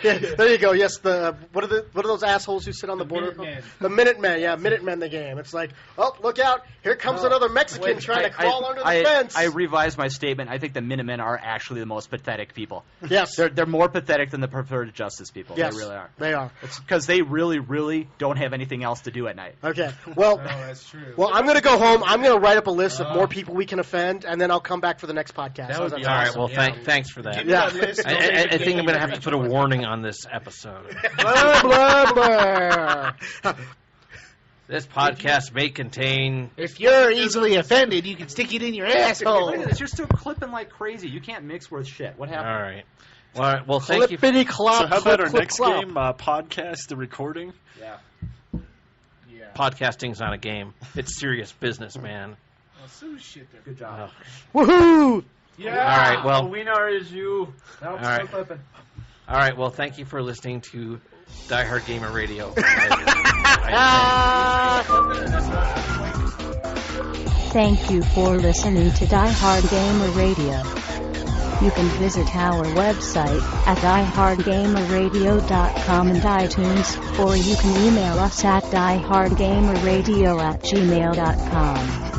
Speaker 4: Yeah, there you go. Yes, what are those assholes who sit on the border?
Speaker 10: Minutemen.
Speaker 4: The Minutemen. Yeah, Minutemen. The game. It's like, oh, look out! Here comes another Mexican trying to crawl under the fence.
Speaker 5: I revised my statement. I think the Minutemen are actually the most pathetic people.
Speaker 4: Yes,
Speaker 5: They're more pathetic than the Preferred Justice people.
Speaker 4: yes,
Speaker 5: They really are.
Speaker 4: They are.
Speaker 5: It's because they really, really don't have anything else to do at night.
Speaker 4: Okay. Well,
Speaker 10: No, that's true.
Speaker 4: well, I'm gonna go home. I'm gonna write up a list of more people we can offend, and then I'll come back for the next podcast.
Speaker 10: That would
Speaker 4: How's
Speaker 10: be
Speaker 2: All right,
Speaker 10: awesome.
Speaker 2: well,
Speaker 10: Yeah.
Speaker 2: thanks for that.
Speaker 10: Give me
Speaker 4: Yeah.
Speaker 10: that list,
Speaker 2: I
Speaker 10: I'll make a
Speaker 2: think I'm
Speaker 10: game
Speaker 2: going to have to put a
Speaker 10: eventually.
Speaker 2: warning on this episode.
Speaker 4: blah blah blah.
Speaker 2: This podcast may contain...
Speaker 9: If you're easily offended, you can stick it in your asshole.
Speaker 5: Look at this. You're still clipping like crazy. You can't mix worth shit. What
Speaker 2: All
Speaker 5: happened?
Speaker 2: right. Well, thank you.
Speaker 4: Clippity clop.
Speaker 7: So how
Speaker 4: clip,
Speaker 7: about our
Speaker 4: clip,
Speaker 7: next
Speaker 4: clop.
Speaker 7: game, podcast, the recording?
Speaker 5: Yeah.
Speaker 10: Yeah.
Speaker 2: Podcasting's not a game. It's serious business, man.
Speaker 10: Well, so shit there.
Speaker 5: Good job.
Speaker 4: Woohoo!
Speaker 6: Yeah.
Speaker 2: All right, well-
Speaker 6: the winner is you.
Speaker 5: No,
Speaker 2: All
Speaker 5: still
Speaker 2: right.
Speaker 5: clipping.
Speaker 2: All right, well, thank you for listening to Diehard Gamer Radio.
Speaker 1: Thank you for listening to Diehard Gamer Radio. You can visit our website at diehardgamerradio.com and iTunes, or you can email us at diehardgamerradio@gmail.com.